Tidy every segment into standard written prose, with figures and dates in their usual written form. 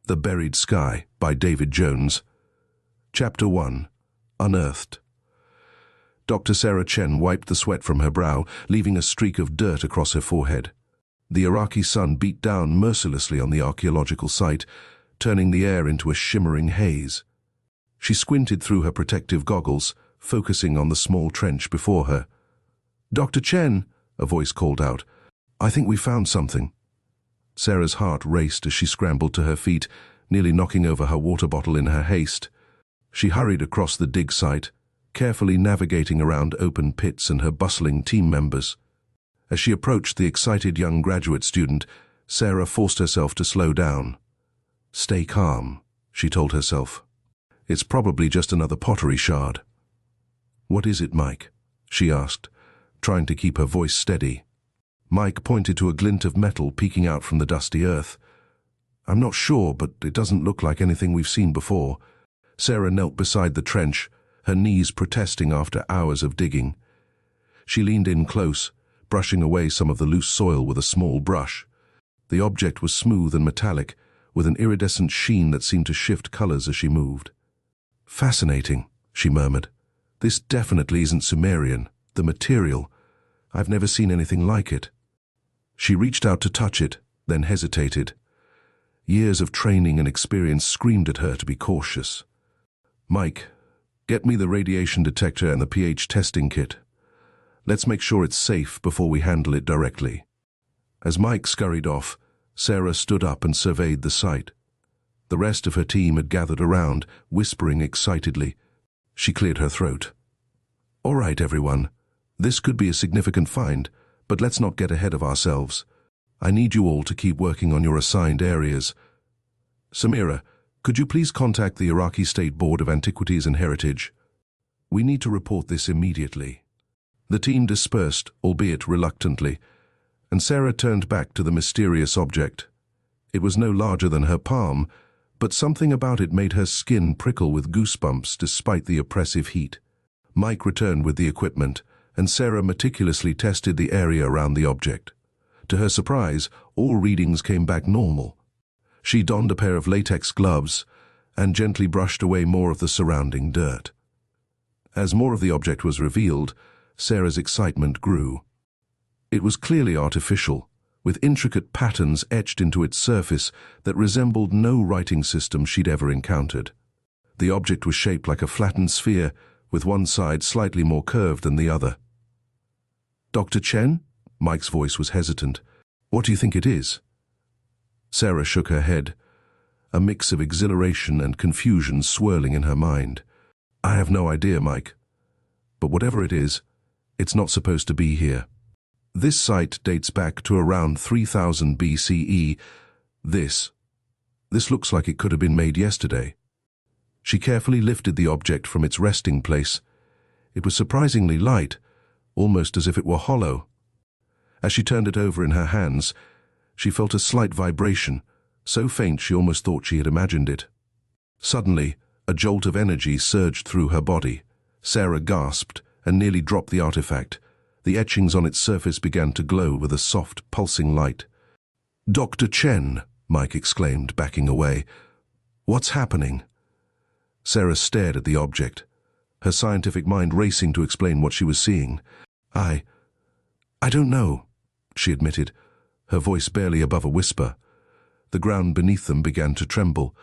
The Buried Sky by David Jones. Chapter 1. Unearthed. Dr. Sarah Chen wiped the sweat from her brow, leaving a streak of dirt across her forehead. The Iraqi sun beat down mercilessly on the archaeological site, turning the air into a shimmering haze. She squinted through her protective goggles, focusing on the small trench before her. "Dr. Chen," a voice called out, "I think we found something." Sarah's heart raced as she scrambled to her feet, nearly knocking over her water bottle in her haste. She hurried across the dig site, carefully navigating around open pits and her bustling team members. As she approached the excited young graduate student, Sarah forced herself to slow down. "Stay calm," she told herself. "It's probably just another pottery shard." "What is it, Mike?" she asked, trying to keep her voice steady. Mike pointed to a glint of metal peeking out from the dusty earth. "I'm not sure, but it doesn't look like anything we've seen before." Sarah knelt beside the trench, her knees protesting after hours of digging. She leaned in close, brushing away some of the loose soil with a small brush. The object was smooth and metallic, with an iridescent sheen that seemed to shift colors as she moved. "Fascinating," she murmured. "This definitely isn't Sumerian. The material. I've never seen anything like it." She reached out to touch it, then hesitated. Years of training and experience screamed at her to be cautious. "Mike, get me the radiation detector and the pH testing kit. Let's make sure it's safe before we handle it directly." As Mike scurried off, Sarah stood up and surveyed the site. The rest of her team had gathered around, whispering excitedly. She cleared her throat. "All right, everyone. This could be a significant find, but let's not get ahead of ourselves. I need you all to keep working on your assigned areas. Samira, could you please contact the Iraqi State Board of Antiquities and Heritage? We need to report this immediately." The team dispersed, albeit reluctantly, and Sarah turned back to the mysterious object. It was no larger than her palm, but something about it made her skin prickle with goosebumps despite the oppressive heat. Mike returned with the equipment, and Sarah meticulously tested the area around the object. To her surprise, all readings came back normal. She donned a pair of latex gloves and gently brushed away more of the surrounding dirt. As more of the object was revealed, Sarah's excitement grew. It was clearly artificial, with intricate patterns etched into its surface that resembled no writing system she'd ever encountered. The object was shaped like a flattened sphere, with one side slightly more curved than the other. "Dr. Chen?" Mike's voice was hesitant. "What do you think it is?" Sarah shook her head, a mix of exhilaration and confusion swirling in her mind. "I have no idea, Mike. But whatever it is, it's not supposed to be here. This site dates back to around 3000 BCE. This looks like it could have been made yesterday." She carefully lifted the object from its resting place. It was surprisingly light, almost as if it were hollow. As she turned it over in her hands, she felt a slight vibration, so faint she almost thought she had imagined it. Suddenly, a jolt of energy surged through her body. Sarah gasped and nearly dropped the artifact. The etchings on its surface began to glow with a soft, pulsing light. "Dr. Chen," Mike exclaimed, backing away. "What's happening?" Sarah stared at the object, her scientific mind racing to explain what she was seeing. I don't know," she admitted, her voice barely above a whisper. The ground beneath them began to tremble.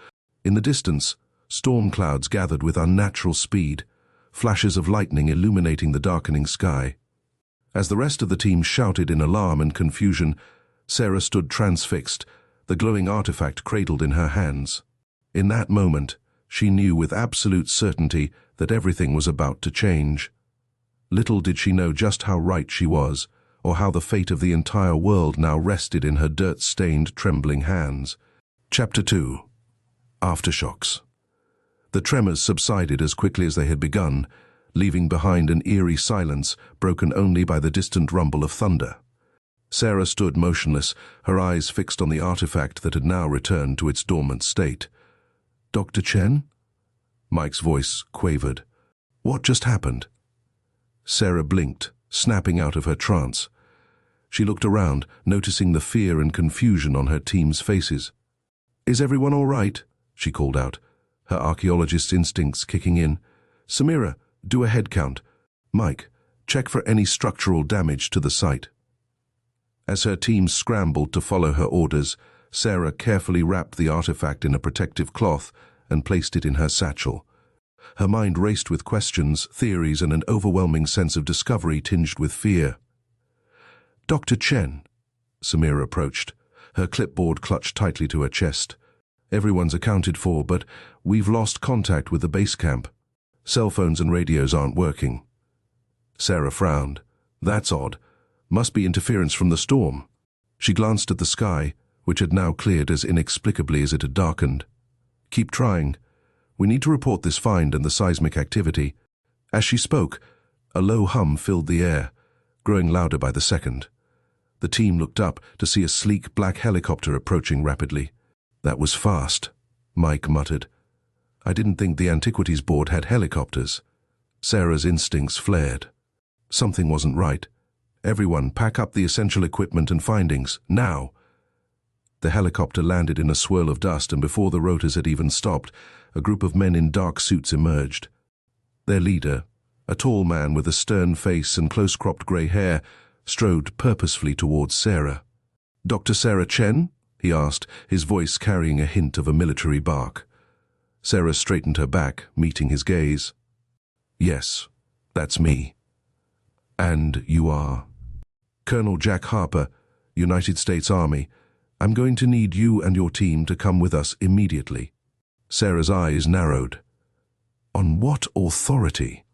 In the distance, storm clouds gathered with unnatural speed, flashes of lightning illuminating the darkening sky. As the rest of the team shouted in alarm and confusion, Sarah stood transfixed, the glowing artifact cradled in her hands. In that moment, she knew with absolute certainty that everything was about to change. Little did she know just how right she was, or how the fate of the entire world now rested in her dirt-stained, trembling hands. Chapter 2. Aftershocks. The tremors subsided as quickly as they had begun, leaving behind an eerie silence broken only by the distant rumble of thunder. Sarah stood motionless, her eyes fixed on the artifact that had now returned to its dormant state. "Dr. Chen?" Mike's voice quavered. "What just happened?" Sarah blinked, snapping out of her trance. She looked around, noticing the fear and confusion on her team's faces. "Is everyone all right?" she called out, her archaeologist's instincts kicking in. "Samira, do a head count. Mike, check for any structural damage to the site." As her team scrambled to follow her orders, Sarah carefully wrapped the artifact in a protective cloth and placed it in her satchel. Her mind raced with questions, theories, and an overwhelming sense of discovery tinged with fear. "Dr. Chen," Samira approached, her clipboard clutched tightly to her chest. "Everyone's accounted for, but we've lost contact with the base camp. Cell phones and radios aren't working." Sarah frowned. "That's odd. Must be interference from the storm." She glanced at the sky, which had now cleared as inexplicably as it had darkened. "Keep trying. We need to report this find and the seismic activity." As she spoke, a low hum filled the air, growing louder by the second. The team looked up to see a sleek black helicopter approaching rapidly. "That was fast," Mike muttered. "I didn't think the Antiquities Board had helicopters." Sarah's instincts flared. Something wasn't right. "Everyone, pack up the essential equipment and findings, now!" The helicopter landed in a swirl of dust, and before the rotors had even stopped, a group of men in dark suits emerged. Their leader, a tall man with a stern face and close-cropped grey hair, strode purposefully towards Sarah. "Dr. Sarah Chen?" he asked, his voice carrying a hint of a military bark. Sarah straightened her back, meeting his gaze. "Yes, that's me." "And you are?" "Colonel Jack Harper, United States Army. I'm going to need you and your team to come with us immediately." Sarah's eyes narrowed. "On what authority?"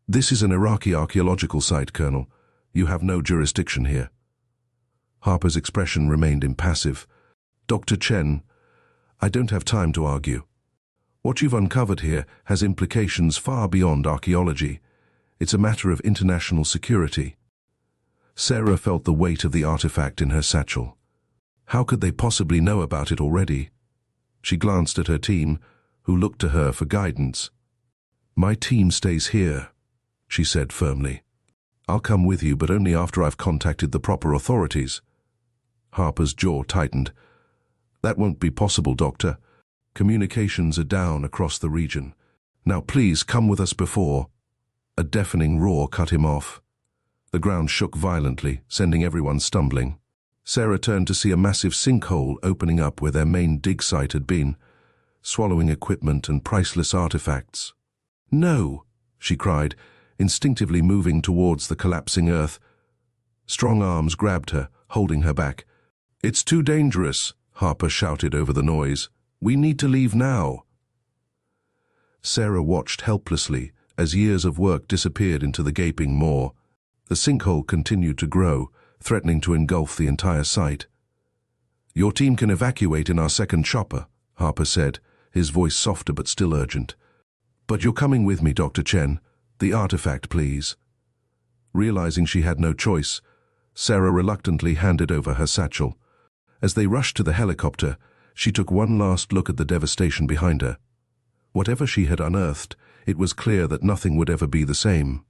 "This is an Iraqi archaeological site, Colonel. You have no jurisdiction here." Harper's expression remained impassive. "Dr. Chen, I don't have time to argue. What you've uncovered here has implications far beyond archaeology. It's a matter of international security." Sarah felt the weight of the artifact in her satchel. How could they possibly know about it already? She glanced at her team, who looked to her for guidance. "My team stays here," she said firmly. "I'll come with you, but only after I've contacted the proper authorities." Harper's jaw tightened. "That won't be possible, Doctor. Communications are down across the region. Now please come with us before—" A deafening roar cut him off. The ground shook violently, sending everyone stumbling. Sarah turned to see a massive sinkhole opening up where their main dig site had been, swallowing equipment and priceless artifacts. "No!" she cried, instinctively moving towards the collapsing earth. Strong arms grabbed her, holding her back. "It's too dangerous," Harper shouted over the noise. "We need to leave now." Sarah watched helplessly as years of work disappeared into the gaping maw. The sinkhole continued to grow, threatening to engulf the entire site. "Your team can evacuate in our second chopper," Harper said, his voice softer but still urgent. "But you're coming with me, Dr. Chen. The artifact, please." Realizing she had no choice, Sarah reluctantly handed over her satchel. As they rushed to the helicopter, she took one last look at the devastation behind her. Whatever she had unearthed, it was clear that nothing would ever be the same.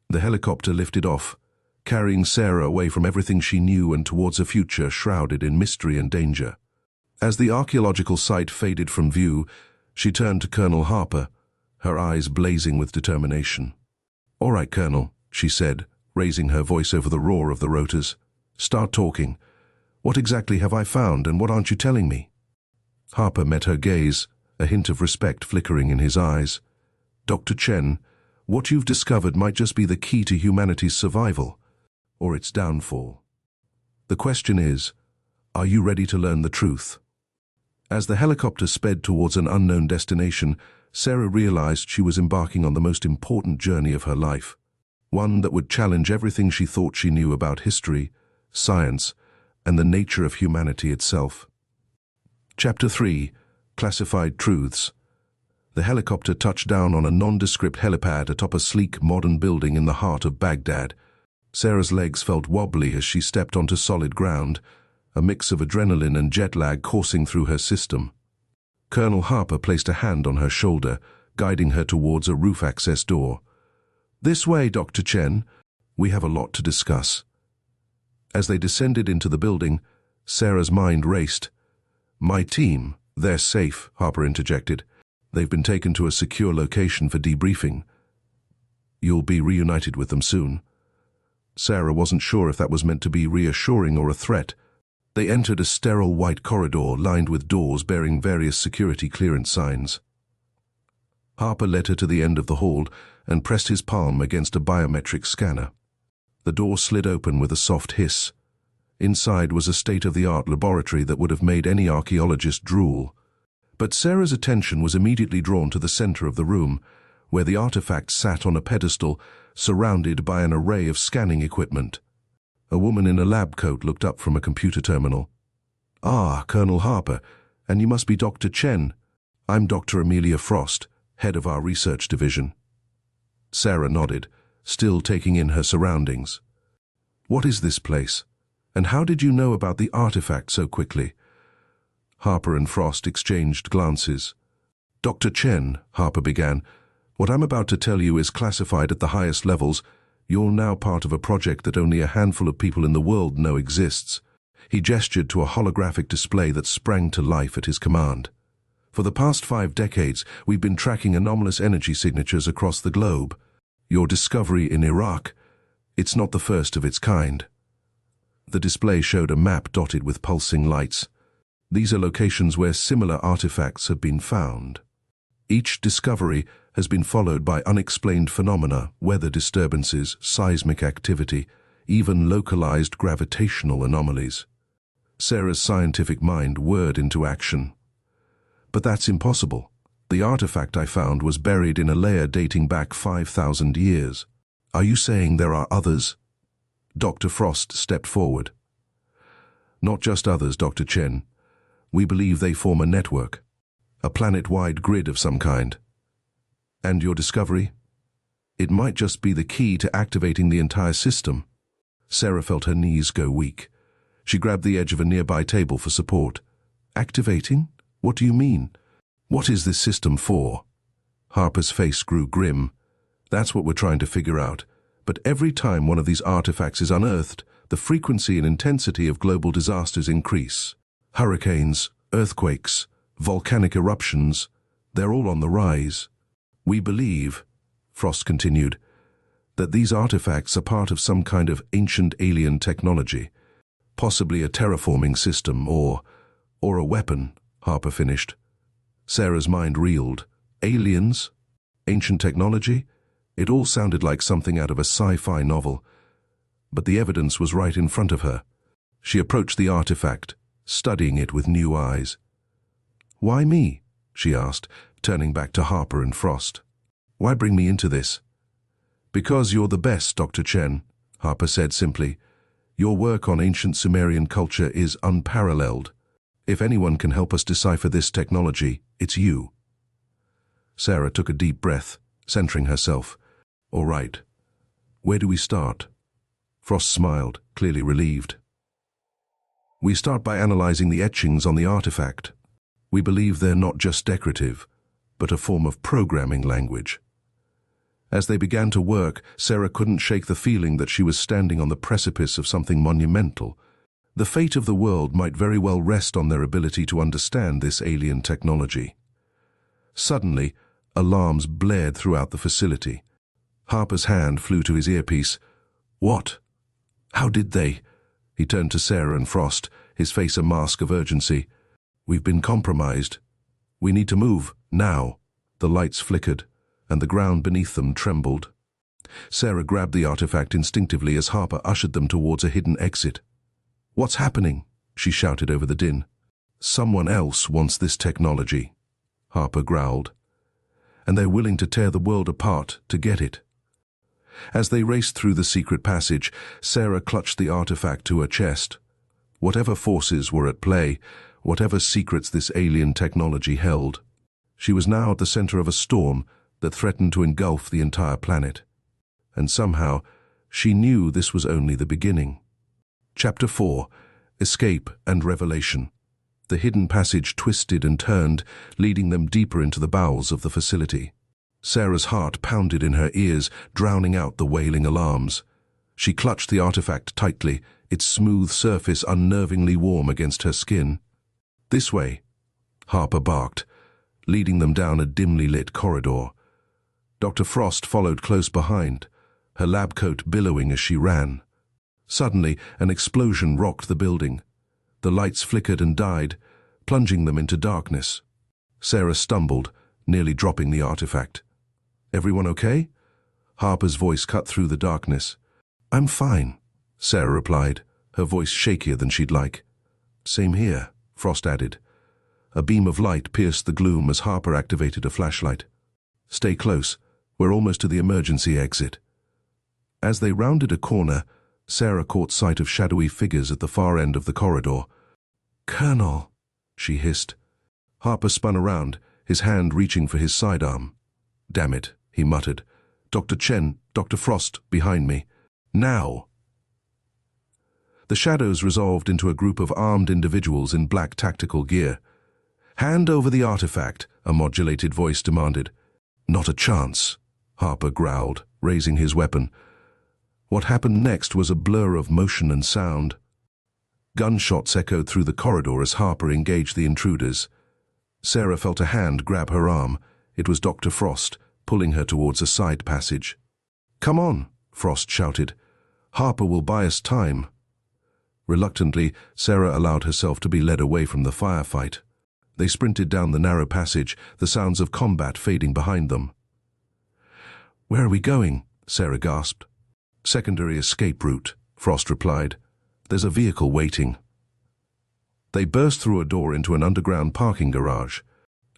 The helicopter lifted off, carrying Sarah away from everything she knew and towards a future shrouded in mystery and danger. As the archaeological site faded from view, she turned to Colonel Harper, her eyes blazing with determination. "All right, Colonel," she said, raising her voice over the roar of the rotors. "Start talking. What exactly have I found, and what aren't you telling me?" Harper met her gaze, a hint of respect flickering in his eyes. "Dr. Chen, what you've discovered might just be the key to humanity's survival, or its downfall. The question is, are you ready to learn the truth?" As the helicopter sped towards an unknown destination, Sarah realized she was embarking on the most important journey of her life, one that would challenge everything she thought she knew about history, science, and the nature of humanity itself. Chapter 3: Classified Truths. The helicopter touched down on a nondescript helipad atop a sleek, modern building in the heart of Baghdad. Sarah's legs felt wobbly as she stepped onto solid ground, a mix of adrenaline and jet lag coursing through her system. Colonel Harper placed a hand on her shoulder, guiding her towards a roof access door. "This way, Dr. Chen. We have a lot to discuss." As they descended into the building, Sarah's mind raced. "My team," "They're safe," Harper interjected. "They've been taken to a secure location for debriefing. You'll be reunited with them soon." Sarah wasn't sure if that was meant to be reassuring or a threat. They entered a sterile white corridor lined with doors bearing various security clearance signs. Harper led her to the end of the hall and pressed his palm against a biometric scanner. The door slid open with a soft hiss. Inside was a state-of-the-art laboratory that would have made any archaeologist drool. But Sarah's attention was immediately drawn to the center of the room, where the artifact sat on a pedestal, surrounded by an array of scanning equipment. A woman in a lab coat looked up from a computer terminal. "Ah, Colonel Harper, and you must be Dr. Chen. I'm Dr. Amelia Frost, head of our research division." Sarah nodded, still taking in her surroundings. "What is this place? And how did you know about the artifact so quickly?" Harper and Frost exchanged glances. "Dr. Chen," Harper began, "what I'm about to tell you is classified at the highest levels. You're now part of a project that only a handful of people in the world know exists." He gestured to a holographic display that sprang to life at his command. "For the past 5 decades, we've been tracking anomalous energy signatures across the globe. Your discovery in Iraq, it's not the first of its kind." The display showed a map dotted with pulsing lights. These are locations where similar artifacts have been found. Each discovery has been followed by unexplained phenomena, weather disturbances, seismic activity, even localized gravitational anomalies. Sarah's scientific mind whirred into action. "But that's impossible. The artifact I found was buried in a layer dating back 5,000 years. Are you saying there are others?" Dr. Frost stepped forward. "Not just others, Dr. Chen. We believe they form a network, a planet-wide grid of some kind. And your discovery? It might just be the key to activating the entire system." Sarah felt her knees go weak. She grabbed the edge of a nearby table for support. "Activating? What do you mean? What is this system for?" Harper's face grew grim. "That's what we're trying to figure out. But every time one of these artifacts is unearthed, the frequency and intensity of global disasters increase. Hurricanes, earthquakes, volcanic eruptions, they're all on the rise. We believe," Frost continued, "that these artifacts are part of some kind of ancient alien technology, possibly a terraforming system or a weapon," Harper finished. Sarah's mind reeled. Aliens? Ancient technology? It all sounded like something out of a sci-fi novel. But the evidence was right in front of her. She approached the artifact, studying it with new eyes. "Why me?" she asked, turning back to Harper and Frost. "Why bring me into this?" "Because you're the best, Dr. Chen," Harper said simply. "Your work on ancient Sumerian culture is unparalleled. If anyone can help us decipher this technology, it's you." Sarah took a deep breath, centering herself. "All right. Where do we start?" Frost smiled, clearly relieved. "We start by analyzing the etchings on the artifact. We believe they're not just decorative, but a form of programming language." As they began to work, Sarah couldn't shake the feeling that she was standing on the precipice of something monumental. The fate of the world might very well rest on their ability to understand this alien technology. Suddenly, alarms blared throughout the facility. Harper's hand flew to his earpiece. "What? How did they?" He turned to Sarah and Frost, his face a mask of urgency. "We've been compromised. We need to move, now." The lights flickered, and the ground beneath them trembled. Sarah grabbed the artifact instinctively as Harper ushered them towards a hidden exit. "What's happening?" she shouted over the din. "Someone else wants this technology," Harper growled. "And they're willing to tear the world apart to get it." As they raced through the secret passage, Sarah clutched the artifact to her chest. Whatever forces were at play, whatever secrets this alien technology held, she was now at the center of a storm that threatened to engulf the entire planet. And somehow, she knew this was only the beginning. Chapter 4: Escape and Revelation. The hidden passage twisted and turned, leading them deeper into the bowels of the facility. Sarah's heart pounded in her ears, drowning out the wailing alarms. She clutched the artifact tightly, its smooth surface unnervingly warm against her skin. "This way," Harper barked, leading them down a dimly lit corridor. Dr. Frost followed close behind, her lab coat billowing as she ran. Suddenly, an explosion rocked the building. The lights flickered and died, plunging them into darkness. Sarah stumbled, nearly dropping the artifact. "Everyone okay?" Harper's voice cut through the darkness. "I'm fine," Sarah replied, her voice shakier than she'd like. "Same here," Frost added. A beam of light pierced the gloom as Harper activated a flashlight. "Stay close. We're almost to the emergency exit." As they rounded a corner, Sarah caught sight of shadowy figures at the far end of the corridor. "Colonel," she hissed. Harper spun around, his hand reaching for his sidearm. "Damn it," he muttered. "Dr. Chen, Dr. Frost, behind me. Now!" The shadows resolved into a group of armed individuals in black tactical gear. "Hand over the artifact," a modulated voice demanded. "Not a chance," Harper growled, raising his weapon. What happened next was a blur of motion and sound. Gunshots echoed through the corridor as Harper engaged the intruders. Sarah felt a hand grab her arm. It was Dr. Frost, pulling her towards a side passage. "Come on," Frost shouted. "Harper will buy us time." Reluctantly, Sarah allowed herself to be led away from the firefight. They sprinted down the narrow passage, the sounds of combat fading behind them. "Where are we going?" Sarah gasped. "Secondary escape route," Frost replied. "There's a vehicle waiting." They burst through a door into an underground parking garage.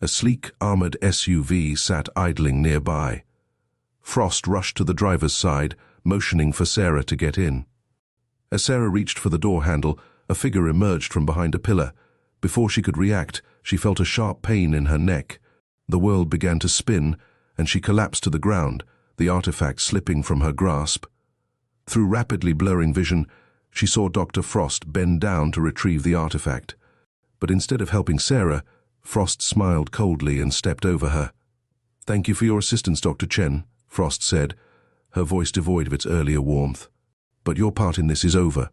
A sleek, armored SUV sat idling nearby. Frost rushed to the driver's side, motioning for Sarah to get in. As Sarah reached for the door handle, a figure emerged from behind a pillar. Before she could react, she felt a sharp pain in her neck. The world began to spin, and she collapsed to the ground, the artifact slipping from her grasp. Through rapidly blurring vision, she saw Dr. Frost bend down to retrieve the artifact. But instead of helping Sarah, Frost smiled coldly and stepped over her. "Thank you for your assistance, Dr. Chen," Frost said, her voice devoid of its earlier warmth. "But your part in this is over."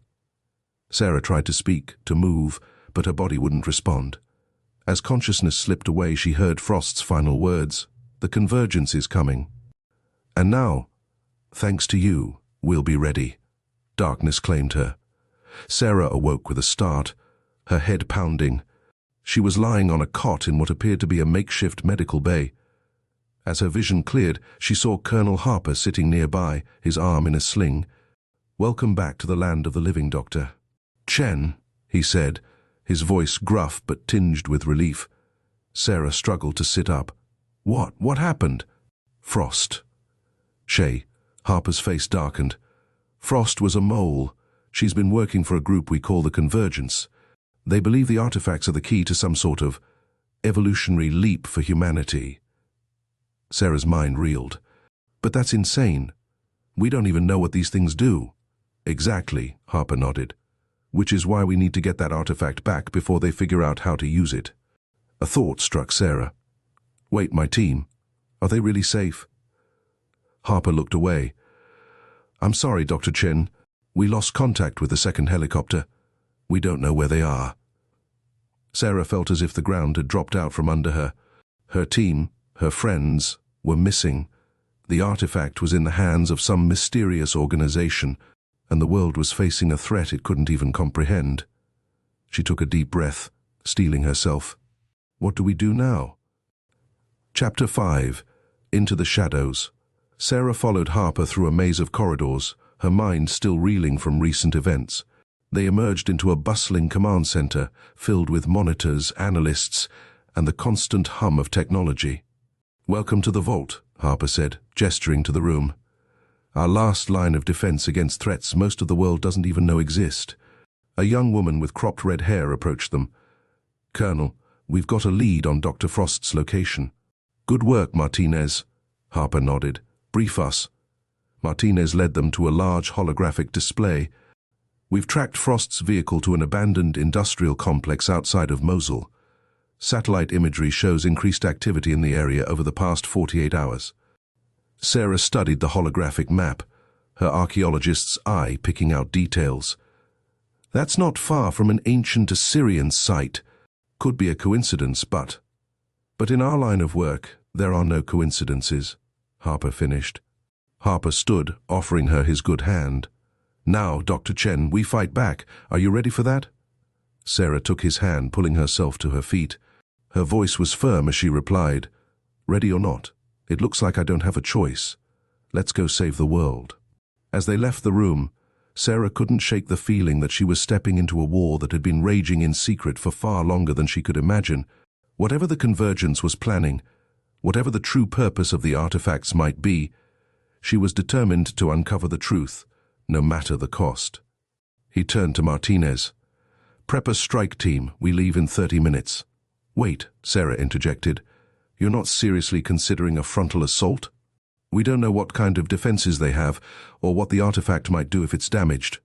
Sarah tried to speak, to move, but her body wouldn't respond. As consciousness slipped away, she heard Frost's final words. "The convergence is coming. And now, thanks to you, we'll be ready." Darkness claimed her. Sarah awoke with a start, her head pounding. She was lying on a cot in what appeared to be a makeshift medical bay. As her vision cleared, she saw Colonel Harper sitting nearby, his arm in a sling. "Welcome back to the land of the living, Doctor." "Chen," he said, his voice gruff but tinged with relief. Sarah struggled to sit up. What happened?" "Frost." "Shay." Harper's face darkened. "Frost was a mole. She's been working for a group we call the Convergence. They believe the artifacts are the key to some sort of evolutionary leap for humanity." Sarah's mind reeled. "But that's insane. We don't even know what these things do." "Exactly," Harper nodded. "Which is why we need to get that artifact back before they figure out how to use it." A thought struck Sarah. "Wait, my team. Are they really safe?" Harper looked away. "I'm sorry, Dr. Chen. We lost contact with the second helicopter. We don't know where they are." Sarah felt as if the ground had dropped out from under her. Her team, her friends, were missing. The artifact was in the hands of some mysterious organization, and the world was facing a threat it couldn't even comprehend. She took a deep breath, steeling herself. What do we do now? Chapter 5. Into the Shadows. Sarah followed Harper through a maze of corridors, her mind still reeling from recent events. They emerged into a bustling command center, filled with monitors, analysts, and the constant hum of technology. "Welcome to the vault," Harper said, gesturing to the room. "Our last line of defense against threats most of the world doesn't even know exist." A young woman with cropped red hair approached them. "Colonel, we've got a lead on Dr. Frost's location." "Good work, Martinez," Harper nodded. "Brief us." Martinez led them to a large holographic display. "We've tracked Frost's vehicle to an abandoned industrial complex outside of Mosul. Satellite imagery shows increased activity in the area over the past 48 hours. Sarah studied the holographic map, her archaeologist's eye picking out details. "That's not far from an ancient Assyrian site. Could be a coincidence, but in our line of work, there are no coincidences, Harper finished. Harper stood, offering her his good hand. Now, Dr. Chen, we fight back. Are you ready for that? Sarah took his hand, pulling herself to her feet. Her voice was firm as she replied, "Ready or not, it looks like I don't have a choice. Let's go save the world." As they left the room, Sarah couldn't shake the feeling that she was stepping into a war that had been raging in secret for far longer than she could imagine. Whatever the Convergence was planning, whatever the true purpose of the artifacts might be, she was determined to uncover the truth, no matter the cost. He turned to Martinez. "Prep a strike team. We leave in 30 minutes. "Wait," Sarah interjected. "You're not seriously considering a frontal assault? We don't know what kind of defenses they have, or what the artifact might do if it's damaged."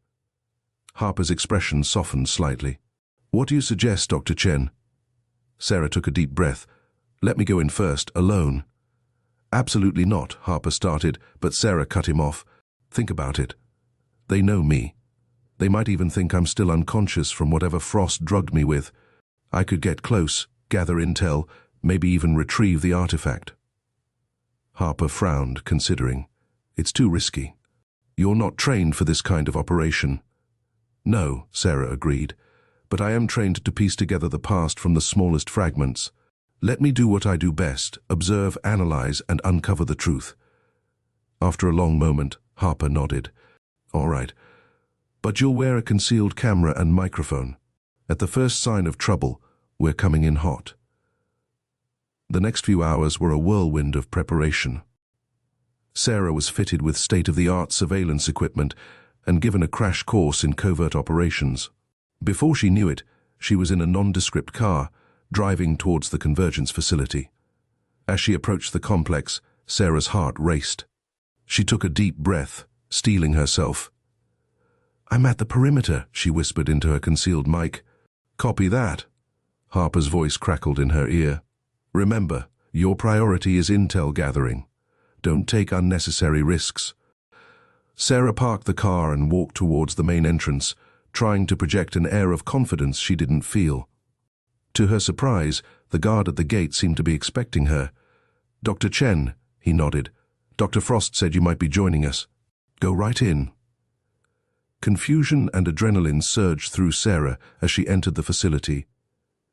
Harper's expression softened slightly. "What do you suggest, Dr. Chen?" Sarah took a deep breath. "Let me go in first, alone." "Absolutely not," Harper started, but Sarah cut him off. "Think about it. They know me. They might even think I'm still unconscious from whatever Frost drugged me with. I could get close, gather intel, maybe even retrieve the artifact." Harper frowned, considering. "It's too risky. You're not trained for this kind of operation." "No," Sarah agreed, "but I am trained to piece together the past from the smallest fragments. Let me do what I do best, observe, analyze, and uncover the truth." After a long moment, Harper nodded. "All right. But you'll wear a concealed camera and microphone. At the first sign of trouble, we're coming in hot." The next few hours were a whirlwind of preparation. Sarah was fitted with state-of-the-art surveillance equipment and given a crash course in covert operations. Before she knew it, she was in a nondescript car, driving towards the Convergence facility. As she approached the complex, Sarah's heart raced. She took a deep breath, steeling herself. "I'm at the perimeter," she whispered into her concealed mic. "Copy that." Harper's voice crackled in her ear. "Remember, your priority is intel gathering. Don't take unnecessary risks." Sarah parked the car and walked towards the main entrance, trying to project an air of confidence she didn't feel. To her surprise, the guard at the gate seemed to be expecting her. "Dr. Chen," he nodded. "Dr. Frost said you might be joining us. Go right in." Confusion and adrenaline surged through Sarah as she entered the facility.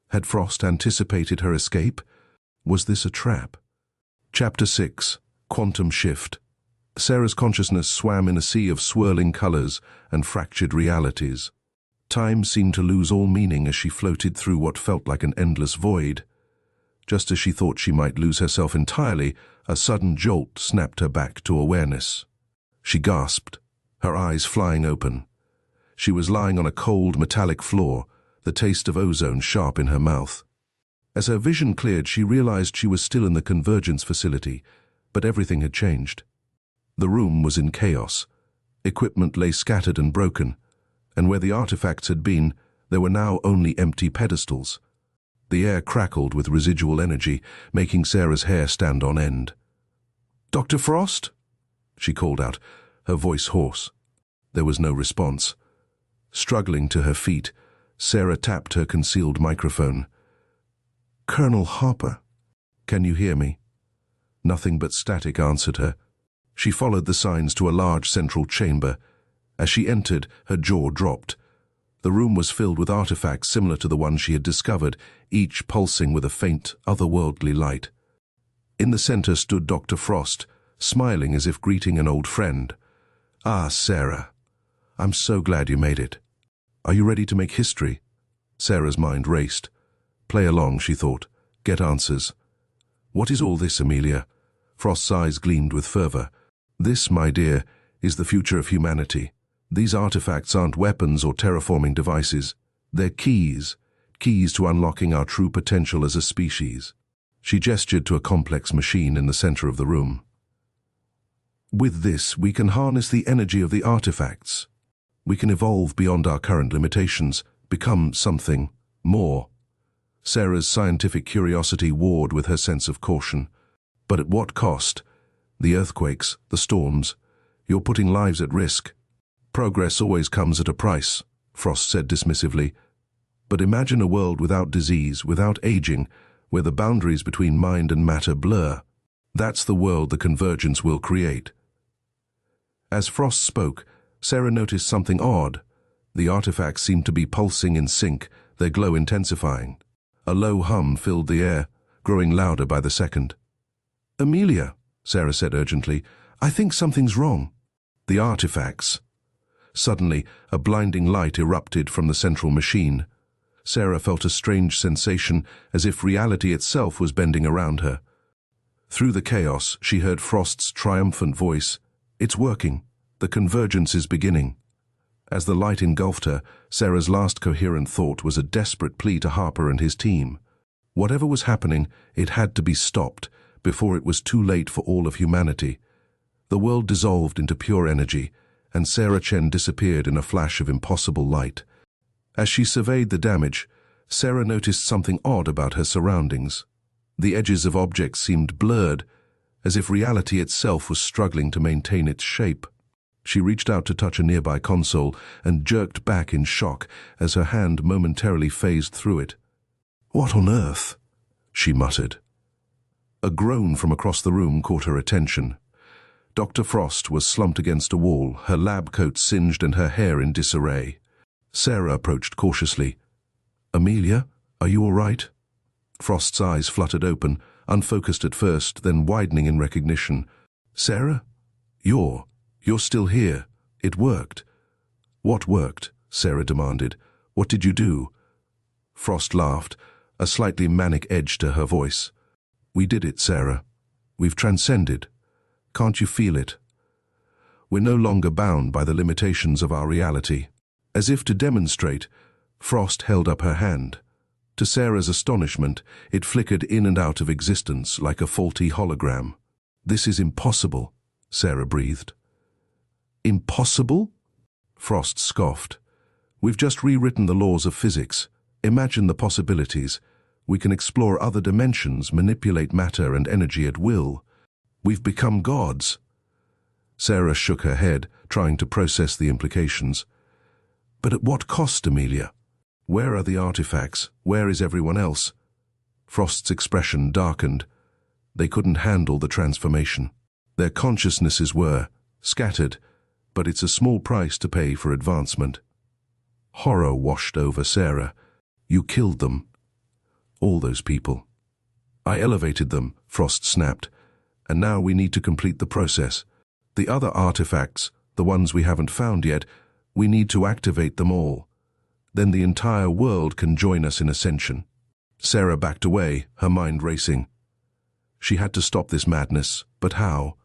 Had Frost anticipated her escape? Was this a trap? Chapter 6. Quantum Shift. Sarah's consciousness swam in a sea of swirling colors and fractured realities. Time seemed to lose all meaning as she floated through what felt like an endless void. Just as she thought she might lose herself entirely, a sudden jolt snapped her back to awareness. She gasped, her eyes flying open. She was lying on a cold, metallic floor, the taste of ozone sharp in her mouth. As her vision cleared, she realized she was still in the Convergence facility, but everything had changed. The room was in chaos. Equipment lay scattered and broken, and where the artifacts had been, there were now only empty pedestals. The air crackled with residual energy, making Sarah's hair stand on end. "Dr. Frost?" she called out, her voice hoarse. There was no response. Struggling to her feet, Sarah tapped her concealed microphone. "Colonel Harper, can you hear me?" Nothing but static answered her. She followed the signs to a large central chamber. As she entered, her jaw dropped. The room was filled with artifacts similar to the one she had discovered, each pulsing with a faint, otherworldly light. In the center stood Dr. Frost, smiling as if greeting an old friend. "Ah, Sarah. I'm so glad you made it. Are you ready to make history?" Sarah's mind raced. Play along, she thought. Get answers. "What is all this, Amelia?" Frost's eyes gleamed with fervor. "This, my dear, is the future of humanity. These artifacts aren't weapons or terraforming devices. They're keys to unlocking our true potential as a species." She gestured to a complex machine in the center of the room. "With this, we can harness the energy of the artifacts. We can evolve beyond our current limitations, become something more." Sarah's scientific curiosity warred with her sense of caution. "But at what cost? The earthquakes, the storms. You're putting lives at risk." "Progress always comes at a price," Frost said dismissively. But imagine a world without disease, without aging, where the boundaries between mind and matter blur. That's the world the convergence will create. As Frost spoke, Sarah noticed something odd. The artifacts seemed to be pulsing in sync, their glow intensifying. A low hum filled the air, growing louder by the second. "Amelia," Sarah said urgently, "I think something's wrong." The artifacts. Suddenly, a blinding light erupted from the central machine. Sarah felt a strange sensation, as if reality itself was bending around her. Through the chaos, she heard Frost's triumphant voice. "It's working. The convergence is beginning." As the light engulfed her, Sarah's last coherent thought was a desperate plea to Harper and his team. Whatever was happening, it had to be stopped before it was too late for all of humanity. The world dissolved into pure energy, and Sarah Chen disappeared in a flash of impossible light. As she surveyed the damage, Sarah noticed something odd about her surroundings. The edges of objects seemed blurred, as if reality itself was struggling to maintain its shape. She reached out to touch a nearby console and jerked back in shock as her hand momentarily phased through it. "What on earth?" she muttered. A groan from across the room caught her attention. Dr. Frost was slumped against a wall, her lab coat singed and her hair in disarray. Sarah approached cautiously. "Amelia, are you all right?" Frost's eyes fluttered open, unfocused at first, then widening in recognition. "Sarah? You're still here. It worked." "What worked?" Sarah demanded. "What did you do?" Frost laughed, a slightly manic edge to her voice. "We did it, Sarah. We've transcended. Can't you feel it? We're no longer bound by the limitations of our reality." As if to demonstrate, Frost held up her hand. To Sarah's astonishment, it flickered in and out of existence like a faulty hologram. "This is impossible," Sarah breathed. "Impossible?" Frost scoffed. "We've just rewritten the laws of physics. Imagine the possibilities. We can explore other dimensions, manipulate matter and energy at will. We've become gods." Sarah shook her head, trying to process the implications. "But at what cost, Amelia? Where are the artifacts? Where is everyone else?" Frost's expression darkened. They couldn't handle the transformation. Their consciousnesses were scattered, but it's a small price to pay for advancement. Horror washed over Sarah. "You killed them. All those people." "I elevated them," Frost snapped. "And now we need to complete the process. The other artifacts, the ones we haven't found yet, we need to activate them all. Then the entire world can join us in ascension." Sarah backed away, her mind racing. She had to stop this madness, but how?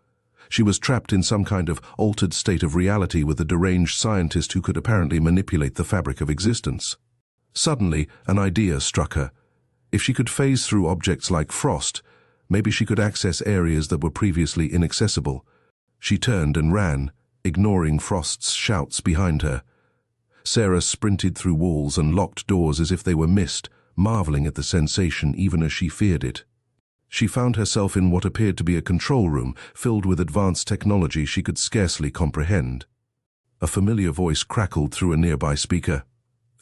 She was trapped in some kind of altered state of reality with a deranged scientist who could apparently manipulate the fabric of existence. Suddenly, an idea struck her. If she could phase through objects like Frost, maybe she could access areas that were previously inaccessible. She turned and ran, ignoring Frost's shouts behind her. Sarah sprinted through walls and locked doors as if they were mist, marveling at the sensation even as she feared it. She found herself in what appeared to be a control room, filled with advanced technology she could scarcely comprehend. A familiar voice crackled through a nearby speaker.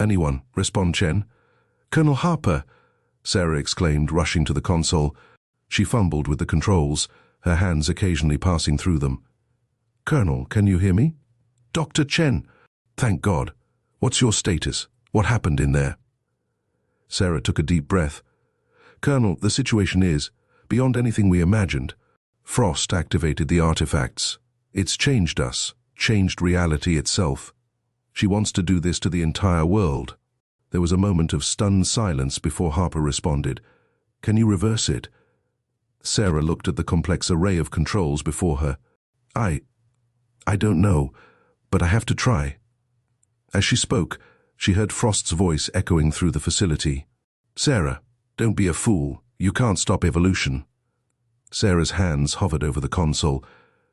"Anyone, respond, Chen." "Colonel Harper," Sarah exclaimed, rushing to the console. She fumbled with the controls, her hands occasionally passing through them. "Colonel, can you hear me?" "Dr. Chen." "Thank God. What's your status? What happened in there?" Sarah took a deep breath. "Colonel, the situation is, beyond anything we imagined. Frost activated the artifacts. It's changed us, changed reality itself. She wants to do this to the entire world." There was a moment of stunned silence before Harper responded. "Can you reverse it?" Sarah looked at the complex array of controls before her. I don't know, but I have to try." As she spoke, she heard Frost's voice echoing through the facility. "Sarah, don't be a fool. You can't stop evolution." Sarah's hands hovered over the console.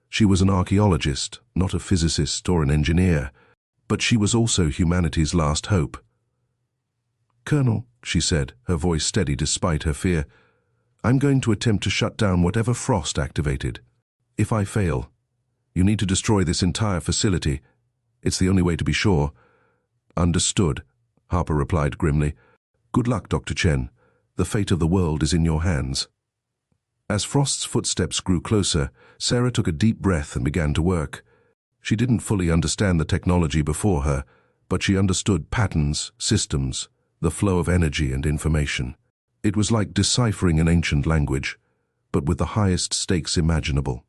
She was an archaeologist, not a physicist or an engineer, but she was also humanity's last hope. "Colonel," she said, her voice steady despite her fear, "I'm going to attempt to shut down whatever Frost activated. If I fail, you need to destroy this entire facility. It's the only way to be sure." "Understood," Harper replied grimly. "Good luck, Dr. Chen. The fate of the world is in your hands." As Frost's footsteps grew closer, Sarah took a deep breath and began to work. She didn't fully understand the technology before her, but she understood patterns, systems, the flow of energy and information. It was like deciphering an ancient language, but with the highest stakes imaginable.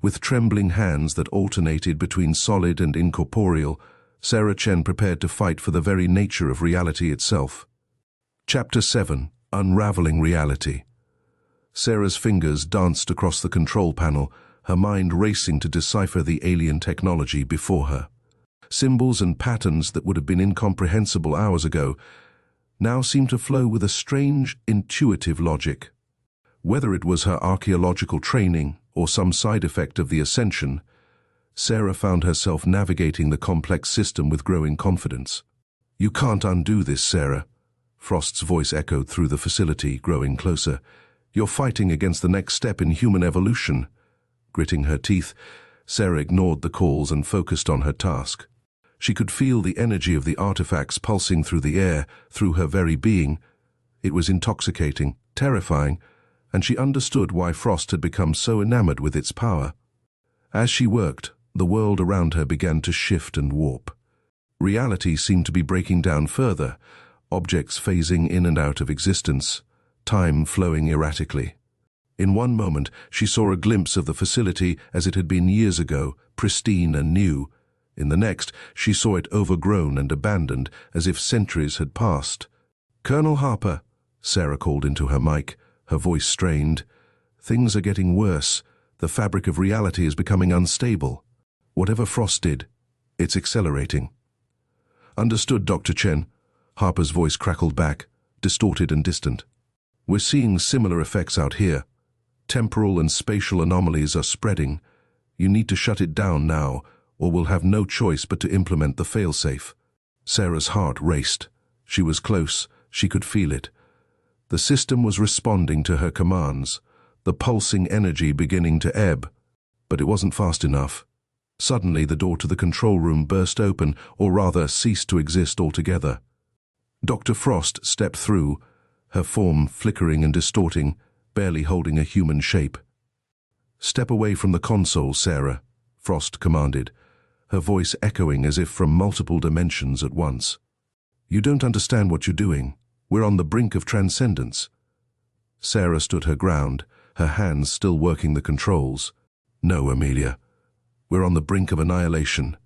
With trembling hands that alternated between solid and incorporeal, Sarah Chen prepared to fight for the very nature of reality itself. Chapter 7: Unraveling Reality. Sarah's fingers danced across the control panel, her mind racing to decipher the alien technology before her. Symbols and patterns that would have been incomprehensible hours ago now seemed to flow with a strange, intuitive logic. Whether it was her archaeological training or some side effect of the ascension, Sarah found herself navigating the complex system with growing confidence. "You can't undo this, Sarah." Frost's voice echoed through the facility, growing closer. "You're fighting against the next step in human evolution." Gritting her teeth, Sarah ignored the calls and focused on her task. She could feel the energy of the artifacts pulsing through the air, through her very being. It was intoxicating, terrifying, and she understood why Frost had become so enamored with its power. As she worked, the world around her began to shift and warp. Reality seemed to be breaking down further, objects phasing in and out of existence, time flowing erratically. In one moment, she saw a glimpse of the facility as it had been years ago, pristine and new. In the next, she saw it overgrown and abandoned, as if centuries had passed. "Colonel Harper," Sarah called into her mic, her voice strained. "Things are getting worse. The fabric of reality is becoming unstable. Whatever Frost did, it's accelerating." "Understood, Dr. Chen." Harper's voice crackled back, distorted and distant. "We're seeing similar effects out here. Temporal and spatial anomalies are spreading. You need to shut it down now, or we'll have no choice but to implement the failsafe." Sarah's heart raced. She was close. She could feel it. The system was responding to her commands, the pulsing energy beginning to ebb. But it wasn't fast enough. Suddenly, the door to the control room burst open, or rather ceased to exist altogether. Dr. Frost stepped through, her form flickering and distorting, barely holding a human shape. "Step away from the console, Sarah," Frost commanded, her voice echoing as if from multiple dimensions at once. "You don't understand what you're doing. We're on the brink of transcendence." Sarah stood her ground, her hands still working the controls. "No, Amelia. We're on the brink of annihilation.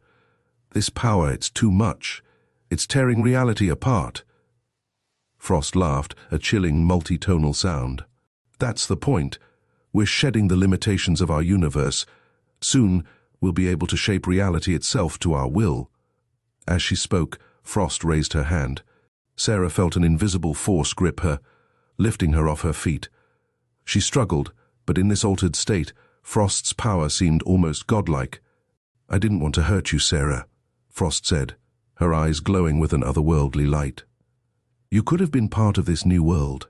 This power, it's too much. It's tearing reality apart." Frost laughed, a chilling, multi-tonal sound. "That's the point. We're shedding the limitations of our universe. Soon, we'll be able to shape reality itself to our will." As she spoke, Frost raised her hand. Sarah felt an invisible force grip her, lifting her off her feet. She struggled, but in this altered state, Frost's power seemed almost godlike. "I didn't want to hurt you, Sarah," Frost said, her eyes glowing with an otherworldly light. "You could have been part of this new world,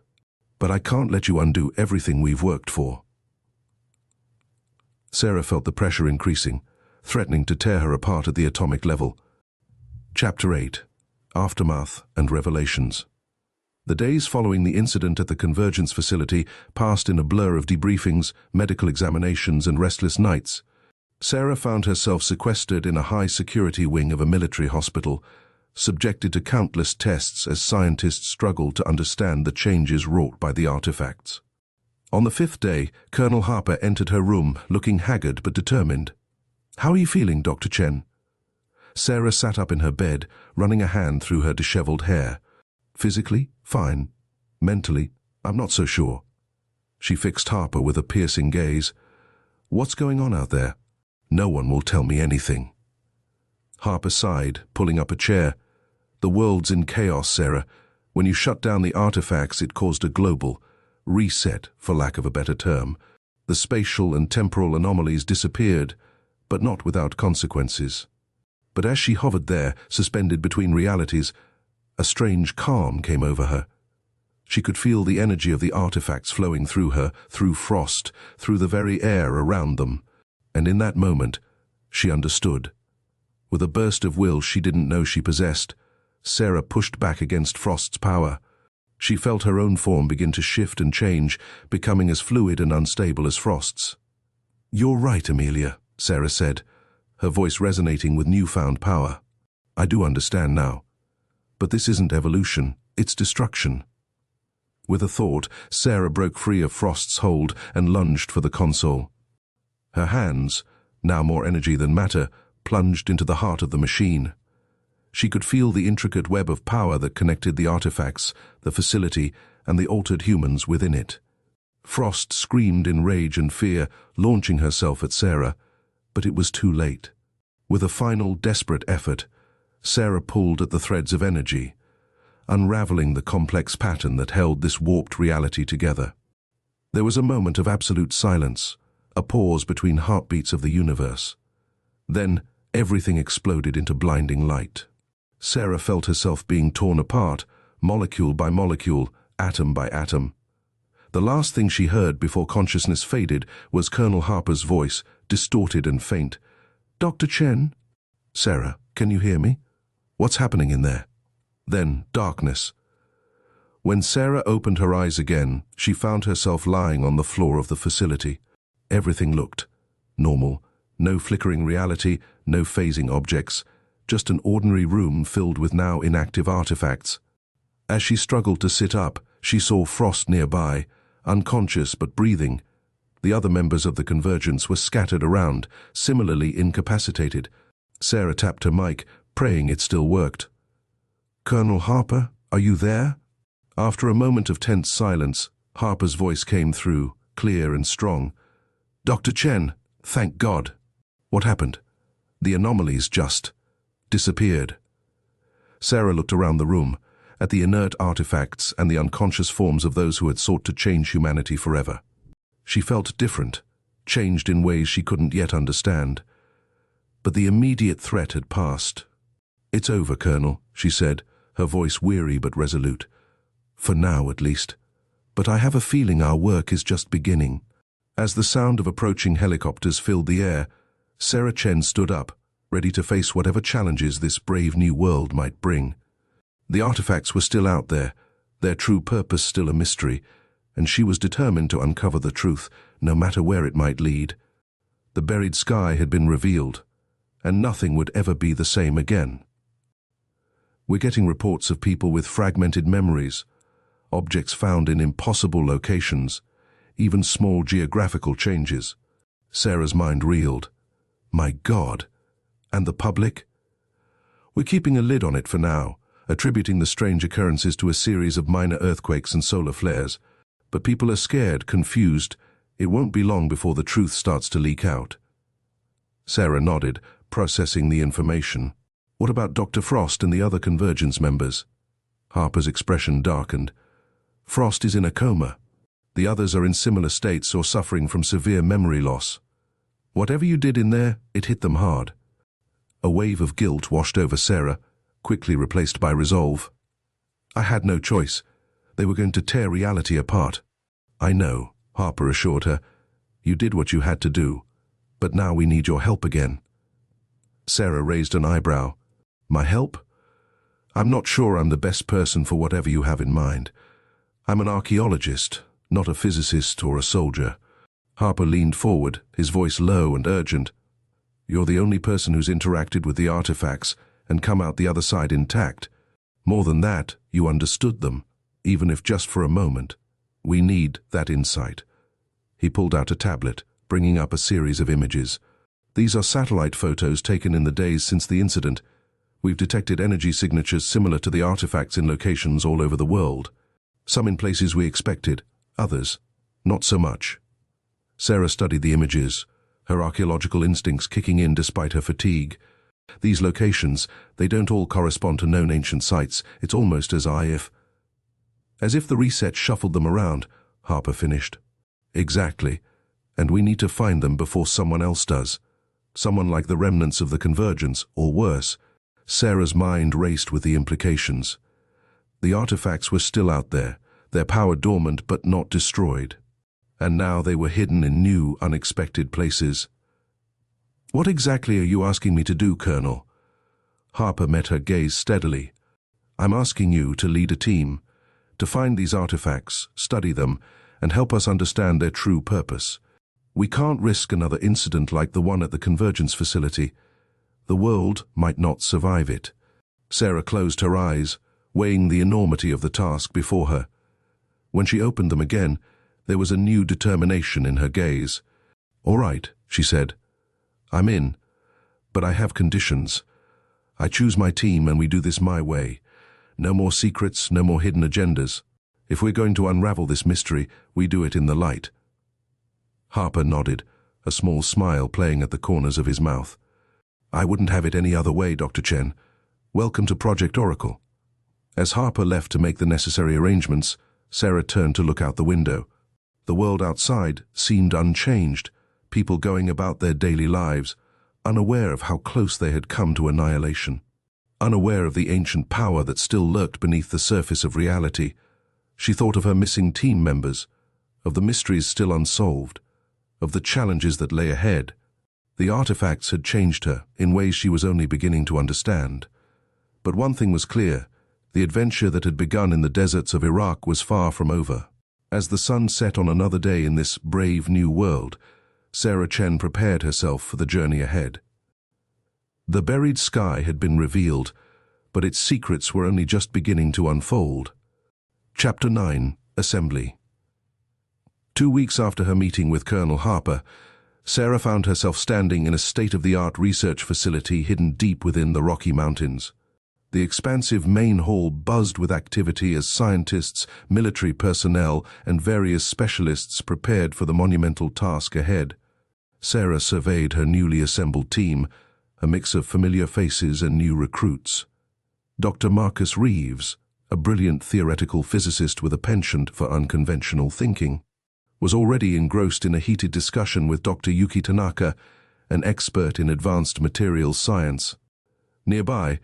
but I can't let you undo everything we've worked for." Sarah felt the pressure increasing, threatening to tear her apart at the atomic level. Chapter 8: Aftermath and Revelations. The days following the incident at the Convergence facility passed in a blur of debriefings, medical examinations, and restless nights. Sarah found herself sequestered in a high-security wing of a military hospital, subjected to countless tests as scientists struggled to understand the changes wrought by the artifacts. On the fifth day, Colonel Harper entered her room, looking haggard but determined. "How are you feeling, Dr. Chen?" Sarah sat up in her bed, running a hand through her disheveled hair. "Physically, fine. Mentally, I'm not so sure." She fixed Harper with a piercing gaze. "What's going on out there?" "No one will tell me anything." Harper sighed, pulling up a chair. "The world's in chaos, Sarah. When you shut down the artifacts, it caused a global reset, for lack of a better term. The spatial and temporal anomalies disappeared, but not without consequences." But as she hovered there, suspended between realities, a strange calm came over her. She could feel the energy of the artifacts flowing through her, through Frost, through the very air around them. And in that moment, she understood. With a burst of will she didn't know she possessed, Sarah pushed back against Frost's power. She felt her own form begin to shift and change, becoming as fluid and unstable as Frost's. "You're right, Amelia," Sarah said, her voice resonating with newfound power. "I do understand now. But this isn't evolution, it's destruction." With a thought, Sarah broke free of Frost's hold and lunged for the console. Her hands, now more energy than matter, plunged into the heart of the machine. She could feel the intricate web of power that connected the artifacts, the facility, and the altered humans within it. Frost screamed in rage and fear, launching herself at Sarah, but it was too late. With a final, desperate effort, Sarah pulled at the threads of energy, unraveling the complex pattern that held this warped reality together. There was a moment of absolute silence, a pause between heartbeats of the universe. Then, everything exploded into blinding light. Sarah felt herself being torn apart, molecule by molecule, atom by atom. The last thing she heard before consciousness faded was Colonel Harper's voice, distorted and faint. "Dr. Chen? Sarah, can you hear me? What's happening in there?" Then, darkness. When Sarah opened her eyes again, she found herself lying on the floor of the facility. Everything looked normal. No flickering reality, no phasing objects, just an ordinary room filled with now inactive artifacts. As she struggled to sit up, she saw Frost nearby, unconscious but breathing. The other members of the convergence were scattered around, similarly incapacitated. Sarah tapped her mic, praying it still worked. "Colonel Harper, are you there?" After a moment of tense silence, Harper's voice came through, clear and strong. "Dr. Chen, thank God." "What happened?" "The anomalies just disappeared." Sarah looked around the room, at the inert artifacts and the unconscious forms of those who had sought to change humanity forever. She felt different, changed in ways she couldn't yet understand. But the immediate threat had passed. "It's over, Colonel," she said, her voice weary but resolute. "For now, at least. But I have a feeling our work is just beginning." As the sound of approaching helicopters filled the air, Sarah Chen stood up, ready to face whatever challenges this brave new world might bring. The artifacts were still out there, their true purpose still a mystery, and she was determined to uncover the truth, no matter where it might lead. The buried sky had been revealed, and nothing would ever be the same again. "We're getting reports of people with fragmented memories, objects found in impossible locations, even small geographical changes." Sarah's mind reeled. My God! And the public? "We're keeping a lid on it for now, attributing the strange occurrences to a series of minor earthquakes and solar flares. But people are scared, confused. It won't be long before the truth starts to leak out." Sarah nodded, processing the information. "What about Dr. Frost and the other Convergence members?" Harper's expression darkened. "Frost is in a coma. The others are in similar states or suffering from severe memory loss. Whatever you did in there, it hit them hard." A wave of guilt washed over Sarah, quickly replaced by resolve. "I had no choice. They were going to tear reality apart." "I know," Harper assured her. "You did what you had to do. But now we need your help again." Sarah raised an eyebrow. "My help? I'm not sure I'm the best person for whatever you have in mind. I'm an archaeologist, not a physicist or a soldier." Harper leaned forward, his voice low and urgent. "You're the only person who's interacted with the artifacts and come out the other side intact. More than that, you understood them, even if just for a moment. We need that insight." He pulled out a tablet, bringing up a series of images. "These are satellite photos taken in the days since the incident. We've detected energy signatures similar to the artifacts in locations all over the world. Some in places we expected, others, not so much." Sarah studied the images, her archaeological instincts kicking in despite her fatigue. "These locations, they don't all correspond to known ancient sites. It's almost as if the reset shuffled them around," Harper finished. "Exactly. And we need to find them before someone else does. Someone like the remnants of the Convergence, or worse." Sarah's mind raced with the implications. The artifacts were still out there, their power dormant but not destroyed. And now they were hidden in new, unexpected places. "What exactly are you asking me to do, Colonel?" Harper met her gaze steadily. I'm asking you to lead a team, to find these artifacts, study them, and help us understand their true purpose. We can't risk another incident like the one at the Convergence facility. The world might not survive it. Sarah closed her eyes, weighing the enormity of the task before her. When she opened them again, there was a new determination in her gaze. "All right," she said. "I'm in, but I have conditions. I choose my team and we do this my way. No more secrets, no more hidden agendas. If we're going to unravel this mystery, we do it in the light." Harper nodded, a small smile playing at the corners of his mouth. "I wouldn't have it any other way, Dr. Chen. Welcome to Project Oracle." As Harper left to make the necessary arrangements, Sarah turned to look out the window. The world outside seemed unchanged, people going about their daily lives, unaware of how close they had come to annihilation, unaware of the ancient power that still lurked beneath the surface of reality. She thought of her missing team members, of the mysteries still unsolved, of the challenges that lay ahead. The artifacts had changed her in ways she was only beginning to understand. But one thing was clear: the adventure that had begun in the deserts of Iraq was far from over. As the sun set on another day in this brave new world, Sarah Chen prepared herself for the journey ahead. The buried sky had been revealed, but its secrets were only just beginning to unfold. Chapter 9: Assembly. 2 weeks after her meeting with Colonel Harper, Sarah found herself standing in a state-of-the-art research facility hidden deep within the Rocky Mountains. The expansive main hall buzzed with activity as scientists, military personnel, and various specialists prepared for the monumental task ahead. Sarah surveyed her newly assembled team, a mix of familiar faces and new recruits. Dr. Marcus Reeves, a brilliant theoretical physicist with a penchant for unconventional thinking, was already engrossed in a heated discussion with Dr. Yuki Tanaka, an expert in advanced materials science. Nearby,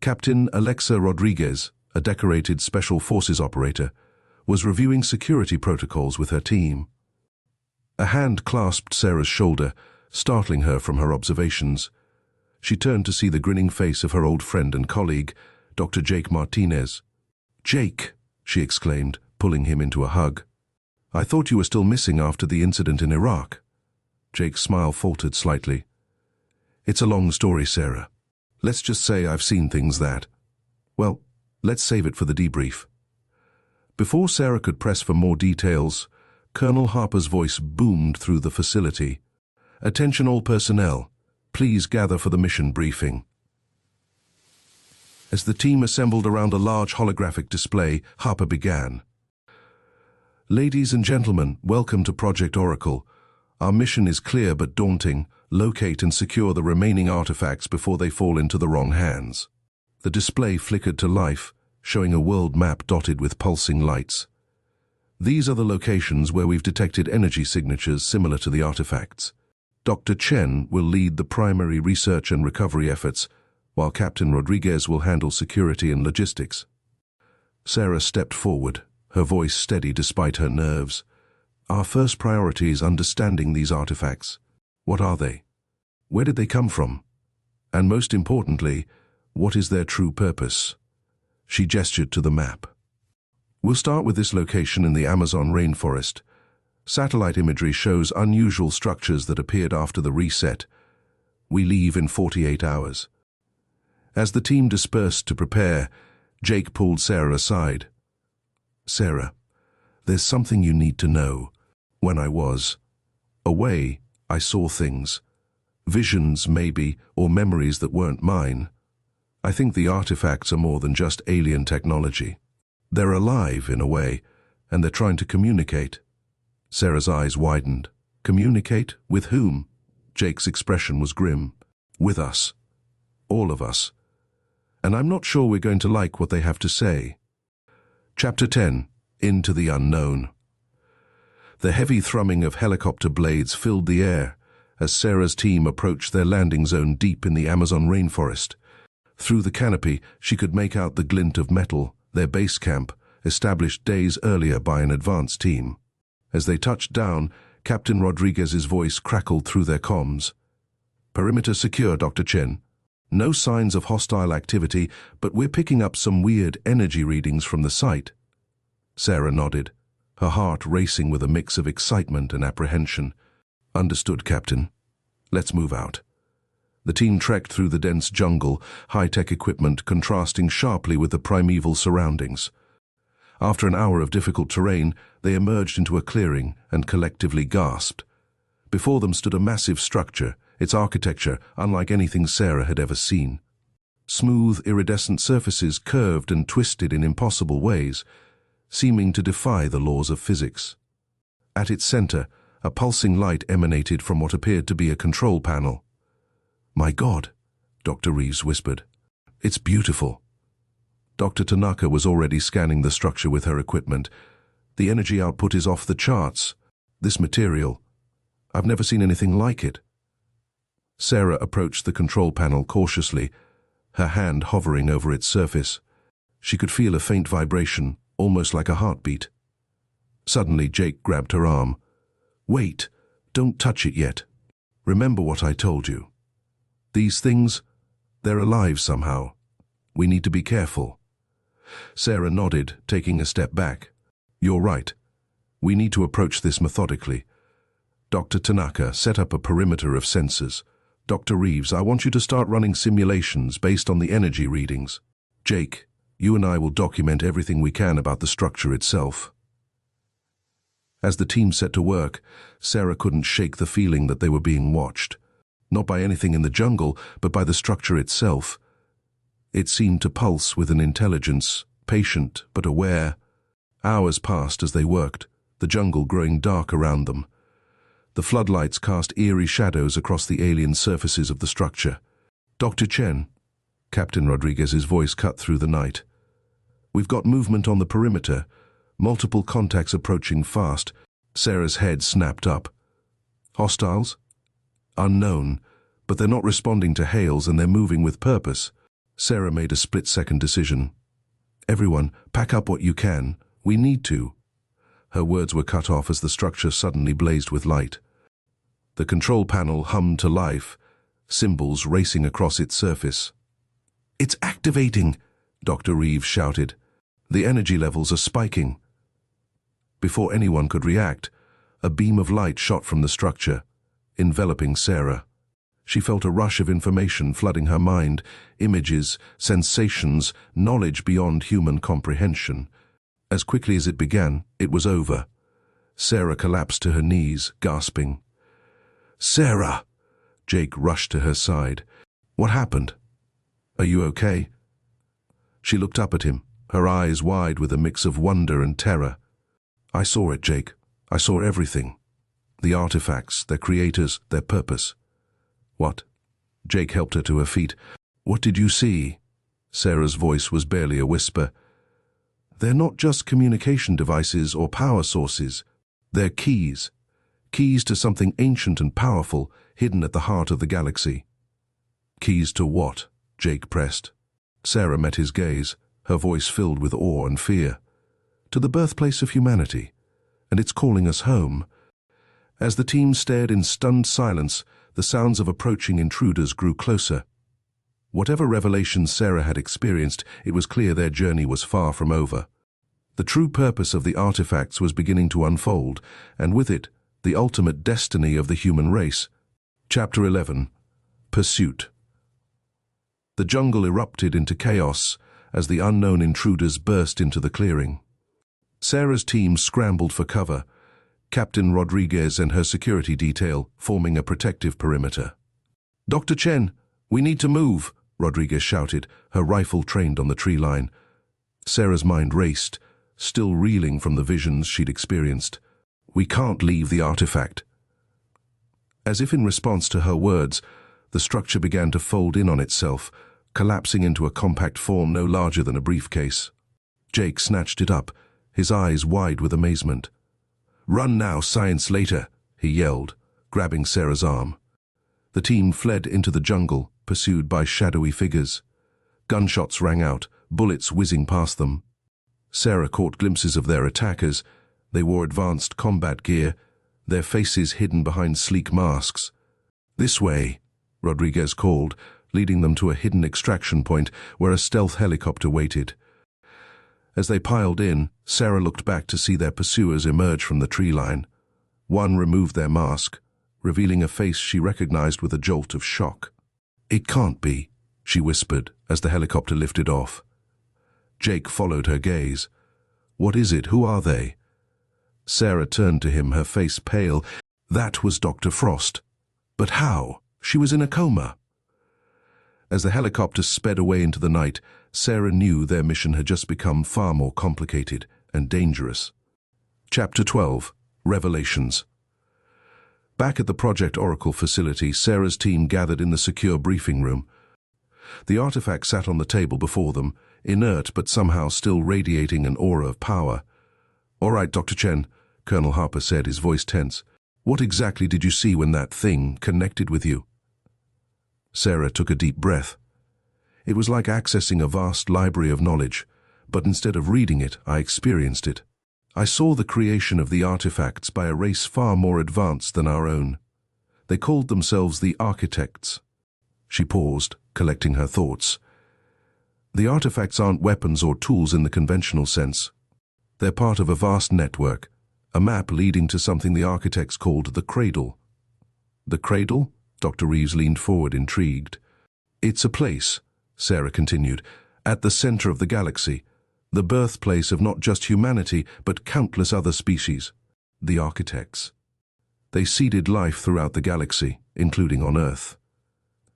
Captain Alexa Rodriguez, a decorated Special Forces operator, was reviewing security protocols with her team. A hand clasped Sarah's shoulder, startling her from her observations. She turned to see the grinning face of her old friend and colleague, Dr. Jake Martinez. "Jake," she exclaimed, pulling him into a hug. "I thought you were still missing after the incident in Iraq." Jake's smile faltered slightly. "It's a long story, Sarah. Let's just say I've seen things that... Well, let's save it for the debrief." Before Sarah could press for more details, Colonel Harper's voice boomed through the facility. "Attention all personnel. Please gather for the mission briefing." As the team assembled around a large holographic display, Harper began. "Ladies and gentlemen, welcome to Project Oracle. Our mission is clear but daunting. Locate and secure the remaining artifacts before they fall into the wrong hands." The display flickered to life, showing a world map dotted with pulsing lights. "These are the locations where we've detected energy signatures similar to the artifacts. Dr. Chen will lead the primary research and recovery efforts, while Captain Rodriguez will handle security and logistics." Sarah stepped forward, her voice steady despite her nerves. "Our first priority is understanding these artifacts. What are they? Where did they come from? And most importantly, what is their true purpose?" She gestured to the map. "We'll start with this location in the Amazon rainforest. Satellite imagery shows unusual structures that appeared after the reset. We leave in 48 hours. As the team dispersed to prepare, Jake pulled Sarah aside. "Sarah, there's something you need to know. When I was away, I saw things. Visions, maybe, or memories that weren't mine. I think the artifacts are more than just alien technology. They're alive, in a way, and they're trying to communicate." Sarah's eyes widened. "Communicate? With whom?" Jake's expression was grim. "With us. All of us. And I'm not sure we're going to like what they have to say." Chapter 10: Into the Unknown. The heavy thrumming of helicopter blades filled the air as Sarah's team approached their landing zone deep in the Amazon rainforest. Through the canopy, she could make out the glint of metal, their base camp, established days earlier by an advance team. As they touched down, Captain Rodriguez's voice crackled through their comms. "Perimeter secure, Dr. Chen. No signs of hostile activity, but we're picking up some weird energy readings from the site. Sarah nodded, her heart racing with a mix of excitement and apprehension. Understood, Captain. Let's move out. The team trekked through the dense jungle, high-tech equipment contrasting sharply with the primeval surroundings. After an hour of difficult terrain, they emerged into a clearing and collectively gasped. Before them stood a massive structure, its architecture unlike anything Sarah had ever seen. Smooth, iridescent surfaces curved and twisted in impossible ways, seeming to defy the laws of physics. At its center, a pulsing light emanated from what appeared to be a control panel. "My God," Dr. Reeves whispered. "It's beautiful." Dr. Tanaka was already scanning the structure with her equipment. "The energy output is off the charts. This material, I've never seen anything like it." Sarah approached the control panel cautiously, her hand hovering over its surface. She could feel a faint vibration, almost like a heartbeat. Suddenly, Jake grabbed her arm. "Wait, don't touch it yet. Remember what I told you. These things, they're alive somehow. We need to be careful." Sarah nodded, taking a step back. "You're right. We need to approach this methodically." Dr. Tanaka set up a perimeter of sensors. "Dr. Reeves, I want you to start running simulations based on the energy readings. Jake, you and I will document everything we can about the structure itself." As the team set to work, Sarah couldn't shake the feeling that they were being watched. Not by anything in the jungle, but by the structure itself. It seemed to pulse with an intelligence, patient but aware. Hours passed as they worked, the jungle growing dark around them. The floodlights cast eerie shadows across the alien surfaces of the structure. "Dr. Chen," Captain Rodriguez's voice cut through the night. "We've got movement on the perimeter, multiple contacts approaching fast." Sarah's head snapped up. "Hostiles?" "Unknown, but they're not responding to hails and they're moving with purpose." Sarah made a split-second decision. "Everyone, pack up what you can. We need to." Her words were cut off as the structure suddenly blazed with light. The control panel hummed to life, symbols racing across its surface. "It's activating," Dr. Reeves shouted. "The energy levels are spiking." Before anyone could react, a beam of light shot from the structure, enveloping Sarah. She felt a rush of information flooding her mind, images, sensations, knowledge beyond human comprehension. As quickly as it began, it was over. Sarah collapsed to her knees, gasping. "Sarah!" Jake rushed to her side. "What happened? Are you okay?" She looked up at him, her eyes wide with a mix of wonder and terror. "I saw it, Jake. I saw everything. The artifacts, their creators, their purpose." "What?" Jake helped her to her feet. "What did you see?" Sarah's voice was barely a whisper. "They're not just communication devices or power sources. They're keys. Keys to something ancient and powerful, hidden at the heart of the galaxy." "Keys to what?" Jake pressed. Sarah met his gaze, her voice filled with awe and fear. "To the birthplace of humanity, and it's calling us home." As the team stared in stunned silence, the sounds of approaching intruders grew closer. Whatever revelations Sarah had experienced, it was clear their journey was far from over. The true purpose of the artifacts was beginning to unfold, and with it, the ultimate destiny of the human race. Chapter 11. Pursuit. The jungle erupted into chaos as the unknown intruders burst into the clearing. Sarah's team scrambled for cover, Captain Rodriguez and her security detail forming a protective perimeter. "Dr. Chen, we need to move," Rodriguez shouted, her rifle trained on the tree line. Sarah's mind raced, still reeling from the visions she'd experienced. "We can't leave the artifact." As if in response to her words, the structure began to fold in on itself, collapsing into a compact form no larger than a briefcase. Jake snatched it up, his eyes wide with amazement. "Run now, science later," he yelled, grabbing Sarah's arm. The team fled into the jungle, pursued by shadowy figures. Gunshots rang out, bullets whizzing past them. Sarah caught glimpses of their attackers. They wore advanced combat gear, their faces hidden behind sleek masks. "This way," Rodriguez called, leading them to a hidden extraction point where a stealth helicopter waited. As they piled in, Sarah looked back to see their pursuers emerge from the tree line. One removed their mask, revealing a face she recognized with a jolt of shock. "It can't be," she whispered as the helicopter lifted off. Jake followed her gaze. "What is it? Who are they?" Sarah turned to him, her face pale. That was Dr. Frost. But how? She was in a coma. As the helicopter sped away into the night, Sarah knew their mission had just become far more complicated and dangerous. Chapter 12. Revelations. Back at the Project Oracle facility, Sarah's team gathered in the secure briefing room. The artifact sat on the table before them, inert but somehow still radiating an aura of power. "All right, Dr. Chen," Colonel Harper said, his voice tense. "What exactly did you see when that thing connected with you?" Sarah took a deep breath. It was like accessing a vast library of knowledge, but instead of reading it, I experienced it. I saw the creation of the artifacts by a race far more advanced than our own. They called themselves the architects. She paused, collecting her thoughts. The artifacts aren't weapons or tools in the conventional sense. They're part of a vast network, a map leading to something the architects called the Cradle. "The Cradle?" Dr. Reeves leaned forward, intrigued. "It's a place," Sarah continued, "at the center of the galaxy, the birthplace of not just humanity, but countless other species, the architects. They seeded life throughout the galaxy, including on Earth.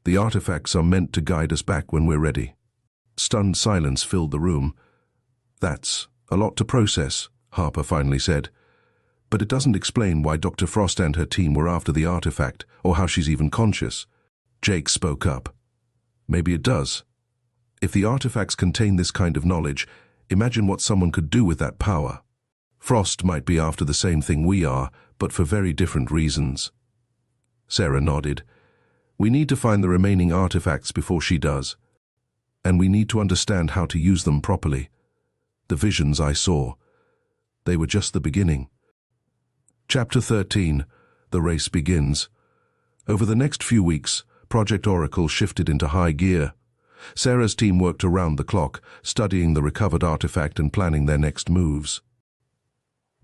The artifacts are meant to guide us back when we're ready." Stunned silence filled the room. "That's a lot to process," Harper finally said. "But it doesn't explain why Dr. Frost and her team were after the artifact, or how she's even conscious." Jake spoke up. "Maybe it does. If the artifacts contain this kind of knowledge, imagine what someone could do with that power. Frost might be after the same thing we are, but for very different reasons." Sarah nodded. "We need to find the remaining artifacts before she does. And we need to understand how to use them properly. The visions I saw, they were just the beginning." Chapter 13. The Race Begins. Over the next few weeks, Project Oracle shifted into high gear. Sarah's team worked around the clock, studying the recovered artifact and planning their next moves.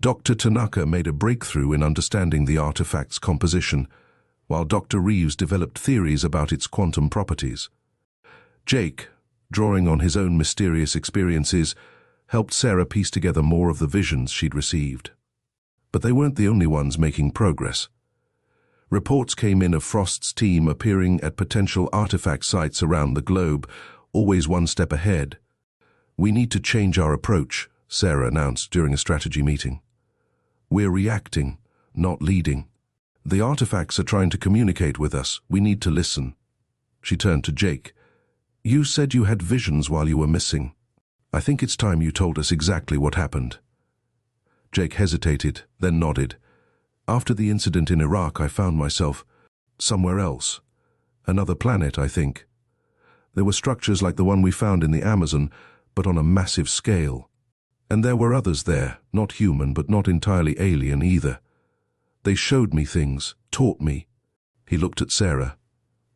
Dr. Tanaka made a breakthrough in understanding the artifact's composition, while Dr. Reeves developed theories about its quantum properties. Jake, drawing on his own mysterious experiences, helped Sarah piece together more of the visions she'd received. But they weren't the only ones making progress. Reports came in of Frost's team appearing at potential artifact sites around the globe, always one step ahead. "We need to change our approach," Sarah announced during a strategy meeting. "We're reacting, not leading. The artifacts are trying to communicate with us. We need to listen." She turned to Jake. "You said you had visions while you were missing. I think it's time you told us exactly what happened." Jake hesitated, then nodded. "After the incident in Iraq, I found myself somewhere else. Another planet, I think. There were structures like the one we found in the Amazon, but on a massive scale. And there were others there, not human, but not entirely alien either. They showed me things, taught me." He looked at Sarah.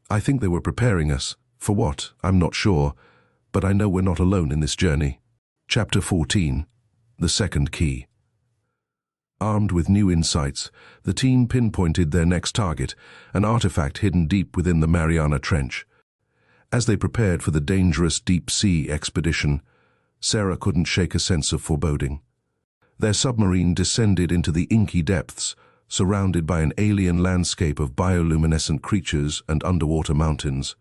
"I think they were preparing us. For what? I'm not sure. But I know we're not alone in this journey." Chapter 14. The Second Key. Armed with new insights, the team pinpointed their next target, an artifact hidden deep within the Mariana Trench. As they prepared for the dangerous deep-sea expedition, Sarah couldn't shake a sense of foreboding. Their submarine descended into the inky depths, surrounded by an alien landscape of bioluminescent creatures and underwater mountains.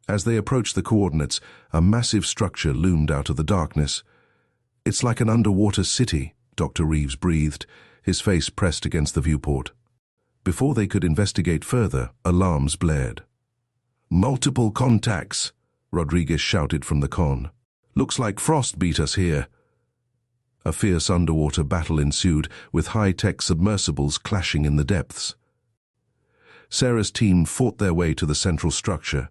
As they approached the coordinates, a massive structure loomed out of the darkness. "It's like an underwater city," Dr. Reeves breathed, his face pressed against the viewport. Before they could investigate further, alarms blared. "Multiple contacts," Rodriguez shouted from the con. "Looks like Frost beat us here." A fierce underwater battle ensued, with high-tech submersibles clashing in the depths. Sarah's team fought their way to the central structure,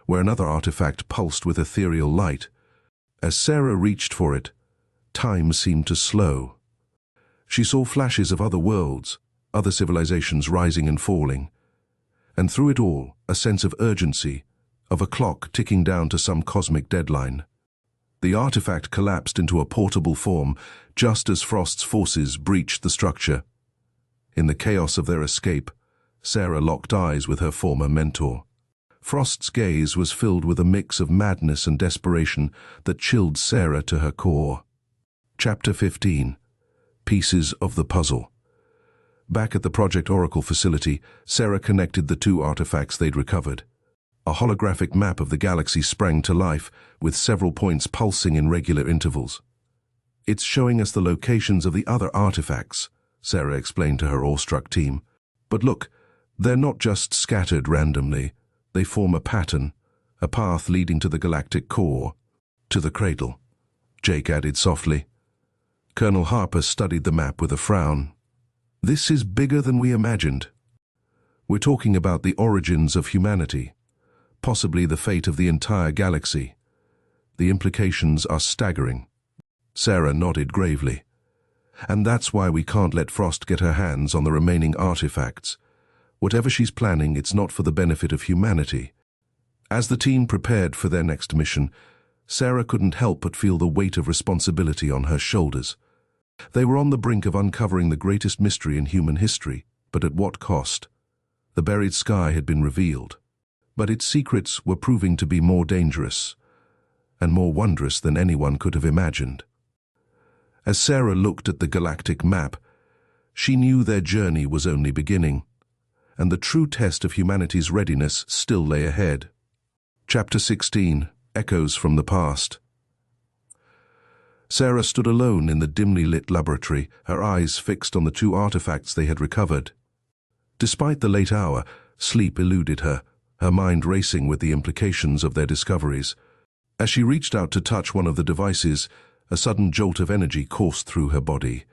where another artifact pulsed with ethereal light. As Sarah reached for it, time seemed to slow. She saw flashes of other worlds, other civilizations rising and falling. And through it all, a sense of urgency, of a clock ticking down to some cosmic deadline. The artifact collapsed into a portable form just as Frost's forces breached the structure. In the chaos of their escape, Sarah locked eyes with her former mentor. Frost's gaze was filled with a mix of madness and desperation that chilled Sarah to her core. Chapter 15. Pieces of the Puzzle. Back at the Project Oracle facility, Sarah connected the two artifacts they'd recovered. A holographic map of the galaxy sprang to life, with several points pulsing in regular intervals. "It's showing us the locations of the other artifacts," Sarah explained to her awestruck team. "But look, they're not just scattered randomly. They form a pattern, a path leading to the galactic core, to the cradle," Jake added softly. Colonel Harper studied the map with a frown. "This is bigger than we imagined. We're talking about the origins of humanity, possibly the fate of the entire galaxy. The implications are staggering." Sarah nodded gravely. "And that's why we can't let Frost get her hands on the remaining artifacts. Whatever she's planning, it's not for the benefit of humanity." As the team prepared for their next mission, Sarah couldn't help but feel the weight of responsibility on her shoulders. They were on the brink of uncovering the greatest mystery in human history, but at what cost? The buried sky had been revealed, but its secrets were proving to be more dangerous and more wondrous than anyone could have imagined. As Sarah looked at the galactic map, she knew their journey was only beginning, and the true test of humanity's readiness still lay ahead. Chapter 16. Echoes from the Past. Sarah stood alone in the dimly lit laboratory, her eyes fixed on the two artifacts they had recovered. Despite the late hour, sleep eluded her, her mind racing with the implications of their discoveries. As she reached out to touch one of the devices, a sudden jolt of energy coursed through her body.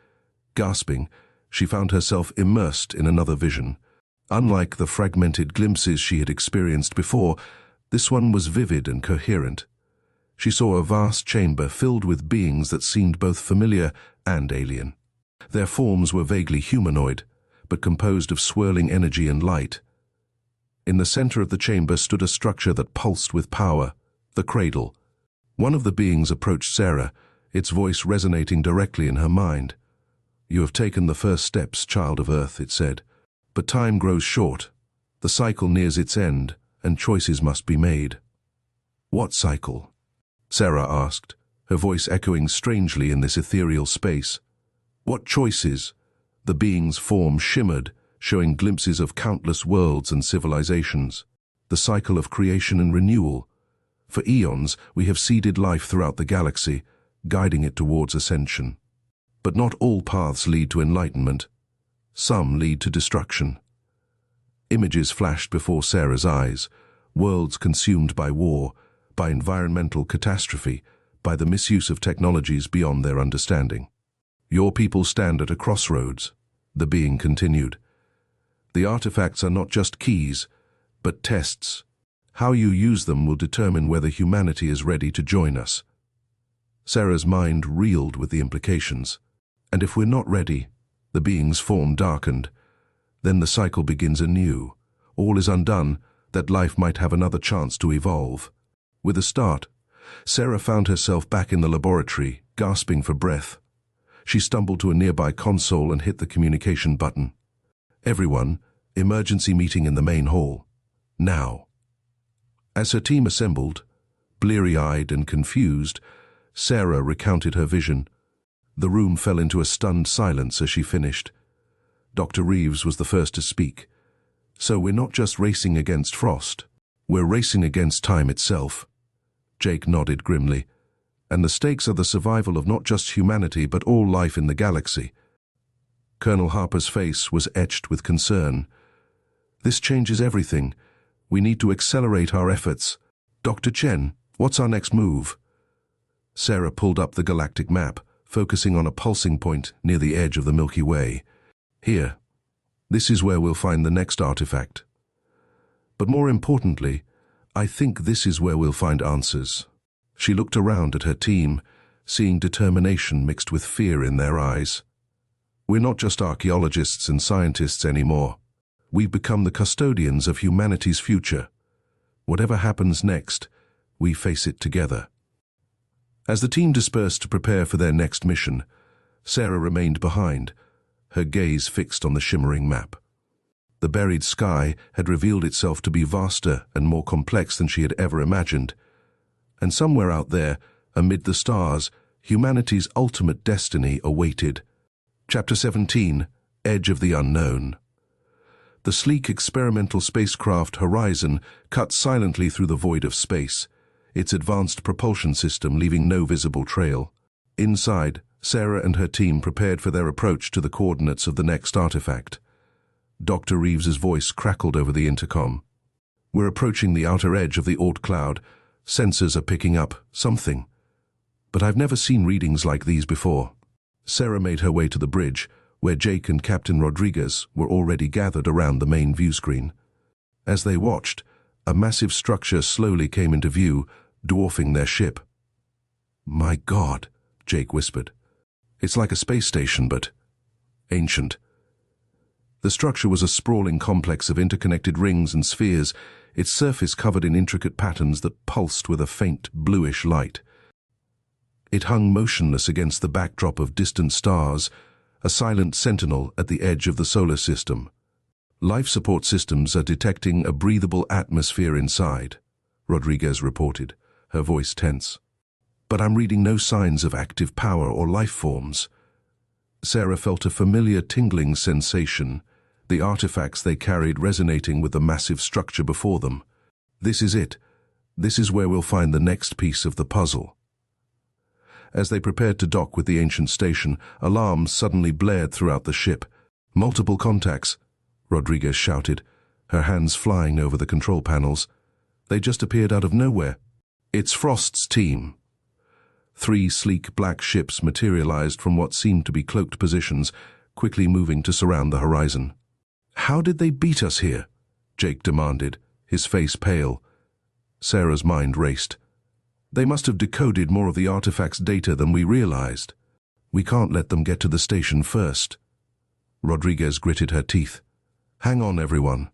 Gasping, she found herself immersed in another vision. Unlike the fragmented glimpses she had experienced before, this one was vivid and coherent. She saw a vast chamber filled with beings that seemed both familiar and alien. Their forms were vaguely humanoid, but composed of swirling energy and light. In the center of the chamber stood a structure that pulsed with power, the cradle. One of the beings approached Sarah, its voice resonating directly in her mind. "You have taken the first steps, child of Earth," it said. "But time grows short. The cycle nears its end, and choices must be made." "What cycle?" Sarah asked, her voice echoing strangely in this ethereal space. "What choices?" The being's form shimmered, showing glimpses of countless worlds and civilizations. "The cycle of creation and renewal. For eons, we have seeded life throughout the galaxy, guiding it towards ascension. But not all paths lead to enlightenment. Some lead to destruction." Images flashed before Sarah's eyes, worlds consumed by war, by environmental catastrophe, by the misuse of technologies beyond their understanding. "Your people stand at a crossroads," the being continued. "The artifacts are not just keys, but tests. How you use them will determine whether humanity is ready to join us." Sarah's mind reeled with the implications. "And if we're not ready," the being's form darkened, "then the cycle begins anew. All is undone, that life might have another chance to evolve." With a start, Sarah found herself back in the laboratory, gasping for breath. She stumbled to a nearby console and hit the communication button. "Everyone, emergency meeting in the main hall. Now." As her team assembled, bleary-eyed and confused, Sarah recounted her vision. The room fell into a stunned silence as she finished. Dr. Reeves was the first to speak. "So we're not just racing against Frost. We're racing against time itself." Jake nodded grimly. "And the stakes are the survival of not just humanity but all life in the galaxy." Colonel Harper's face was etched with concern. "This changes everything. We need to accelerate our efforts. Dr. Chen, what's our next move?" Sarah pulled up the galactic map, focusing on a pulsing point near the edge of the Milky Way. "Here. This is where we'll find the next artifact. But more importantly, I think this is where we'll find answers." She looked around at her team, seeing determination mixed with fear in their eyes. "We're not just archaeologists and scientists anymore. We've become the custodians of humanity's future. Whatever happens next, we face it together. As the team dispersed to prepare for their next mission, Sarah remained behind, her gaze fixed on the shimmering map. The buried sky had revealed itself to be vaster and more complex than she had ever imagined. And somewhere out there, amid the stars, humanity's ultimate destiny awaited. Chapter 17, Edge of the Unknown. The sleek experimental spacecraft Horizon cut silently through the void of space, its advanced propulsion system leaving no visible trail. Inside, Sarah and her team prepared for their approach to the coordinates of the next artifact. Dr. Reeves's voice crackled over the intercom. "We're approaching the outer edge of the Oort cloud. Sensors are picking up something. But I've never seen readings like these before." Sarah made her way to the bridge, where Jake and Captain Rodriguez were already gathered around the main view screen. As they watched, a massive structure slowly came into view, dwarfing their ship. "My God," Jake whispered. "It's like a space station, but ancient." The structure was a sprawling complex of interconnected rings and spheres, its surface covered in intricate patterns that pulsed with a faint, bluish light. It hung motionless against the backdrop of distant stars, a silent sentinel at the edge of the solar system. "Life support systems are detecting a breathable atmosphere inside," Rodriguez reported, her voice tense. "But I'm reading no signs of active power or life forms." Sarah felt a familiar tingling sensation, the artifacts they carried resonating with the massive structure before them. This is it. This is where we'll find the next piece of the puzzle. As they prepared to dock with the ancient station, alarms suddenly blared throughout the ship. "Multiple contacts," Rodriguez shouted, her hands flying over the control panels. "They just appeared out of nowhere." "It's Frost's team." 3 sleek black ships materialized from what seemed to be cloaked positions, quickly moving to surround the horizon. "How did they beat us here?" Jake demanded, his face pale. Sarah's mind raced. "They must have decoded more of the artifact's data than we realized. We can't let them get to the station first." Rodriguez gritted her teeth. "Hang on, everyone.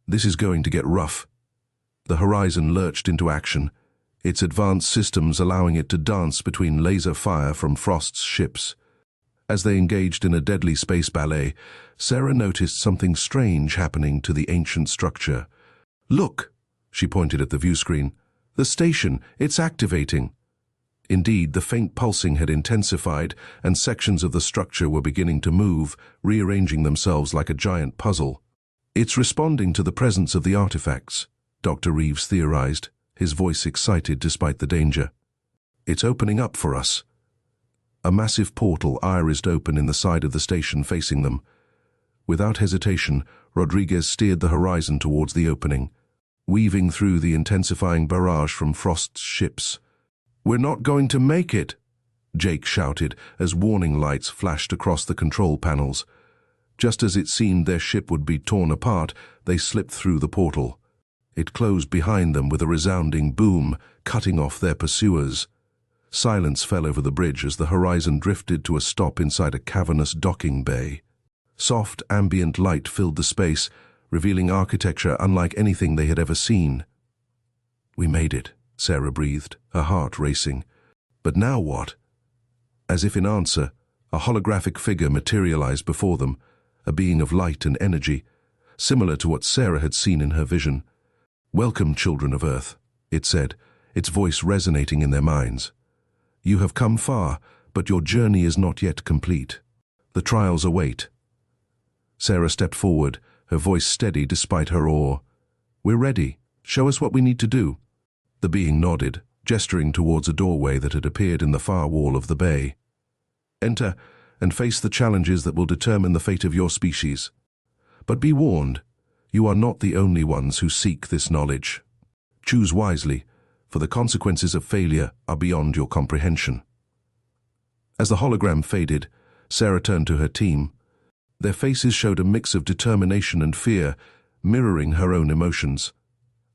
This is going to get rough." The Horizon lurched into action, its advanced systems allowing it to dance between laser fire from Frost's ships. As they engaged in a deadly space ballet, Sarah noticed something strange happening to the ancient structure. "Look," she pointed at the view screen. "The station, it's activating." Indeed, the faint pulsing had intensified, and sections of the structure were beginning to move, rearranging themselves like a giant puzzle. "It's responding to the presence of the artifacts," Dr. Reeves theorized, his voice excited despite the danger. "It's opening up for us." A massive portal irised open in the side of the station facing them. Without hesitation, Rodriguez steered the Horizon towards the opening, weaving through the intensifying barrage from Frost's ships. "We're not going to make it," Jake shouted as warning lights flashed across the control panels. Just as it seemed their ship would be torn apart, they slipped through the portal. It closed behind them with a resounding boom, cutting off their pursuers. Silence fell over the bridge as the Horizon drifted to a stop inside a cavernous docking bay. Soft, ambient light filled the space, revealing architecture unlike anything they had ever seen. "We made it," Sarah breathed, her heart racing. "But now what?" As if in answer, a holographic figure materialized before them, a being of light and energy, similar to what Sarah had seen in her vision. "Welcome, children of Earth," it said, its voice resonating in their minds. "You have come far, but your journey is not yet complete. The trials await." Sarah stepped forward, her voice steady despite her awe. "We're ready. Show us what we need to do." The being nodded, gesturing towards a doorway that had appeared in the far wall of the bay. "Enter and face the challenges that will determine the fate of your species. But be warned, you are not the only ones who seek this knowledge. Choose wisely, for the consequences of failure are beyond your comprehension." As the hologram faded, Sarah turned to her team. Their faces showed a mix of determination and fear, mirroring her own emotions.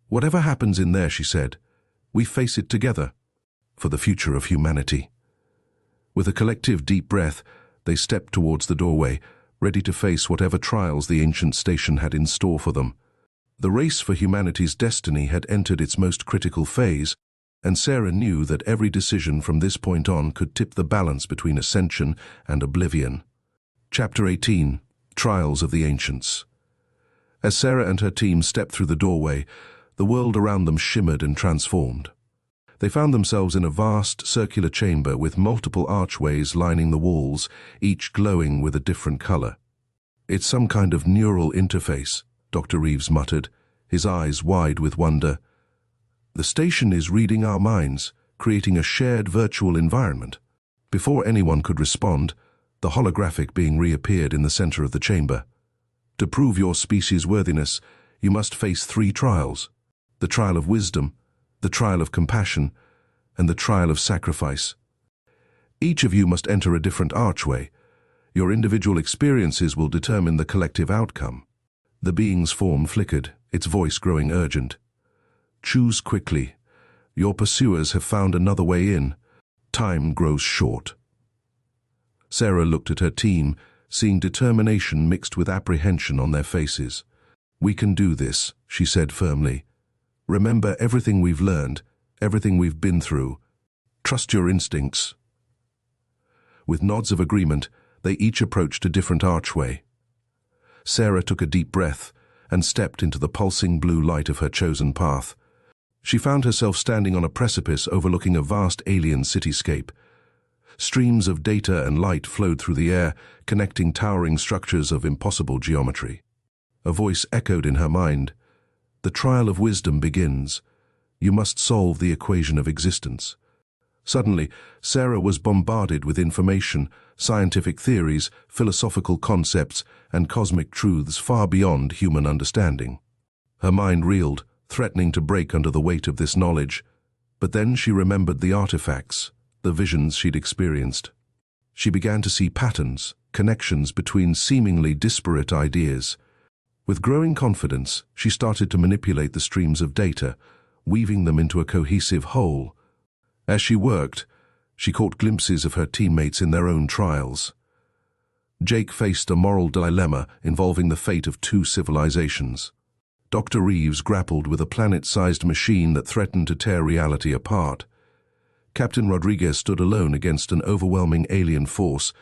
"Whatever happens in there," she said, "we face it together, for the future of humanity." With a collective deep breath, they stepped towards the doorway, ready to face whatever trials the ancient station had in store for them. The race for humanity's destiny had entered its most critical phase, and Sarah knew that every decision from this point on could tip the balance between ascension and oblivion. Chapter 18. Trials of the Ancients. As Sarah and her team stepped through the doorway, the world around them shimmered and transformed. They found themselves in a vast, circular chamber with multiple archways lining the walls, each glowing with a different color. "It's some kind of neural interface," Dr. Reeves muttered, his eyes wide with wonder. "The station is reading our minds, creating a shared virtual environment." Before anyone could respond, the holographic being reappeared in the center of the chamber. "To prove your species' worthiness, you must face 3 trials: the trial of wisdom, the trial of compassion, and the trial of sacrifice. Each of you must enter a different archway. Your individual experiences will determine the collective outcome." The being's form flickered, its voice growing urgent. "Choose quickly. Your pursuers have found another way in. Time grows short." Sarah looked at her team, seeing determination mixed with apprehension on their faces. "We can do this," she said firmly. "Remember everything we've learned, everything we've been through. Trust your instincts." With nods of agreement, they each approached a different archway. Sarah took a deep breath and stepped into the pulsing blue light of her chosen path. She found herself standing on a precipice overlooking a vast alien cityscape. Streams of data and light flowed through the air, connecting towering structures of impossible geometry. A voice echoed in her mind. "The trial of wisdom begins. You must solve the equation of existence." Suddenly, Sarah was bombarded with information, scientific theories, philosophical concepts, and cosmic truths far beyond human understanding. Her mind reeled, threatening to break under the weight of this knowledge. But then she remembered the artifacts, the visions she'd experienced. She began to see patterns, connections between seemingly disparate ideas. With growing confidence, she started to manipulate the streams of data, weaving them into a cohesive whole. As she worked, she caught glimpses of her teammates in their own trials. Jake faced a moral dilemma involving the fate of 2 civilizations. Dr. Reeves grappled with a planet-sized machine that threatened to tear reality apart. Captain Rodriguez stood alone against an overwhelming alien force,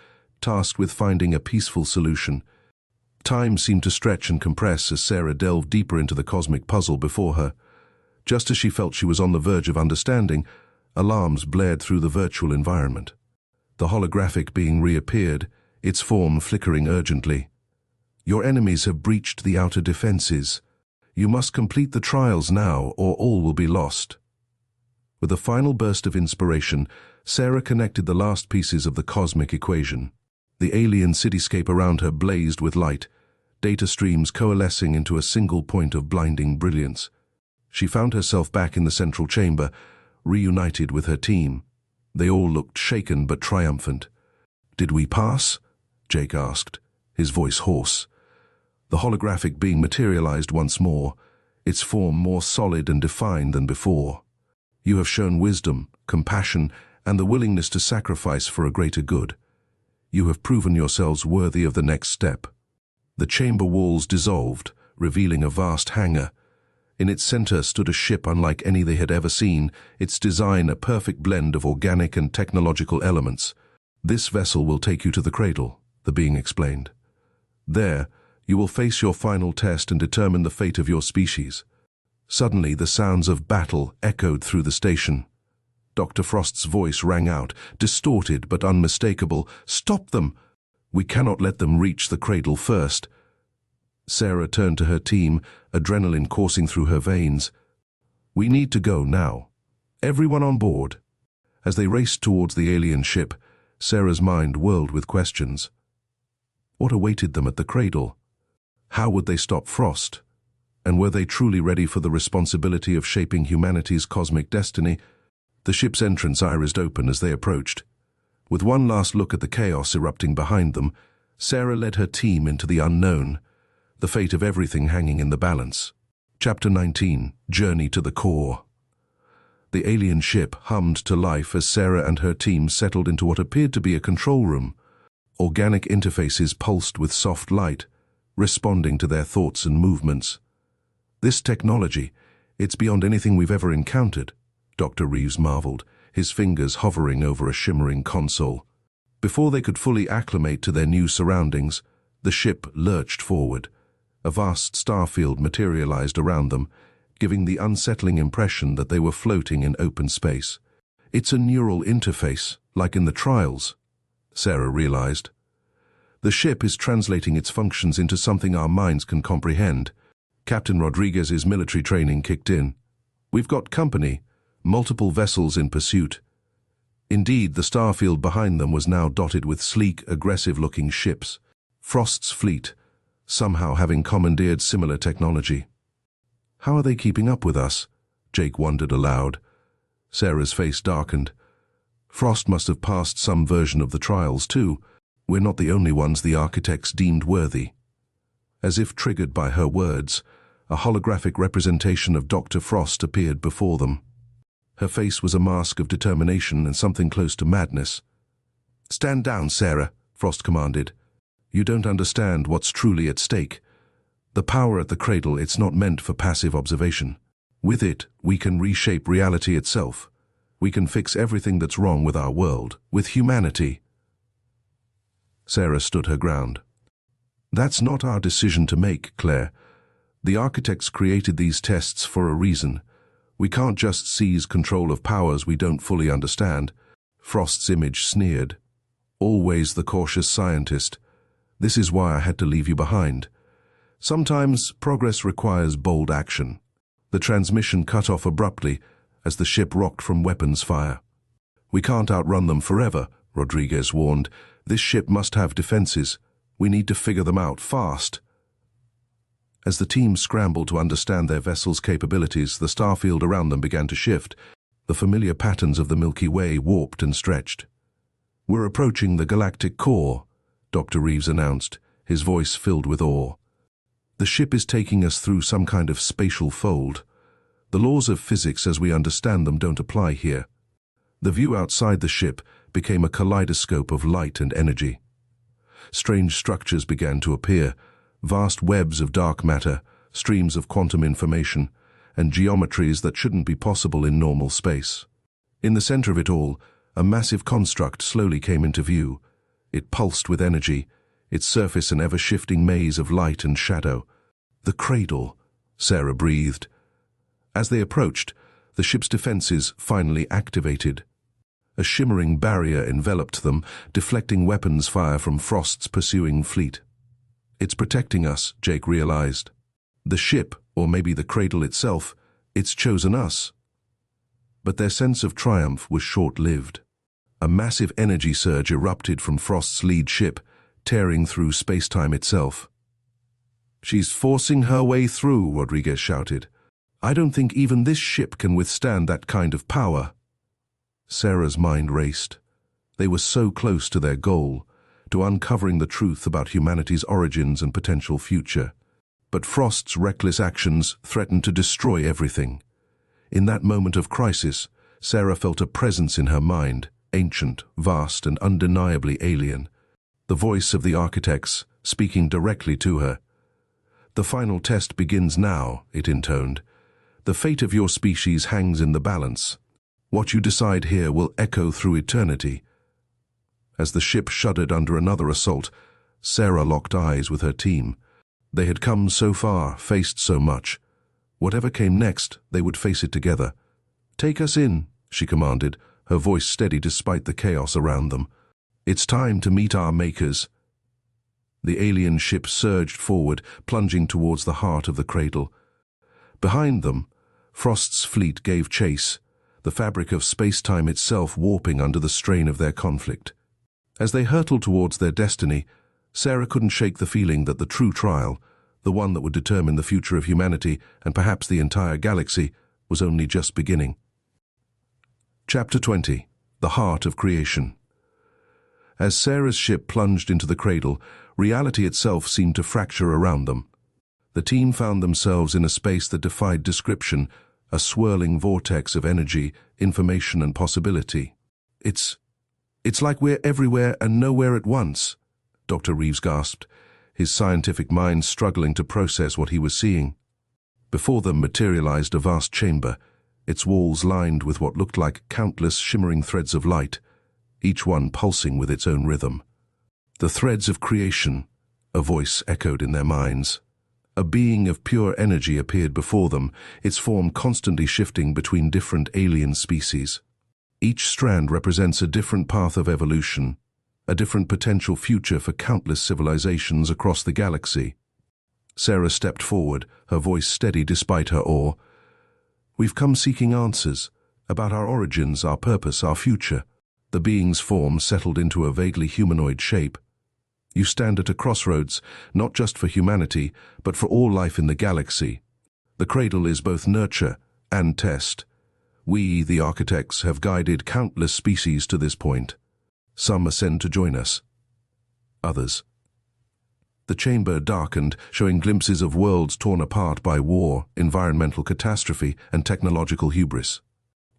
tasked with finding a peaceful solution. Time seemed to stretch and compress as Sarah delved deeper into the cosmic puzzle before her. Just as she felt she was on the verge of understanding, alarms blared through the virtual environment. The holographic being reappeared, its form flickering urgently. "Your enemies have breached the outer defenses. You must complete the trials now, or all will be lost." With a final burst of inspiration, Sarah connected the last pieces of the cosmic equation. The alien cityscape around her blazed with light, data streams coalescing into a single point of blinding brilliance. She found herself back in the central chamber, reunited with her team. They all looked shaken but triumphant. "Did we pass?" Jake asked, his voice hoarse. The holographic being materialized once more, its form more solid and defined than before. "You have shown wisdom, compassion, and the willingness to sacrifice for a greater good. You have proven yourselves worthy of the next step." The chamber walls dissolved, revealing a vast hangar. In its center stood a ship unlike any they had ever seen, its design a perfect blend of organic and technological elements. "This vessel will take you to the cradle," the being explained. "There, you will face your final test and determine the fate of your species." Suddenly, the sounds of battle echoed through the station. Dr. Frost's voice rang out, distorted but unmistakable. "Stop them! We cannot let them reach the cradle first." Sarah turned to her team, adrenaline coursing through her veins. "We need to go now. Everyone on board." As they raced towards the alien ship, Sarah's mind whirled with questions. What awaited them at the cradle? How would they stop Frost? And were they truly ready for the responsibility of shaping humanity's cosmic destiny? The ship's entrance irised open as they approached. With one last look at the chaos erupting behind them, Sarah led her team into the unknown, the fate of everything hanging in the balance. Chapter 19. Journey to the Core. The alien ship hummed to life as Sarah and her team settled into what appeared to be a control room. Organic interfaces pulsed with soft light, responding to their thoughts and movements. This technology, it's beyond anything we've ever encountered, Dr. Reeves marveled, his fingers hovering over a shimmering console. Before they could fully acclimate to their new surroundings, the ship lurched forward. A vast starfield materialized around them, giving the unsettling impression that they were floating in open space. It's a neural interface, like in the trials, Sarah realized. The ship is translating its functions into something our minds can comprehend. Captain Rodriguez's military training kicked in. We've got company, multiple vessels in pursuit. Indeed, the starfield behind them was now dotted with sleek, aggressive-looking ships. Frost's fleet, somehow having commandeered similar technology. How are they keeping up with us? Jake wondered aloud. Sarah's face darkened. Frost must have passed some version of the trials too. We're not the only ones the architects deemed worthy. As if triggered by her words, a holographic representation of Dr. Frost appeared before them. Her face was a mask of determination and something close to madness. "Stand down, Sarah," Frost commanded. "You don't understand what's truly at stake. The power at the cradle, it's not meant for passive observation. With it, we can reshape reality itself. We can fix everything that's wrong with our world, with humanity." Sarah stood her ground. "That's not our decision to make, Claire. The architects created these tests for a reason. We can't just seize control of powers we don't fully understand." Frost's image sneered. "Always the cautious scientist. This is why I had to leave you behind. Sometimes progress requires bold action." The transmission cut off abruptly as the ship rocked from weapons fire. "We can't outrun them forever," Rodriguez warned. "This ship must have defenses. We need to figure them out fast." As the team scrambled to understand their vessel's capabilities, the starfield around them began to shift. The familiar patterns of the Milky Way warped and stretched. "We're approaching the galactic core," Dr. Reeves announced, his voice filled with awe. "The ship is taking us through some kind of spatial fold. The laws of physics as we understand them don't apply here." The view outside the ship became a kaleidoscope of light and energy. Strange structures began to appear, vast webs of dark matter, streams of quantum information, and geometries that shouldn't be possible in normal space. In the center of it all, a massive construct slowly came into view. It pulsed with energy, its surface an ever-shifting maze of light and shadow. "The cradle," Sarah breathed. As they approached, the ship's defenses finally activated. A shimmering barrier enveloped them, deflecting weapons fire from Frost's pursuing fleet. "It's protecting us," Jake realized. "The ship, or maybe the cradle itself, it's chosen us." But their sense of triumph was short-lived. A massive energy surge erupted from Frost's lead ship, tearing through space-time itself. "She's forcing her way through," Rodriguez shouted. "I don't think even this ship can withstand that kind of power." Sarah's mind raced. They were so close to their goal, to uncovering the truth about humanity's origins and potential future. But Frost's reckless actions threatened to destroy everything. In that moment of crisis, Sarah felt a presence in her mind, ancient, vast, and undeniably alien. The voice of the architects, speaking directly to her. "The final test begins now," it intoned. "The fate of your species hangs in the balance. What you decide here will echo through eternity." As the ship shuddered under another assault, Sarah locked eyes with her team. They had come so far, faced so much. Whatever came next, they would face it together. "Take us in," she commanded, her voice steady despite the chaos around them. "It's time to meet our makers." The alien ship surged forward, plunging towards the heart of the cradle. Behind them, Frost's fleet gave chase, the fabric of space-time itself warping under the strain of their conflict. As they hurtled towards their destiny, Sarah couldn't shake the feeling that the true trial, the one that would determine the future of humanity and perhaps the entire galaxy, was only just beginning. Chapter 20. The Heart of Creation. As Sarah's ship plunged into the cradle, reality itself seemed to fracture around them. The team found themselves in a space that defied description, a swirling vortex of energy, information, and possibility. It's like we're everywhere and nowhere at once," Dr. Reeves gasped, his scientific mind struggling to process what he was seeing. Before them materialized a vast chamber, its walls lined with what looked like countless shimmering threads of light, each one pulsing with its own rhythm. The threads of creation, a voice echoed in their minds. A being of pure energy appeared before them, its form constantly shifting between different alien species. Each strand represents a different path of evolution, a different potential future for countless civilizations across the galaxy. Sarah stepped forward, her voice steady despite her awe. "We've come seeking answers about our origins, our purpose, our future." The being's form settled into a vaguely humanoid shape. "You stand at a crossroads, not just for humanity, but for all life in the galaxy. The cradle is both nurture and test. We, the architects, have guided countless species to this point. Some ascend to join us. Others." The chamber darkened, showing glimpses of worlds torn apart by war, environmental catastrophe, and technological hubris.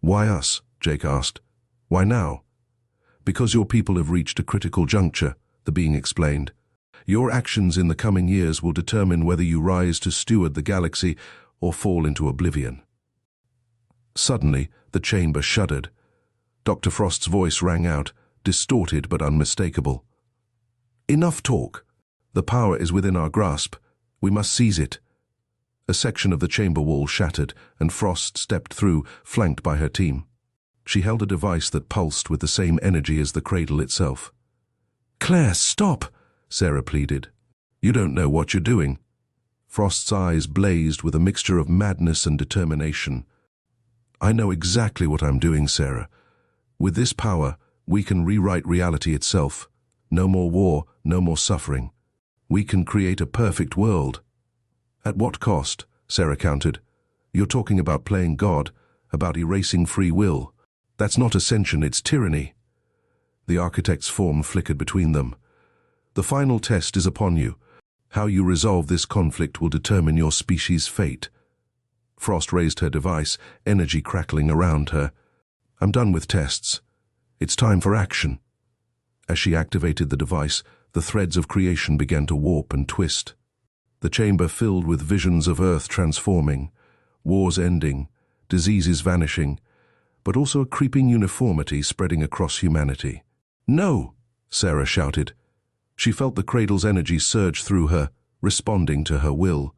"Why us?" Jake asked. "Why now?" "Because your people have reached a critical juncture," the being explained. "Your actions in the coming years will determine whether you rise to steward the galaxy or fall into oblivion." Suddenly, the chamber shuddered. Dr. Frost's voice rang out, distorted but unmistakable. "Enough talk. The power is within our grasp. We must seize it." A section of the chamber wall shattered, and Frost stepped through, flanked by her team. She held a device that pulsed with the same energy as the cradle itself. "Claire, stop!" Sarah pleaded. "You don't know what you're doing." Frost's eyes blazed with a mixture of madness and determination. "I know exactly what I'm doing, Sarah. With this power, we can rewrite reality itself. No more war, no more suffering. We can create a perfect world." "At what cost?" Sarah countered. "You're talking about playing God, about erasing free will. That's not ascension, it's tyranny." The architect's form flickered between them. "The final test is upon you. How you resolve this conflict will determine your species' fate." Frost raised her device, energy crackling around her. "I'm done with tests. It's time for action." As she activated the device, the threads of creation began to warp and twist. The chamber filled with visions of Earth transforming, wars ending, diseases vanishing, but also a creeping uniformity spreading across humanity. "No!" Sarah shouted. She felt the cradle's energy surge through her, responding to her will.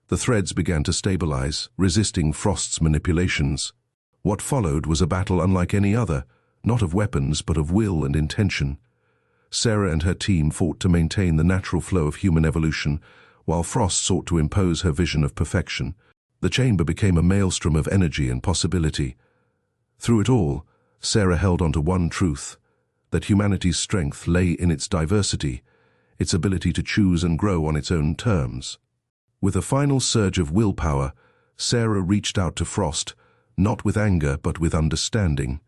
The threads began to stabilize, resisting Frost's manipulations. What followed was a battle unlike any other, not of weapons but of will and intention. Sarah and her team fought to maintain the natural flow of human evolution, while Frost sought to impose her vision of perfection. The chamber became a maelstrom of energy and possibility. Through it all, Sarah held on to one truth, that humanity's strength lay in its diversity, its ability to choose and grow on its own terms. With a final surge of willpower, Sarah reached out to Frost, not with anger but with understanding.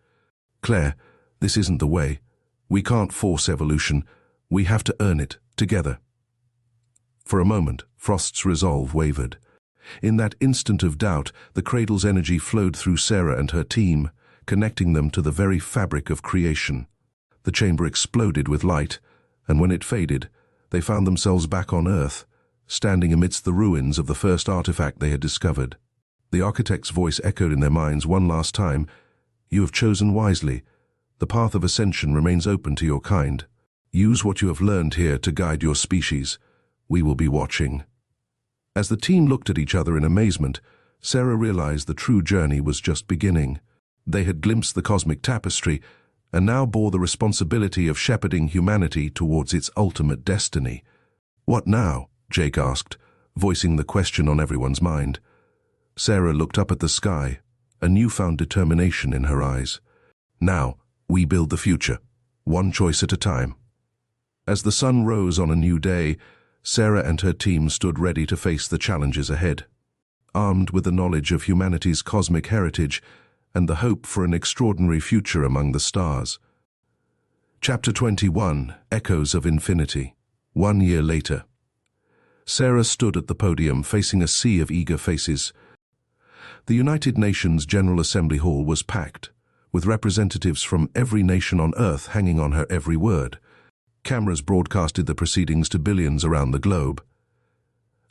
"Claire, this isn't the way. We can't force evolution. We have to earn it, together." For a moment, Frost's resolve wavered. In that instant of doubt, the cradle's energy flowed through Sarah and her team, connecting them to the very fabric of creation. The chamber exploded with light, and when it faded, they found themselves back on Earth, standing amidst the ruins of the first artifact they had discovered. The architect's voice echoed in their minds one last time. "You have chosen wisely. The path of ascension remains open to your kind. Use what you have learned here to guide your species. We will be watching." As the team looked at each other in amazement, Sarah realized the true journey was just beginning. They had glimpsed the cosmic tapestry, and now bore the responsibility of shepherding humanity towards its ultimate destiny. "What now?" Jake asked, voicing the question on everyone's mind. Sarah looked up at the sky, a newfound determination in her eyes. "Now, we build the future, one choice at a time." As the sun rose on a new day, Sarah and her team stood ready to face the challenges ahead. Armed with the knowledge of humanity's cosmic heritage and the hope for an extraordinary future among the stars. Chapter 21, Echoes of Infinity. 1 year later. Sarah stood at the podium facing a sea of eager faces. The United Nations General Assembly Hall was packed, with representatives from every nation on Earth hanging on her every word. Cameras broadcasted the proceedings to billions around the globe.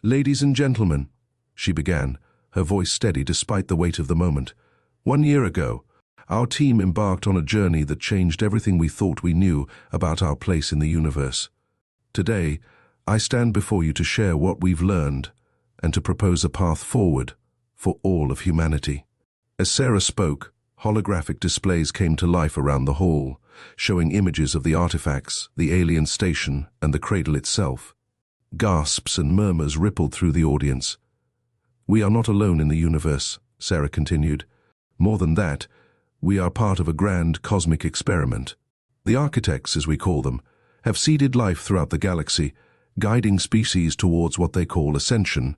"Ladies and gentlemen," she began, her voice steady despite the weight of the moment. "1 year ago, our team embarked on a journey that changed everything we thought we knew about our place in the universe. Today, I stand before you to share what we've learned and to propose a path forward for all of humanity." As Sarah spoke, holographic displays came to life around the hall, showing images of the artifacts, the alien station, and the cradle itself. Gasps and murmurs rippled through the audience. "We are not alone in the universe," Sarah continued. "More than that, we are part of a grand cosmic experiment. The architects, as we call them, have seeded life throughout the galaxy, guiding species towards what they call ascension.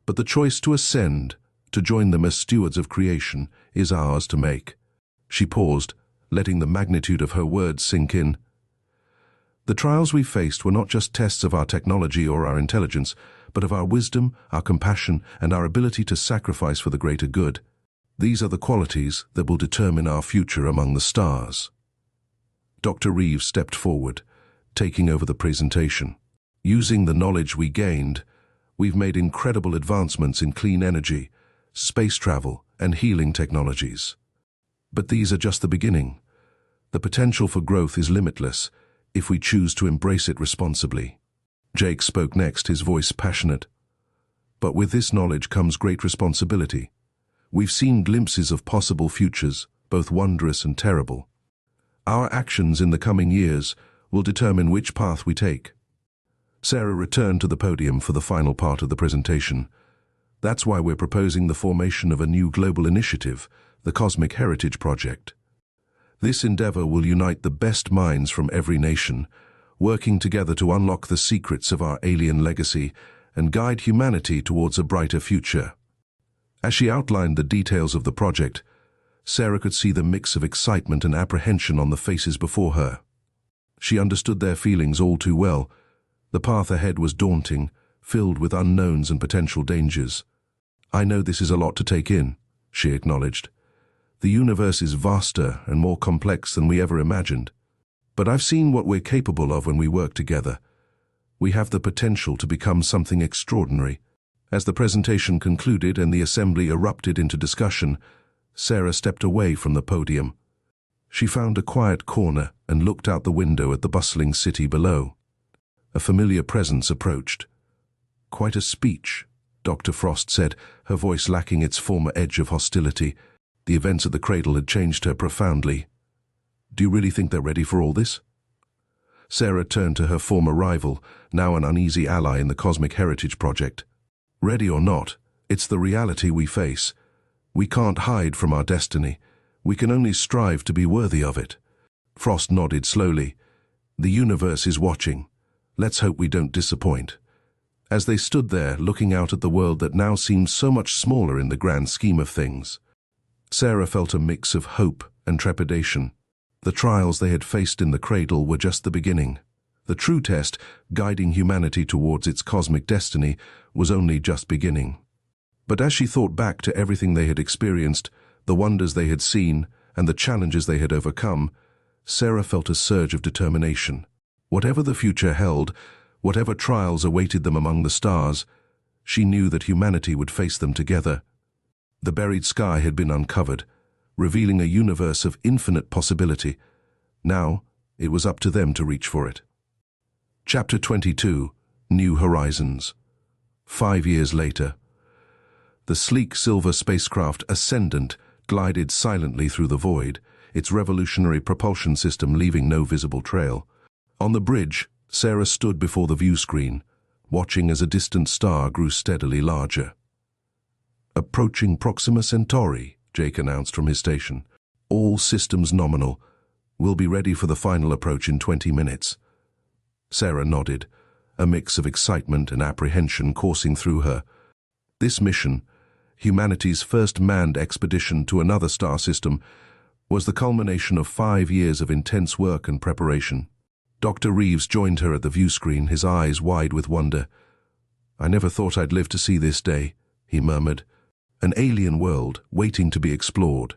But the choice to ascend, to join them as stewards of creation, is ours to make." She paused, letting the magnitude of her words sink in. "The trials we faced were not just tests of our technology or our intelligence, but of our wisdom, our compassion, and our ability to sacrifice for the greater good. These are the qualities that will determine our future among the stars." Dr. Reeves stepped forward, taking over the presentation. "Using the knowledge we gained, we've made incredible advancements in clean energy, space travel, and healing technologies. But these are just the beginning. The potential for growth is limitless if we choose to embrace it responsibly." Jake spoke next, his voice passionate. "But with this knowledge comes great responsibility. We've seen glimpses of possible futures, both wondrous and terrible. Our actions in the coming years will determine which path we take." Sarah returned to the podium for the final part of the presentation. "That's why we're proposing the formation of a new global initiative, the Cosmic Heritage Project. This endeavor will unite the best minds from every nation, working together to unlock the secrets of our alien legacy and guide humanity towards a brighter future." As she outlined the details of the project, Sarah could see the mix of excitement and apprehension on the faces before her. She understood their feelings all too well. The path ahead was daunting, filled with unknowns and potential dangers. "I know this is a lot to take in," she acknowledged. "The universe is vaster and more complex than we ever imagined. But I've seen what we're capable of when we work together. We have the potential to become something extraordinary." As the presentation concluded and the assembly erupted into discussion, Sarah stepped away from the podium. She found a quiet corner and looked out the window at the bustling city below. A familiar presence approached. "Quite a speech," Dr. Frost said, her voice lacking its former edge of hostility. The events at the cradle had changed her profoundly. "Do you really think they're ready for all this?" Sarah turned to her former rival, now an uneasy ally in the Cosmic Heritage Project. "Ready or not, it's the reality we face. We can't hide from our destiny. We can only strive to be worthy of it." Frost nodded slowly. "The universe is watching. Let's hope we don't disappoint." As they stood there, looking out at the world that now seemed so much smaller in the grand scheme of things, Sarah felt a mix of hope and trepidation. The trials they had faced in the cradle were just the beginning. The true test, guiding humanity towards its cosmic destiny, was only just beginning. But as she thought back to everything they had experienced, the wonders they had seen, and the challenges they had overcome, Sarah felt a surge of determination. Whatever the future held, whatever trials awaited them among the stars, she knew that humanity would face them together. The buried sky had been uncovered, revealing a universe of infinite possibility. Now, it was up to them to reach for it. Chapter 22, New Horizons. 5 years later. The sleek silver spacecraft Ascendant glided silently through the void, its revolutionary propulsion system leaving no visible trail. On the bridge, Sarah stood before the view screen, watching as a distant star grew steadily larger. "Approaching Proxima Centauri," Jake announced from his station. "All systems nominal. We'll be ready for the final approach in 20 minutes. Sarah nodded, a mix of excitement and apprehension coursing through her. This mission, humanity's first manned expedition to another star system, was the culmination of 5 years of intense work and preparation. Dr. Reeves joined her at the view screen, his eyes wide with wonder. "I never thought I'd live to see this day," he murmured. "An alien world waiting to be explored."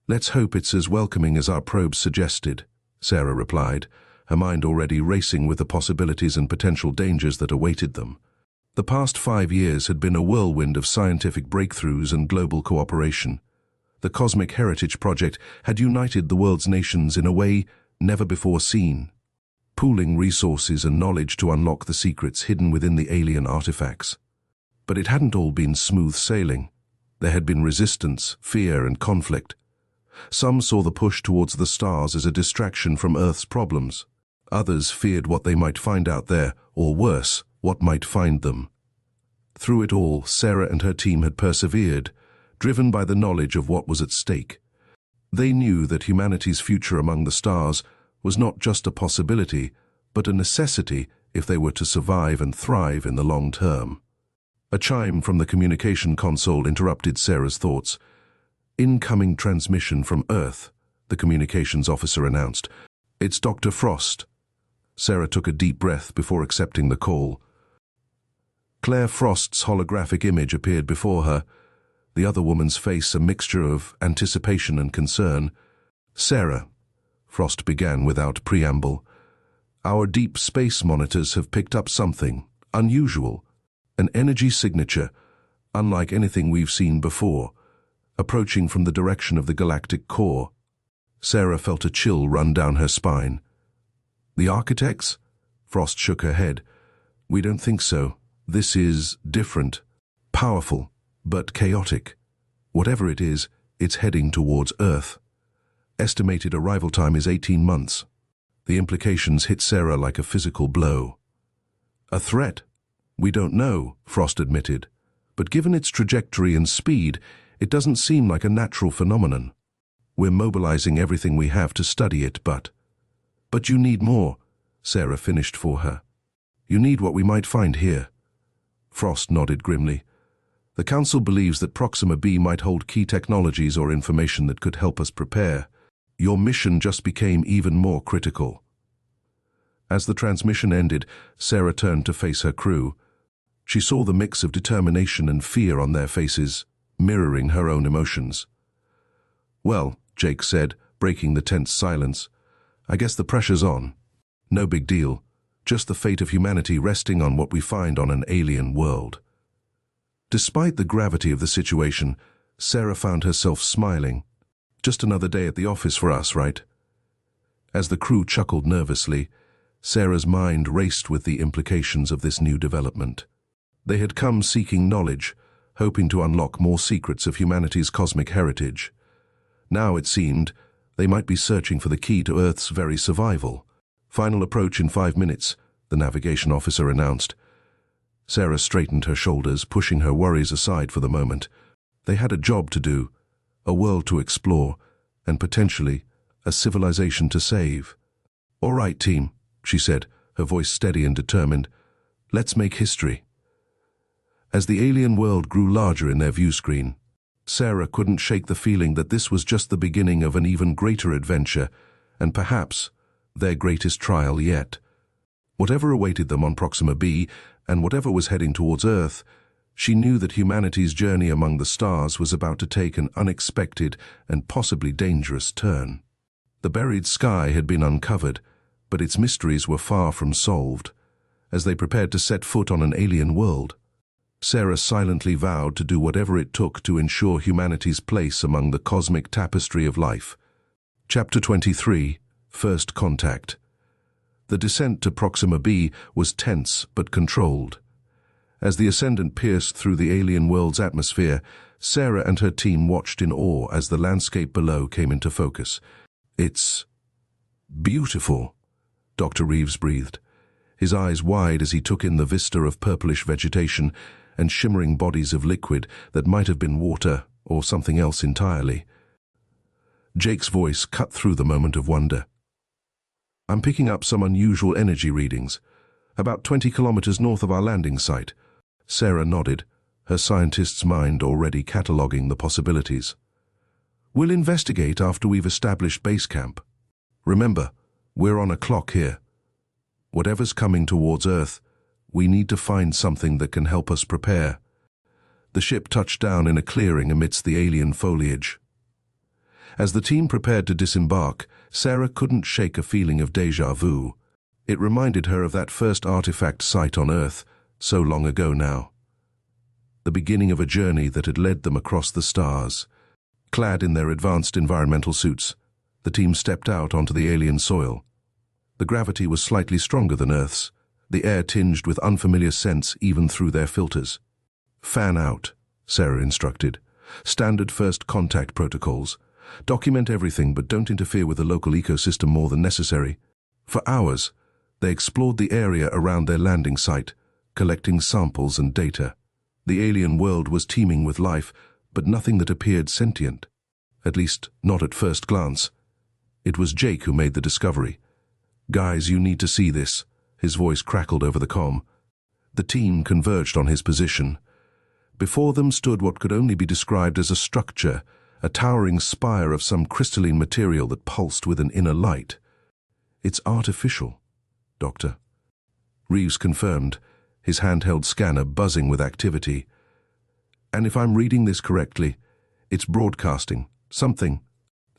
"Let's hope it's as welcoming as our probes suggested," Sarah replied, her mind already racing with the possibilities and potential dangers that awaited them. The past 5 years had been a whirlwind of scientific breakthroughs and global cooperation. The Cosmic Heritage Project had united the world's nations in a way never before seen, pooling resources and knowledge to unlock the secrets hidden within the alien artifacts. But it hadn't all been smooth sailing. There had been resistance, fear, and conflict. Some saw the push towards the stars as a distraction from Earth's problems. Others feared what they might find out there, or worse, what might find them. Through it all, Sarah and her team had persevered, driven by the knowledge of what was at stake. They knew that humanity's future among the stars was not just a possibility, but a necessity if they were to survive and thrive in the long term. A chime from the communication console interrupted Sarah's thoughts. "Incoming transmission from Earth," the communications officer announced. "It's Dr. Frost." Sarah took a deep breath before accepting the call. Claire Frost's holographic image appeared before her, the other woman's face a mixture of anticipation and concern. "Sarah," Frost began without preamble, "our deep space monitors have picked up something unusual, an energy signature, unlike anything we've seen before, approaching from the direction of the galactic core." Sarah felt a chill run down her spine. "The architects?" Frost shook her head. "We don't think so. This is different, powerful, but chaotic. Whatever it is, it's heading towards Earth. Estimated arrival time is 18 months. The implications hit Sarah like a physical blow. "A threat? We don't know," Frost admitted. "But given its trajectory and speed, it doesn't seem like a natural phenomenon. We're mobilizing everything we have to study it, but you need more," Sarah finished for her. "You need what we might find here." Frost nodded grimly. "The Council believes that Proxima B might hold key technologies or information that could help us prepare. Your mission just became even more critical." As the transmission ended, Sarah turned to face her crew. She saw the mix of determination and fear on their faces, mirroring her own emotions. "Well," Jake said, breaking the tense silence, "I guess the pressure's on. No big deal. Just the fate of humanity resting on what we find on an alien world." Despite the gravity of the situation, Sarah found herself smiling. "Just another day at the office for us, right?" As the crew chuckled nervously, Sarah's mind raced with the implications of this new development. They had come seeking knowledge, hoping to unlock more secrets of humanity's cosmic heritage. Now, it seemed, they might be searching for the key to Earth's very survival. "Final approach in 5 minutes," the navigation officer announced. Sarah straightened her shoulders, pushing her worries aside for the moment. They had a job to do, a world to explore, and potentially a civilization to save. "All right, team," she said, her voice steady and determined. "Let's make history." As the alien world grew larger in their view screen, Sarah couldn't shake the feeling that this was just the beginning of an even greater adventure, and perhaps their greatest trial yet. Whatever awaited them on Proxima B, and whatever was heading towards Earth, she knew that humanity's journey among the stars was about to take an unexpected and possibly dangerous turn. The buried sky had been uncovered, but its mysteries were far from solved. As they prepared to set foot on an alien world, Sarah silently vowed to do whatever it took to ensure humanity's place among the cosmic tapestry of life. Chapter 23, First Contact. The descent to Proxima B was tense but controlled. As the ascendant pierced through the alien world's atmosphere, Sarah and her team watched in awe as the landscape below came into focus. "It's beautiful," Dr. Reeves breathed, his eyes wide as he took in the vista of purplish vegetation and shimmering bodies of liquid that might have been water or something else entirely. Jake's voice cut through the moment of wonder. "I'm picking up some unusual energy readings, about 20 kilometers north of our landing site." Sarah nodded, her scientist's mind already cataloging the possibilities. "We'll investigate after we've established base camp. Remember, we're on a clock here. Whatever's coming towards Earth, we need to find something that can help us prepare." The ship touched down in a clearing amidst the alien foliage. As the team prepared to disembark, Sarah couldn't shake a feeling of déjà vu. It reminded her of that first artifact site on Earth, So long ago now. The beginning of a journey that had led them across the stars. Clad in their advanced environmental suits, the team stepped out onto the alien soil. The gravity was slightly stronger than Earth's, the air tinged with unfamiliar scents even through their filters. Fan out, Sarah instructed. Standard first contact protocols. Document everything, but don't interfere with the local ecosystem more than necessary. For hours, they explored the area around their landing site, collecting samples and data. The alien world was teeming with life, but nothing that appeared sentient. At least, not at first glance. It was Jake who made the discovery. "Guys, you need to see this." His voice crackled over the comm. The team converged on his position. Before them stood what could only be described as a structure, a towering spire of some crystalline material that pulsed with an inner light. "It's artificial, Doctor." Reeves confirmed, his handheld scanner buzzing with activity. "And if I'm reading this correctly, it's broadcasting something."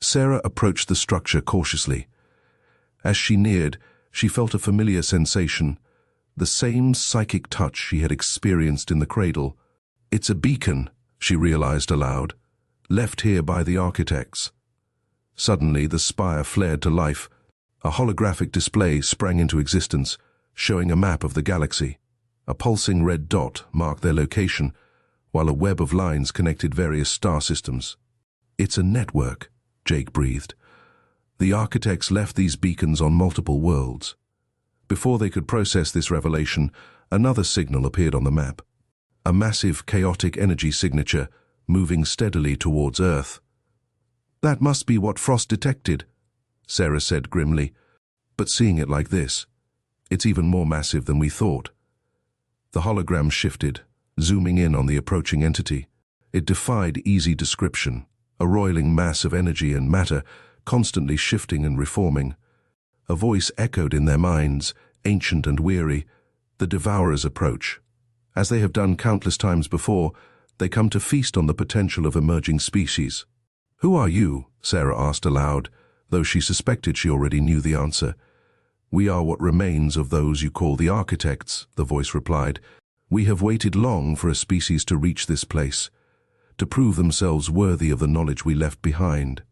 Sarah approached the structure cautiously. As she neared, she felt a familiar sensation, the same psychic touch she had experienced in the cradle. "It's a beacon," she realized aloud, "left here by the architects." Suddenly, the spire flared to life. A holographic display sprang into existence, showing a map of the galaxy. A pulsing red dot marked their location, while a web of lines connected various star systems. "It's a network," Jake breathed. "The architects left these beacons on multiple worlds." Before they could process this revelation, another signal appeared on the map. A massive chaotic energy signature moving steadily towards Earth. "That must be what Frost detected," Sarah said grimly. "But seeing it like this, it's even more massive than we thought." The hologram shifted, zooming in on the approaching entity. It defied easy description, a roiling mass of energy and matter, constantly shifting and reforming. A voice echoed in their minds, ancient and weary, "The Devourers approach." As they have done countless times before, they come to feast on the potential of emerging species. "Who are you?" Sarah asked aloud, though she suspected she already knew the answer. "We are what remains of those you call the architects," the voice replied. "We have waited long for a species to reach this place, to prove themselves worthy of the knowledge we left behind."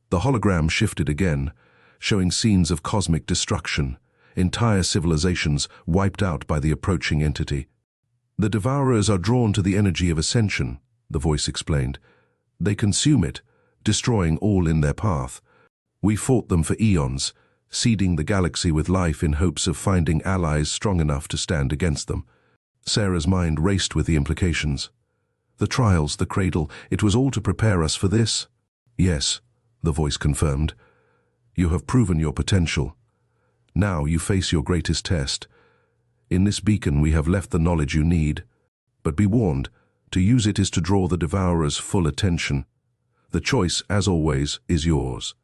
The hologram shifted again, showing scenes of cosmic destruction, entire civilizations wiped out by the approaching entity. "The Devourers are drawn to the energy of ascension," the voice explained. "They consume it, destroying all in their path. We fought them for eons, seeding the galaxy with life in hopes of finding allies strong enough to stand against them." Sarah's mind raced with the implications. The trials, the cradle, it was all to prepare us for this? "Yes," the voice confirmed. "You have proven your potential. Now you face your greatest test. In this beacon we have left the knowledge you need. But be warned, to use it is to draw the Devourer's full attention. The choice, as always, is yours."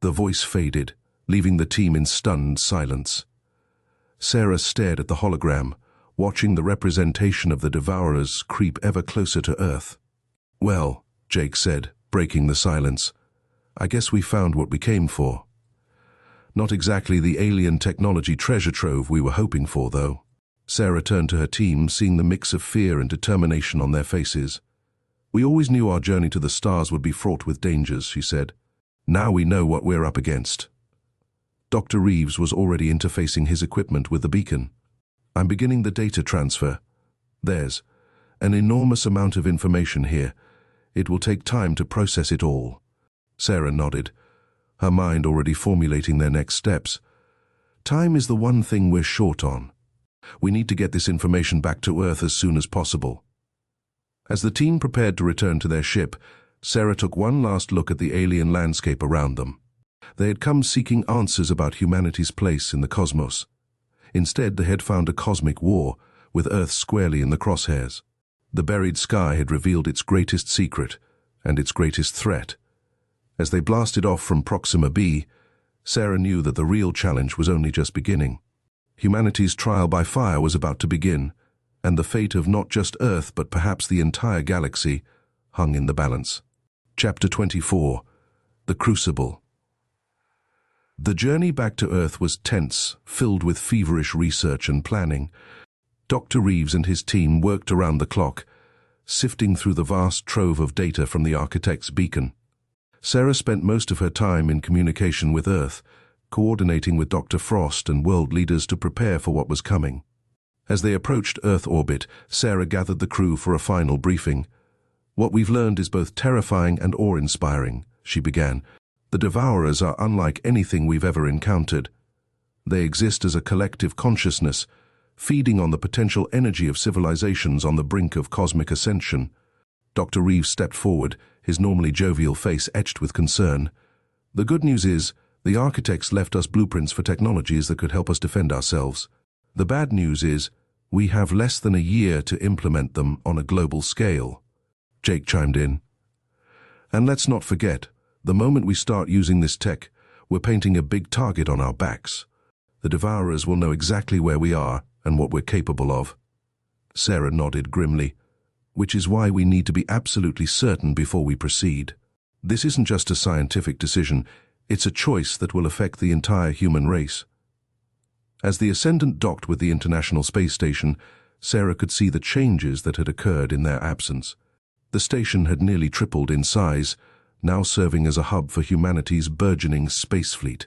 The voice faded, leaving the team in stunned silence. Sarah stared at the hologram, watching the representation of the Devourers creep ever closer to Earth. "Well," Jake said, breaking the silence, "I guess we found what we came for. Not exactly the alien technology treasure trove we were hoping for, though." Sarah turned to her team, seeing the mix of fear and determination on their faces. "We always knew our journey to the stars would be fraught with dangers," she said. "Now we know what we're up against." Dr. Reeves was already interfacing his equipment with the beacon. "I'm beginning the data transfer. There's an enormous amount of information here. It will take time to process it all." Sarah nodded, her mind already formulating their next steps. "Time is the one thing we're short on. We need to get this information back to Earth as soon as possible." As the team prepared to return to their ship, Sarah took one last look at the alien landscape around them. They had come seeking answers about humanity's place in the cosmos. Instead, they had found a cosmic war, with Earth squarely in the crosshairs. The buried sky had revealed its greatest secret and its greatest threat. As they blasted off from Proxima B, Sarah knew that the real challenge was only just beginning. Humanity's trial by fire was about to begin, and the fate of not just Earth but perhaps the entire galaxy hung in the balance. Chapter 24. The Crucible. The journey back to Earth was tense, filled with feverish research and planning. Dr. Reeves and his team worked around the clock, sifting through the vast trove of data from the architect's beacon. Sarah spent most of her time in communication with Earth, coordinating with Dr. Frost and world leaders to prepare for what was coming. As they approached Earth orbit, Sarah gathered the crew for a final briefing. "What we've learned is both terrifying and awe-inspiring," she began. "The Devourers are unlike anything we've ever encountered. They exist as a collective consciousness, feeding on the potential energy of civilizations on the brink of cosmic ascension." Dr. Reeves stepped forward, his normally jovial face etched with concern. "The good news is, the architects left us blueprints for technologies that could help us defend ourselves. The bad news is, we have less than a year to implement them on a global scale." Jake chimed in. "And let's not forget, the moment we start using this tech, we're painting a big target on our backs. The Devourers will know exactly where we are and what we're capable of." Sarah nodded grimly. "Which is why we need to be absolutely certain before we proceed. This isn't just a scientific decision, it's a choice that will affect the entire human race." As the Ascendant docked with the International Space Station, Sarah could see the changes that had occurred in their absence. The station had nearly tripled in size, now serving as a hub for humanity's burgeoning space fleet.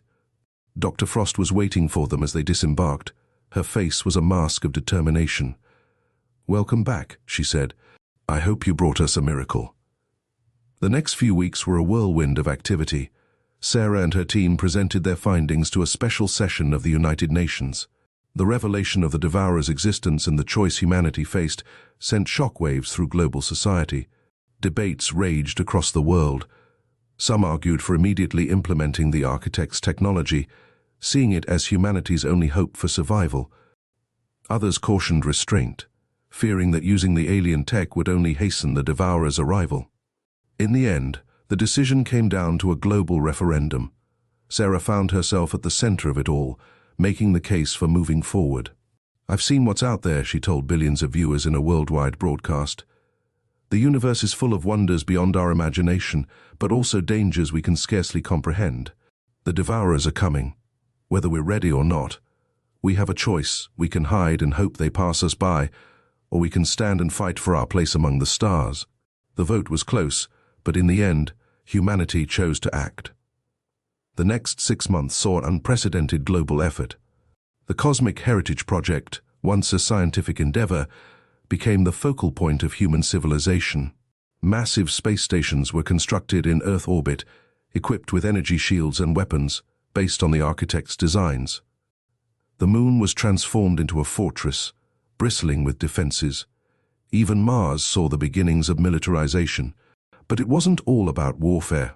Dr. Frost was waiting for them as they disembarked. Her face was a mask of determination. "Welcome back," she said. "I hope you brought us a miracle." The next few weeks were a whirlwind of activity. Sarah and her team presented their findings to a special session of the United Nations. The revelation of the Devourer's existence and the choice humanity faced sent shockwaves through global society. Debates raged across the world. Some argued for immediately implementing the architect's technology, seeing it as humanity's only hope for survival. Others cautioned restraint, fearing that using the alien tech would only hasten the Devourer's arrival. In the end, the decision came down to a global referendum. Sarah found herself at the center of it all, making the case for moving forward. "I've seen what's out there," she told billions of viewers in a worldwide broadcast. "The universe is full of wonders beyond our imagination, but also dangers we can scarcely comprehend. The Devourers are coming, whether we're ready or not. We have a choice. We can hide and hope they pass us by, or we can stand and fight for our place among the stars." The vote was close, but in the end, humanity chose to act. The next 6 months saw an unprecedented global effort. The Cosmic Heritage Project, once a scientific endeavor, became the focal point of human civilization. Massive space stations were constructed in Earth orbit, equipped with energy shields and weapons, based on the architect's designs. The moon was transformed into a fortress, bristling with defenses. Even Mars saw the beginnings of militarization. But it wasn't all about warfare.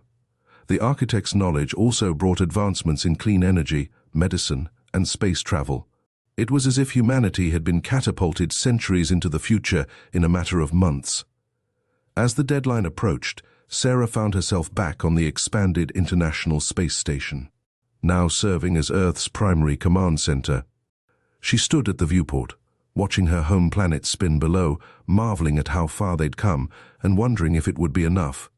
The architect's knowledge also brought advancements in clean energy, medicine, and space travel. It was as if humanity had been catapulted centuries into the future in a matter of months. As the deadline approached, Sarah found herself back on the expanded International Space Station, now serving as Earth's primary command center. She stood at the viewport, watching her home planet spin below, marveling at how far they'd come and wondering if it would be enough.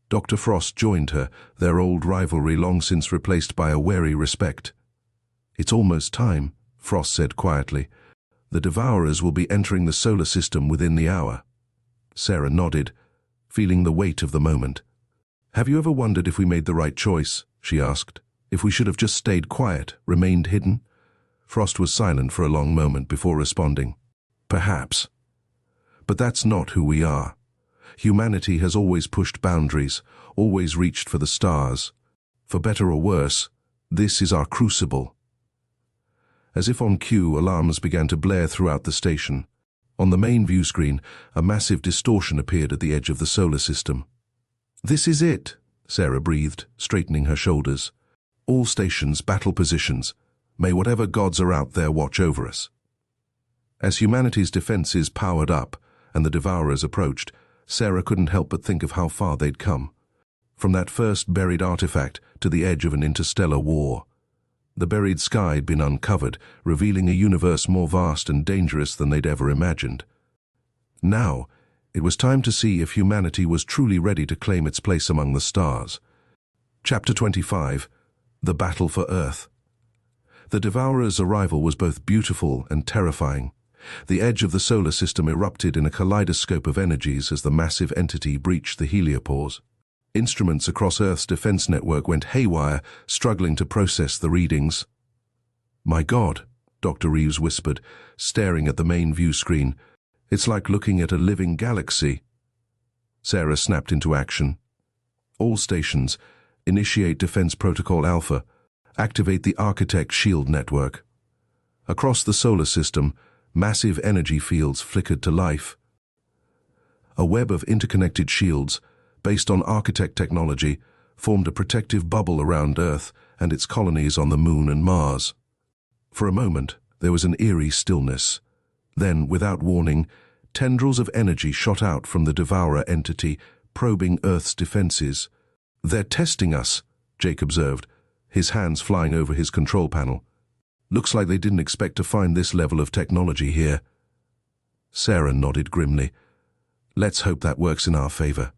Dr. Frost joined her, their old rivalry long since replaced by a wary respect. "It's almost time," Frost said quietly. "The Devourers will be entering the solar system within the hour." Sarah nodded, feeling the weight of the moment. "Have you ever wondered if we made the right choice?" she asked. "If we should have just stayed quiet, remained hidden?" Frost was silent for a long moment before responding. "Perhaps. But that's not who we are. Humanity has always pushed boundaries, always reached for the stars. For better or worse, this is our crucible." As if on cue, alarms began to blare throughout the station. On the main view screen, a massive distortion appeared at the edge of the solar system. "This is it," Sarah breathed, straightening her shoulders. "All stations, battle positions. May whatever gods are out there watch over us." As humanity's defenses powered up and the Devourers approached, Sarah couldn't help but think of how far they'd come. From that first buried artifact to the edge of an interstellar war. The buried sky had been uncovered, revealing a universe more vast and dangerous than they'd ever imagined. Now, it was time to see if humanity was truly ready to claim its place among the stars. Chapter 25, The Battle for Earth. The Devourer's arrival was both beautiful and terrifying. The edge of the solar system erupted in a kaleidoscope of energies as the massive entity breached the heliopause. Instruments across Earth's defense network went haywire, struggling to process the readings. "My God," Dr. Reeves whispered, staring at the main view screen. "It's like looking at a living galaxy." Sarah snapped into action. "All stations, initiate Defense Protocol Alpha. Activate the Architect Shield Network." Across the solar system, massive energy fields flickered to life. A web of interconnected shields, based on Architect technology, formed a protective bubble around Earth and its colonies on the Moon and Mars. For a moment, there was an eerie stillness. Then, without warning, tendrils of energy shot out from the Devourer entity, probing Earth's defenses. "They're testing us," Jake observed, his hands flying over his control panel. "Looks like they didn't expect to find this level of technology here." Sarah nodded grimly. "Let's hope that works in our favor.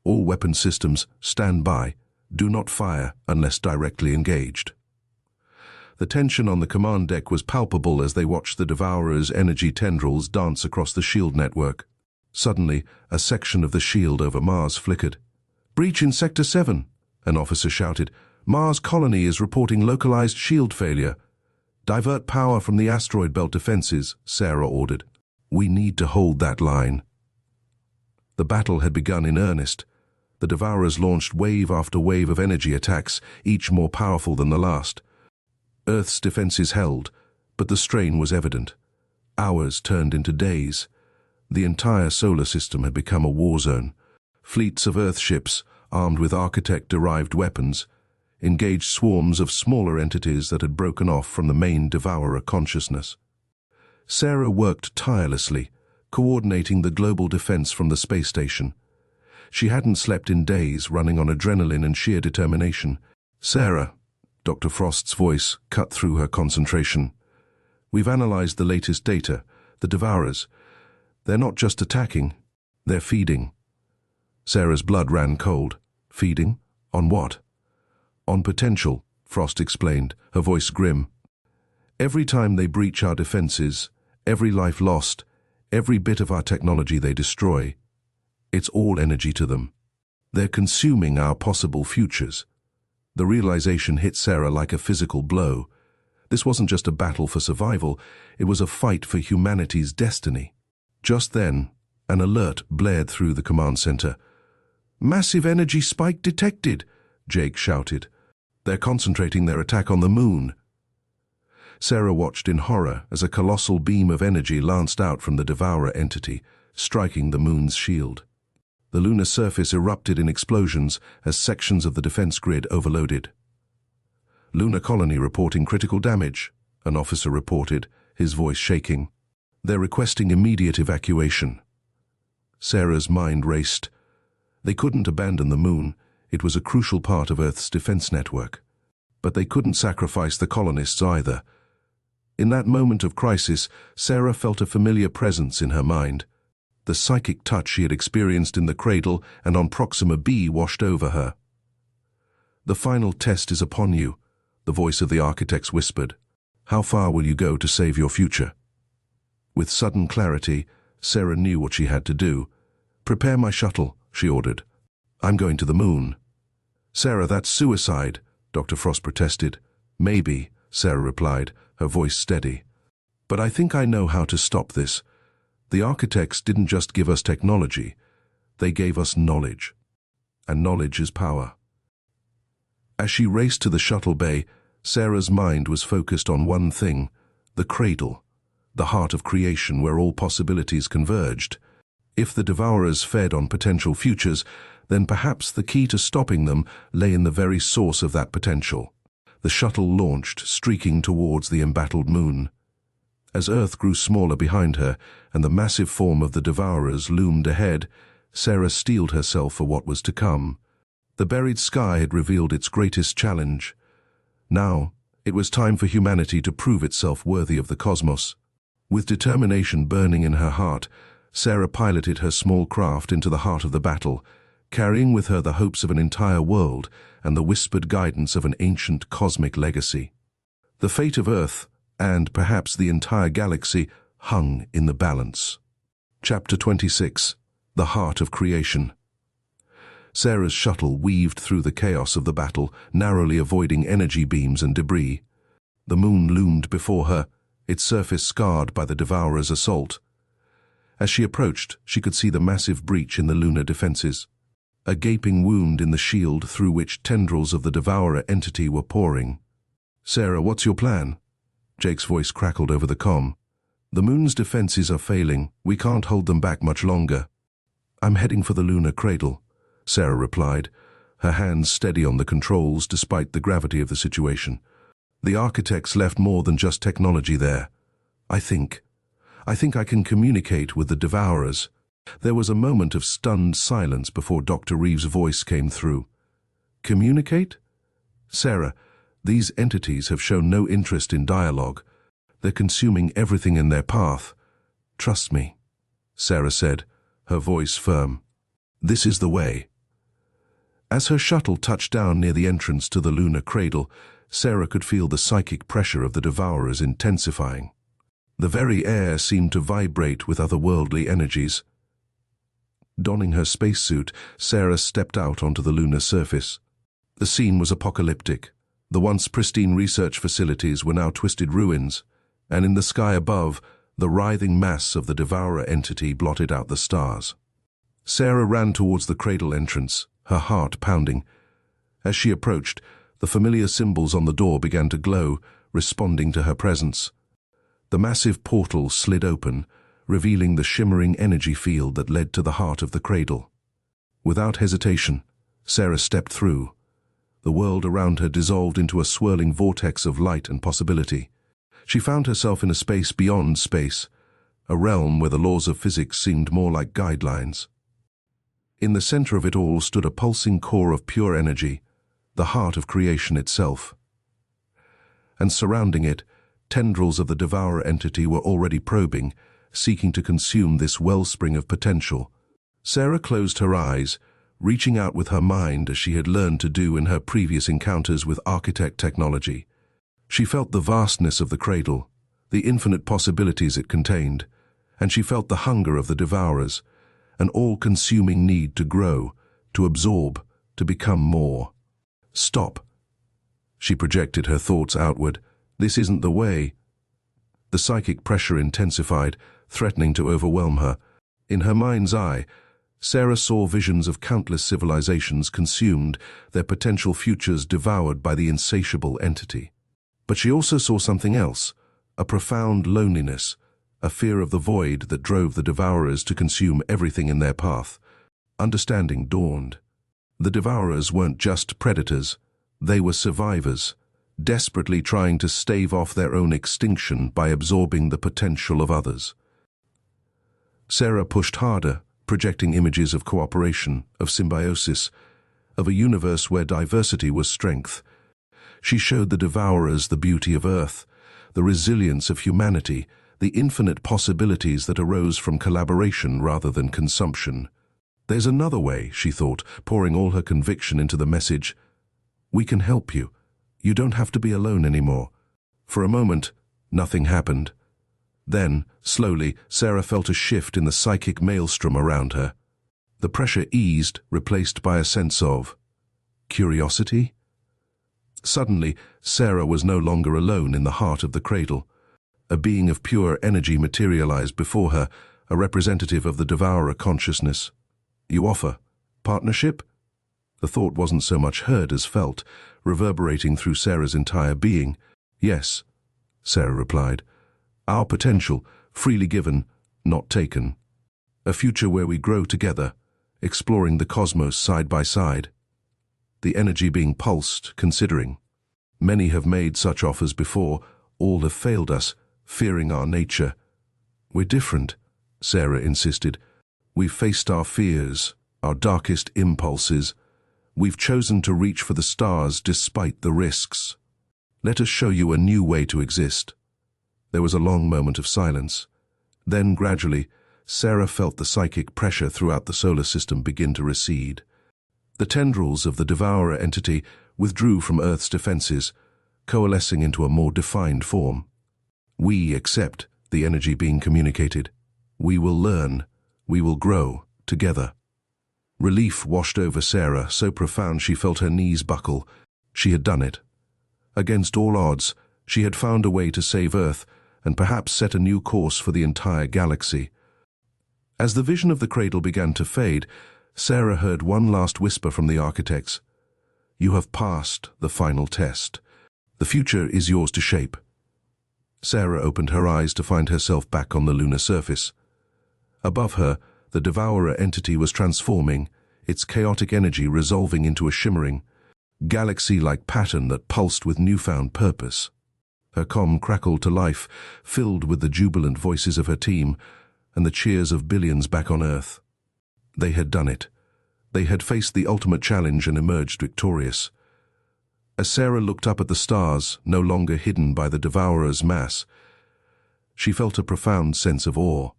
All weapon systems, stand by. Do not fire unless directly engaged." The tension on the command deck was palpable as they watched the Devourer's energy tendrils dance across the shield network. Suddenly, a section of the shield over Mars flickered. "Breach in Sector 7, an officer shouted. "Mars colony is reporting localized shield failure." "Divert power from the asteroid belt defenses," Sarah ordered. "We need to hold that line." The battle had begun in earnest. The Devourers launched wave after wave of energy attacks, each more powerful than the last. Earth's defenses held, but the strain was evident. Hours turned into days. The entire solar system had become a war zone. Fleets of Earth ships, armed with Architect-derived weapons, engaged swarms of smaller entities that had broken off from the main Devourer consciousness. Sarah worked tirelessly, coordinating the global defense from the space station. She hadn't slept in days, running on adrenaline and sheer determination. "Sarah," Dr. Frost's voice cut through her concentration. "We've analyzed the latest data. The Devourers. They're not just attacking, they're feeding." Sarah's blood ran cold. "Feeding? On what?" "On potential," Frost explained, her voice grim. "Every time they breach our defenses, every life lost, every bit of our technology they destroy, it's all energy to them. They're consuming our possible futures." The realization hit Sarah like a physical blow. This wasn't just a battle for survival, it was a fight for humanity's destiny. Just then, an alert blared through the command center. "Massive energy spike detected," Jake shouted. "They're concentrating their attack on the Moon." Sarah watched in horror as a colossal beam of energy lanced out from the Devourer entity, striking the Moon's shield. The lunar surface erupted in explosions as sections of the defense grid overloaded. "Lunar colony reporting critical damage," an officer reported, his voice shaking. "They're requesting immediate evacuation." Sarah's mind raced. They couldn't abandon the Moon. It was a crucial part of Earth's defense network. But they couldn't sacrifice the colonists either. In that moment of crisis, Sarah felt a familiar presence in her mind. The psychic touch she had experienced in the cradle and on Proxima B washed over her. "The final test is upon you," the voice of the Architects whispered. "How far will you go to save your future?" With sudden clarity, Sarah knew what she had to do. "Prepare my shuttle," she ordered. "I'm going to the Moon." "Sarah, that's suicide," Dr. Frost protested. "Maybe," Sarah replied, her voice steady. "But I think I know how to stop this. The Architects didn't just give us technology, they gave us knowledge. And knowledge is power." As she raced to the shuttle bay, Sarah's mind was focused on one thing: the cradle, the heart of creation where all possibilities converged. If the Devourers fed on potential futures, then perhaps the key to stopping them lay in the very source of that potential. The shuttle launched, streaking towards the embattled Moon. As Earth grew smaller behind her and the massive form of the Devourers loomed ahead, Sarah steeled herself for what was to come. The buried sky had revealed its greatest challenge. Now, it was time for humanity to prove itself worthy of the cosmos. With determination burning in her heart, Sarah piloted her small craft into the heart of the battle, carrying with her the hopes of an entire world and the whispered guidance of an ancient cosmic legacy. The fate of Earth, and perhaps the entire galaxy, hung in the balance. Chapter 26. The Heart of Creation. Sarah's shuttle weaved through the chaos of the battle, narrowly avoiding energy beams and debris. The moon loomed before her, its surface scarred by the Devourer's assault. As she approached, she could see the massive breach in the lunar defenses, a gaping wound in the shield through which tendrils of the Devourer entity were pouring. "Sarah, what's your plan?" Jake's voice crackled over the comm. "The moon's defenses are failing. We can't hold them back much longer." "I'm heading for the lunar cradle," Sarah replied, her hands steady on the controls despite the gravity of the situation. "The architects left more than just technology there. I think I can communicate with the Devourers." There was a moment of stunned silence before Dr. Reeves' voice came through. "Communicate? Sarah, these entities have shown no interest in dialogue. They're consuming everything in their path. Trust me," Sarah said, her voice firm. "This is the way." As her shuttle touched down near the entrance to the lunar cradle, Sarah could feel the psychic pressure of the Devourers intensifying. The very air seemed to vibrate with otherworldly energies. Donning her spacesuit, Sarah stepped out onto the lunar surface. The scene was apocalyptic. The once pristine research facilities were now twisted ruins, and in the sky above, the writhing mass of the Devourer entity blotted out the stars. Sarah ran towards the cradle entrance, her heart pounding. As she approached, the familiar symbols on the door began to glow, responding to her presence. The massive portal slid open, revealing the shimmering energy field that led to the heart of the cradle. Without hesitation, Sarah stepped through. The world around her dissolved into a swirling vortex of light and possibility. She found herself in a space beyond space, a realm where the laws of physics seemed more like guidelines. In the center of it all stood a pulsing core of pure energy, the heart of creation itself. And surrounding it, tendrils of the Devourer entity were already probing, seeking to consume this wellspring of potential. Sarah closed her eyes, reaching out with her mind as she had learned to do in her previous encounters with architect technology. She felt the vastness of the cradle, the infinite possibilities it contained, and she felt the hunger of the Devourers, an all-consuming need to grow, to absorb, to become more. "Stop." She projected her thoughts outward. "This isn't the way." The psychic pressure intensified, threatening to overwhelm her. In her mind's eye, Sarah saw visions of countless civilizations consumed, their potential futures devoured by the insatiable entity. But she also saw something else, a profound loneliness, a fear of the void that drove the Devourers to consume everything in their path. Understanding dawned. The Devourers weren't just predators, they were survivors, desperately trying to stave off their own extinction by absorbing the potential of others. Sarah pushed harder, projecting images of cooperation, of symbiosis, of a universe where diversity was strength. She showed the Devourers the beauty of Earth, the resilience of humanity, the infinite possibilities that arose from collaboration rather than consumption. "There's another way," she thought, pouring all her conviction into the message. "We can help you. You don't have to be alone anymore." For a moment, nothing happened. Then, slowly, Sarah felt a shift in the psychic maelstrom around her. The pressure eased, replaced by a sense of curiosity. Suddenly, Sarah was no longer alone in the heart of the cradle. A being of pure energy materialized before her, a representative of the Devourer consciousness. "You offer partnership?" The thought wasn't so much heard as felt, reverberating through Sarah's entire being. "Yes," Sarah replied. "Our potential, freely given, not taken. A future where we grow together, exploring the cosmos side by side." The energy being pulsed, considering. "Many have made such offers before, all have failed us, fearing our nature." "We're different," Sarah insisted. "We've faced our fears, our darkest impulses. We've chosen to reach for the stars despite the risks. Let us show you a new way to exist." There was a long moment of silence. Then, gradually, Sarah felt the psychic pressure throughout the solar system begin to recede. The tendrils of the Devourer entity withdrew from Earth's defenses, coalescing into a more defined form. "We accept," the energy being communicated. We will learn. We will grow together. Relief washed over Sarah, so profound she felt her knees buckle. She had done it. Against all odds, she had found a way to save Earth and perhaps set a new course for the entire galaxy. As the vision of the cradle began to fade, Sarah heard one last whisper from the architects. You have passed the final test. The future is yours to shape. Sarah opened her eyes to find herself back on the lunar surface. Above her, the devourer entity was transforming, its chaotic energy resolving into a shimmering, galaxy-like pattern that pulsed with newfound purpose. Her comm crackled to life, filled with the jubilant voices of her team and the cheers of billions back on Earth. They had done it. They had faced the ultimate challenge and emerged victorious. As Sarah looked up at the stars, no longer hidden by the devourer's mass, she felt a profound sense of awe.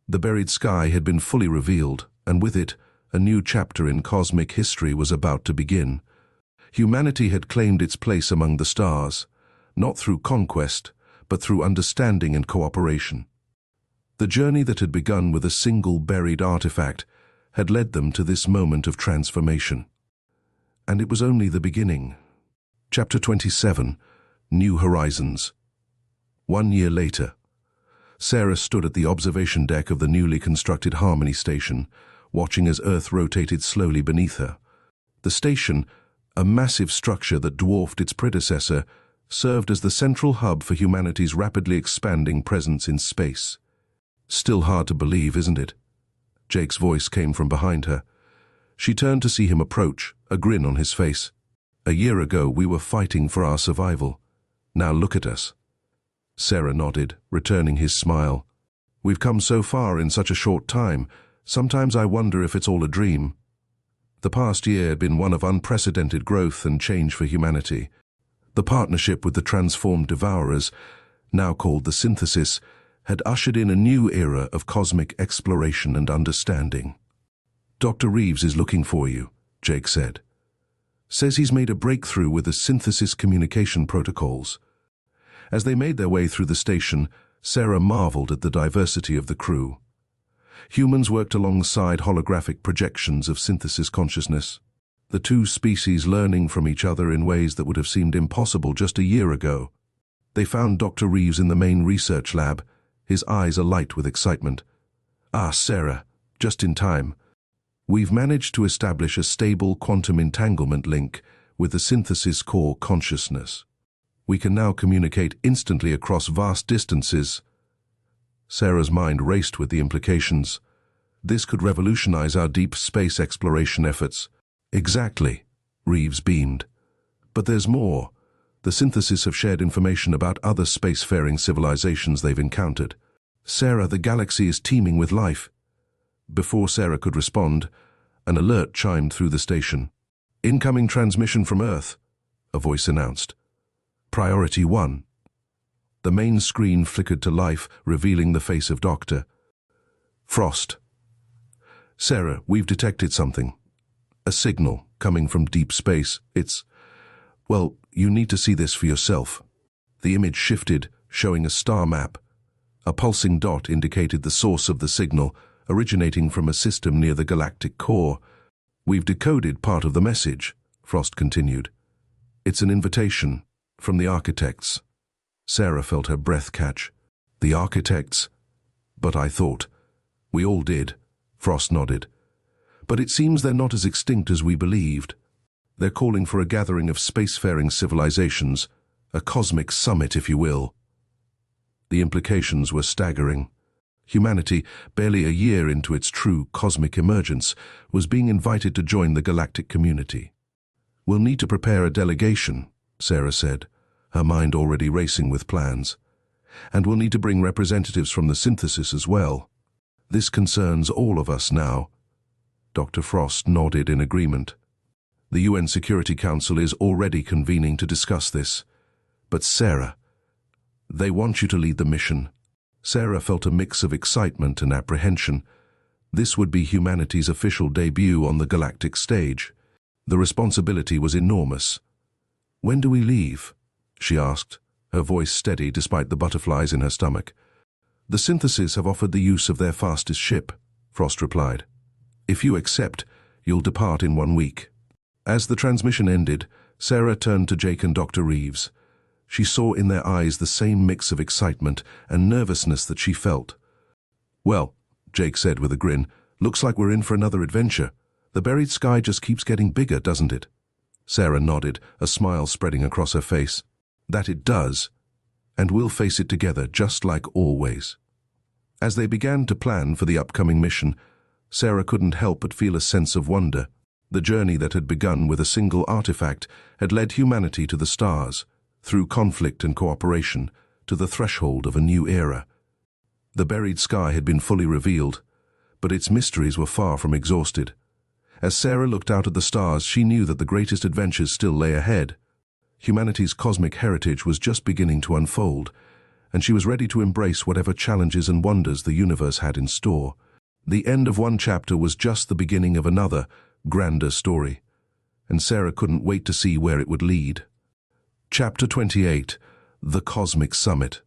The buried sky had been fully revealed, and with it, a new chapter in cosmic history was about to begin. Humanity had claimed its place among the stars, not through conquest, but through understanding and cooperation. The journey that had begun with a single buried artifact had led them to this moment of transformation. And it was only the beginning. Chapter 27, New Horizons. 1 year later, Sarah stood at the observation deck of the newly constructed Harmony Station, watching as Earth rotated slowly beneath her. The station, a massive structure that dwarfed its predecessor, served as the central hub for humanity's rapidly expanding presence in space. Still hard to believe, isn't it? Jake's voice came from behind her. She turned to see him approach, a grin on his face. A year ago, we were fighting for our survival. Now look at us. Sarah nodded, returning his smile. We've come so far in such a short time. Sometimes I wonder if it's all a dream. The past year had been one of unprecedented growth and change for humanity. The partnership with the transformed devourers, now called the Synthesis, had ushered in a new era of cosmic exploration and understanding. Dr. Reeves is looking for you, Jake said. Says he's made a breakthrough with the Synthesis communication protocols. As they made their way through the station, Sarah marveled at the diversity of the crew. Humans worked alongside holographic projections of Synthesis consciousness, the two species learning from each other in ways that would have seemed impossible just a year ago. They found Dr. Reeves in the main research lab, his eyes alight with excitement. Ah, Sarah, just in time. We've managed to establish a stable quantum entanglement link with the Synthesis core consciousness. We can now communicate instantly across vast distances. Sarah's mind raced with the implications. This could revolutionize our deep space exploration efforts. Exactly, Reeves beamed. But there's more. The Synthesis have shared information about other spacefaring civilizations they've encountered. Sarah, the galaxy is teeming with life. Before Sarah could respond, an alert chimed through the station. Incoming transmission from Earth, a voice announced. Priority 1. The main screen flickered to life, revealing the face of Dr. Frost. Sarah, we've detected something. A signal coming from deep space. Well, you need to see this for yourself. The image shifted, showing a star map. A pulsing dot indicated the source of the signal, originating from a system near the galactic core. We've decoded part of the message, Frost continued. It's an invitation from the architects. Sarah felt her breath catch. The architects? But I thought. We all did, Frost nodded. But it seems they're not as extinct as we believed. They're calling for a gathering of spacefaring civilizations, a cosmic summit, if you will. The implications were staggering. Humanity, barely a year into its true cosmic emergence, was being invited to join the galactic community. We'll need to prepare a delegation, Sarah said, her mind already racing with plans. And we'll need to bring representatives from the Synthesis as well. This concerns all of us now. Dr. Frost nodded in agreement. The UN Security Council is already convening to discuss this. But Sarah, they want you to lead the mission. Sarah felt a mix of excitement and apprehension. This would be humanity's official debut on the galactic stage. The responsibility was enormous. When do we leave? She asked, her voice steady despite the butterflies in her stomach. "The Synthesis have offered the use of their fastest ship," Frost replied. "If you accept, you'll depart in 1 week." As the transmission ended, Sarah turned to Jake and Dr. Reeves. She saw in their eyes the same mix of excitement and nervousness that she felt. "Well," Jake said with a grin, "looks like we're in for another adventure. The buried sky just keeps getting bigger, doesn't it?" Sarah nodded, a smile spreading across her face. "That it does. And we'll face it together, just like always." As they began to plan for the upcoming mission, Sarah couldn't help but feel a sense of wonder. The journey that had begun with a single artifact had led humanity to the stars, through conflict and cooperation, to the threshold of a new era. The buried sky had been fully revealed, but its mysteries were far from exhausted. As Sarah looked out at the stars, she knew that the greatest adventures still lay ahead. Humanity's cosmic heritage was just beginning to unfold, and she was ready to embrace whatever challenges and wonders the universe had in store. The end of one chapter was just the beginning of another, grander story, and Sarah couldn't wait to see where it would lead. Chapter 28: The Cosmic Summit.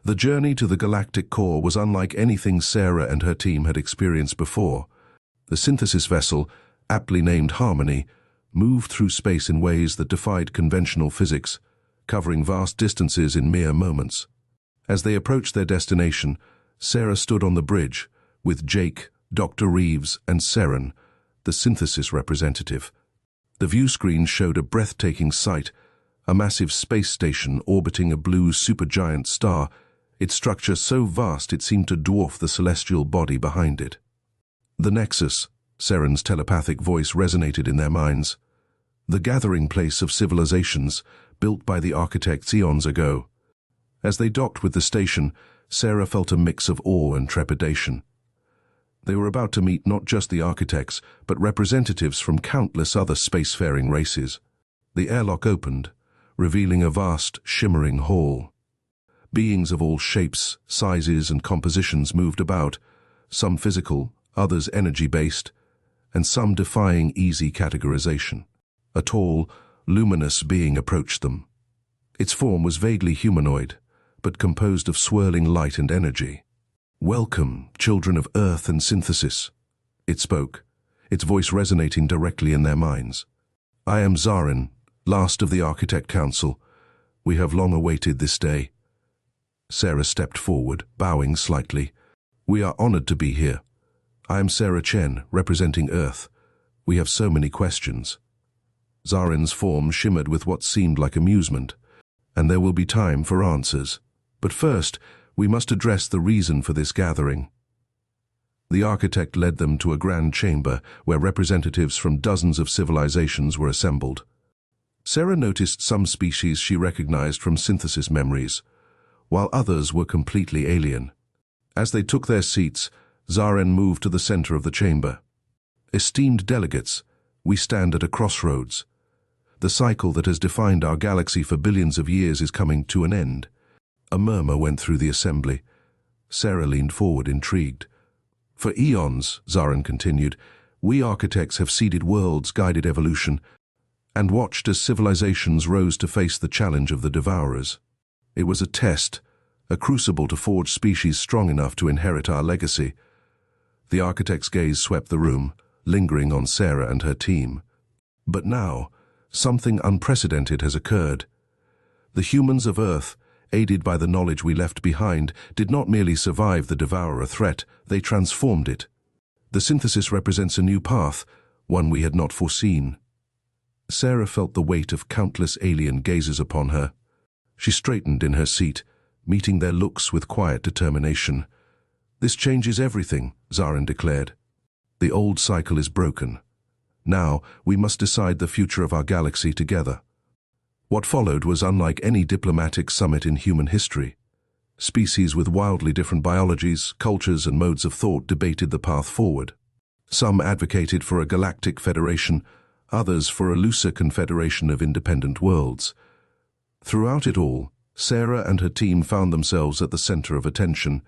The journey to the galactic core was unlike anything Sarah and her team had experienced before. The synthesis vessel, aptly named Harmony, moved through space in ways that defied conventional physics, covering vast distances in mere moments. As they approached their destination, Sarah stood on the bridge, with Jake, Dr. Reeves, and Seren, the synthesis representative. The view screen showed a breathtaking sight, a massive space station orbiting a blue supergiant star, its structure so vast it seemed to dwarf the celestial body behind it. The Nexus, Seren's telepathic voice resonated in their minds. The gathering place of civilizations, built by the architects eons ago. As they docked with the station, Sarah felt a mix of awe and trepidation. They were about to meet not just the architects, but representatives from countless other spacefaring races. The airlock opened, revealing a vast, shimmering hall. Beings of all shapes, sizes, and compositions moved about, some physical, others energy-based, and some defying easy categorization. A tall, luminous being approached them. Its form was vaguely humanoid, but composed of swirling light and energy. "Welcome, children of Earth and Synthesis," it spoke, its voice resonating directly in their minds. "I am Zaren, last of the Architect Council. We have long awaited this day." Sarah stepped forward, bowing slightly. "We are honored to be here. I am Sarah Chen, representing Earth. We have so many questions." Zaren's form shimmered with what seemed like amusement. "And there will be time for answers. But first, we must address the reason for this gathering." The architect led them to a grand chamber where representatives from dozens of civilizations were assembled. Sarah noticed some species she recognized from synthesis memories, while others were completely alien. As they took their seats, Zaren moved to the center of the chamber. "Esteemed delegates, we stand at a crossroads. The cycle that has defined our galaxy for billions of years is coming to an end." A murmur went through the assembly. Sarah leaned forward, intrigued. "For eons," Zaren continued, "we architects have seeded worlds, guided evolution, and watched as civilizations rose to face the challenge of the Devourers. It was a test, a crucible to forge species strong enough to inherit our legacy." The architect's gaze swept the room, lingering on Sarah and her team. "But now, something unprecedented has occurred. The humans of Earth, aided by the knowledge we left behind, did not merely survive the Devourer threat, they transformed it. The synthesis represents a new path, one we had not foreseen." Sarah felt the weight of countless alien gazes upon her. She straightened in her seat, meeting their looks with quiet determination. "This changes everything," Zaren declared. "The old cycle is broken. Now, we must decide the future of our galaxy together." What followed was unlike any diplomatic summit in human history. Species with wildly different biologies, cultures, and modes of thought debated the path forward. Some advocated for a galactic federation, others for a looser confederation of independent worlds. Throughout it all, Sarah and her team found themselves at the center of attention.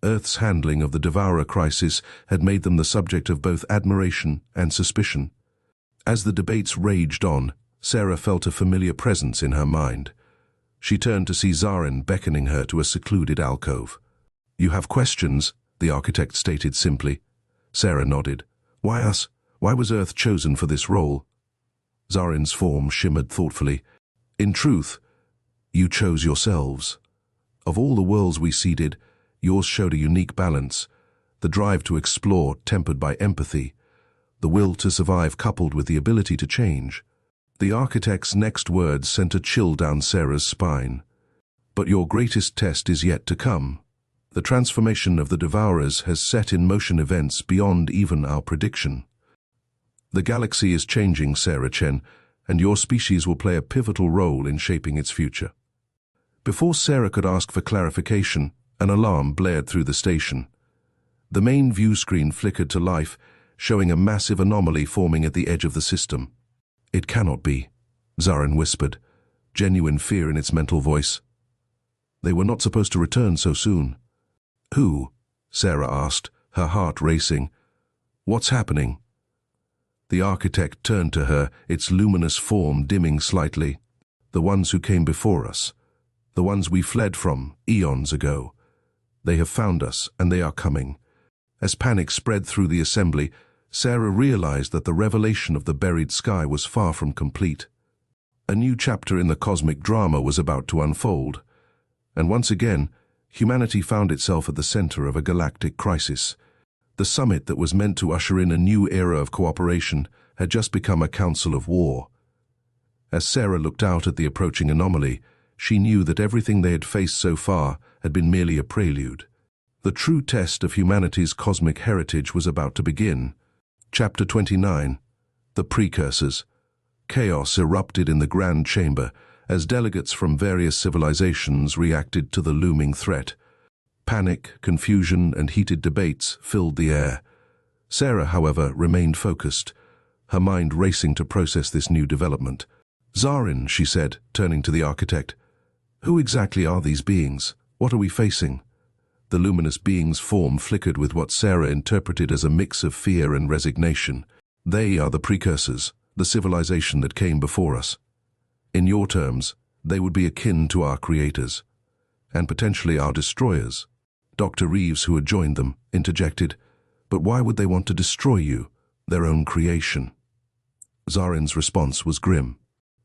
Earth's handling of the Devourer crisis had made them the subject of both admiration and suspicion. As the debates raged on, Sarah felt a familiar presence in her mind. She turned to see Zaren beckoning her to a secluded alcove. You have questions, the architect stated simply. Sarah nodded. Why us? Why was Earth chosen for this role? Zarin's form shimmered thoughtfully. In truth, you chose yourselves. Of all the worlds we seeded, yours showed a unique balance, the drive to explore tempered by empathy, the will to survive coupled with the ability to change. The architect's next words sent a chill down Sarah's spine. But your greatest test is yet to come. The transformation of the Devourers has set in motion events beyond even our prediction. The galaxy is changing, Sarah Chen, and your species will play a pivotal role in shaping its future. Before Sarah could ask for clarification, an alarm blared through the station. The main view screen flickered to life, showing a massive anomaly forming at the edge of the system. It cannot be, Zarin whispered, genuine fear in its mental voice. They were not supposed to return so soon. Who? Sarah asked, her heart racing. What's happening? The architect turned to her, its luminous form dimming slightly. The ones who came before us. The ones we fled from eons ago. They have found us, and they are coming. As panic spread through the assembly, Sarah realized that the revelation of the buried sky was far from complete. A new chapter in the cosmic drama was about to unfold. And once again, humanity found itself at the center of a galactic crisis. The summit that was meant to usher in a new era of cooperation had just become a council of war. As Sarah looked out at the approaching anomaly, she knew that everything they had faced so far had been merely a prelude. The true test of humanity's cosmic heritage was about to begin. Chapter 29. The Precursors. Chaos erupted in the Grand Chamber as delegates from various civilizations reacted to the looming threat. Panic, confusion, and heated debates filled the air. Sarah, however, remained focused, her mind racing to process this new development. Zarin, she said, turning to the architect. Who exactly are these beings? What are we facing? The luminous being's form flickered with what Sarah interpreted as a mix of fear and resignation. They are the precursors, the civilization that came before us. In your terms, they would be akin to our creators, and potentially our destroyers. Dr. Reeves, who had joined them, interjected, but why would they want to destroy you, their own creation? Zarin's response was grim.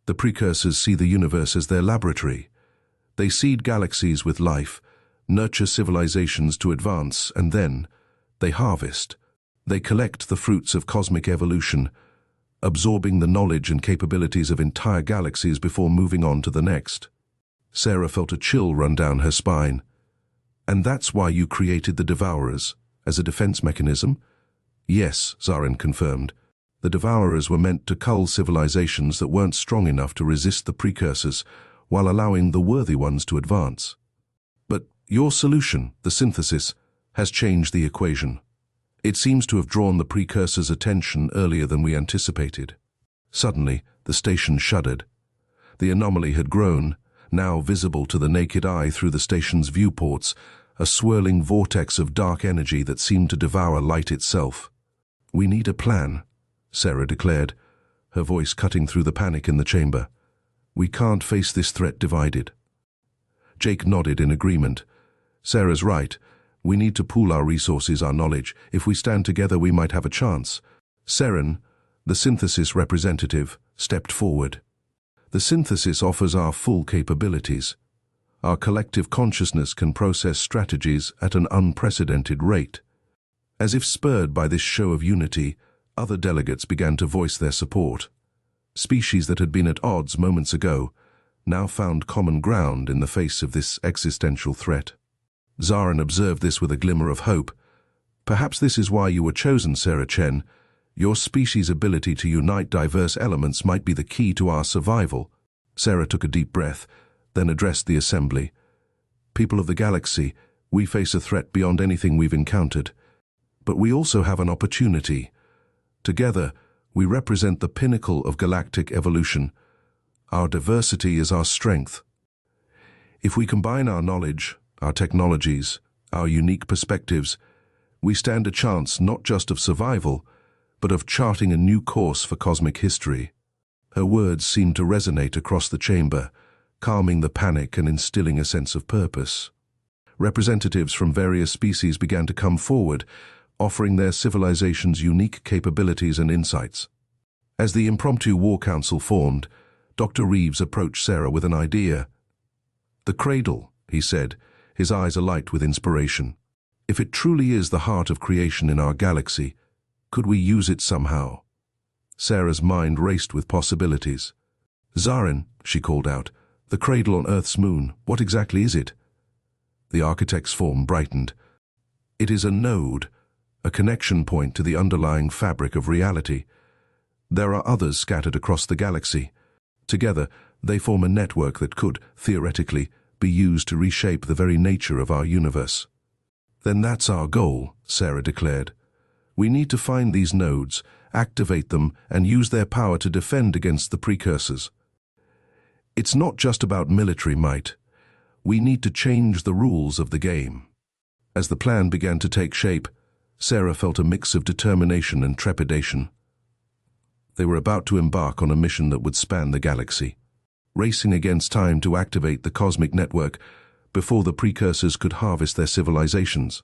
The precursors see the universe as their laboratory. They seed galaxies with life, nurture civilizations to advance, and then they harvest. They collect the fruits of cosmic evolution, absorbing the knowledge and capabilities of entire galaxies before moving on to the next. Sarah felt a chill run down her spine. And that's why you created the Devourers, as a defense mechanism? Yes, Zarin confirmed. The Devourers were meant to cull civilizations that weren't strong enough to resist the precursors, while allowing the worthy ones to advance. But your solution, the synthesis, has changed the equation. It seems to have drawn the precursors' attention earlier than we anticipated. Suddenly, the station shuddered. The anomaly had grown, now visible to the naked eye through the station's viewports, a swirling vortex of dark energy that seemed to devour light itself. We need a plan, Sarah declared, her voice cutting through the panic in the chamber. We can't face this threat divided. Jake nodded in agreement. Sarah's right. We need to pool our resources, our knowledge. If we stand together, we might have a chance. Seren, the synthesis representative, stepped forward. The synthesis offers our full capabilities. Our collective consciousness can process strategies at an unprecedented rate. As if spurred by this show of unity, other delegates began to voice their support. Species that had been at odds moments ago now found common ground in the face of this existential threat. Zarin observed this with a glimmer of hope. Perhaps this is why you were chosen, Sarah Chen. Your species' ability to unite diverse elements might be the key to our survival. Sarah took a deep breath, then addressed the assembly. People of the galaxy, we face a threat beyond anything we've encountered. But we also have an opportunity. Together, we represent the pinnacle of galactic evolution. Our diversity is our strength. If we combine our knowledge, our technologies, our unique perspectives, we stand a chance not just of survival, but of charting a new course for cosmic history. Her words seemed to resonate across the chamber, calming the panic and instilling a sense of purpose. representatives from various species began to come forward, offering their civilizations unique capabilities and insights. As the impromptu war council formed, Dr. Reeves approached Sarah with an idea. "The cradle," he said, his eyes alight with inspiration. "If it truly is the heart of creation in our galaxy, could we use it somehow?" Sarah's mind raced with possibilities. "Zarin," she called out, "the cradle on Earth's moon, what exactly is it?" The architect's form brightened. "It is a node, a connection point to the underlying fabric of reality. There are others scattered across the galaxy. Together, they form a network that could, theoretically, be used to reshape the very nature of our universe." "Then that's our goal," Sarah declared. "We need to find these nodes, activate them, and use their power to defend against the precursors. It's not just about military might. We need to change the rules of the game." As the plan began to take shape, Sarah felt a mix of determination and trepidation. They were about to embark on a mission that would span the galaxy, racing against time to activate the cosmic network before the precursors could harvest their civilizations.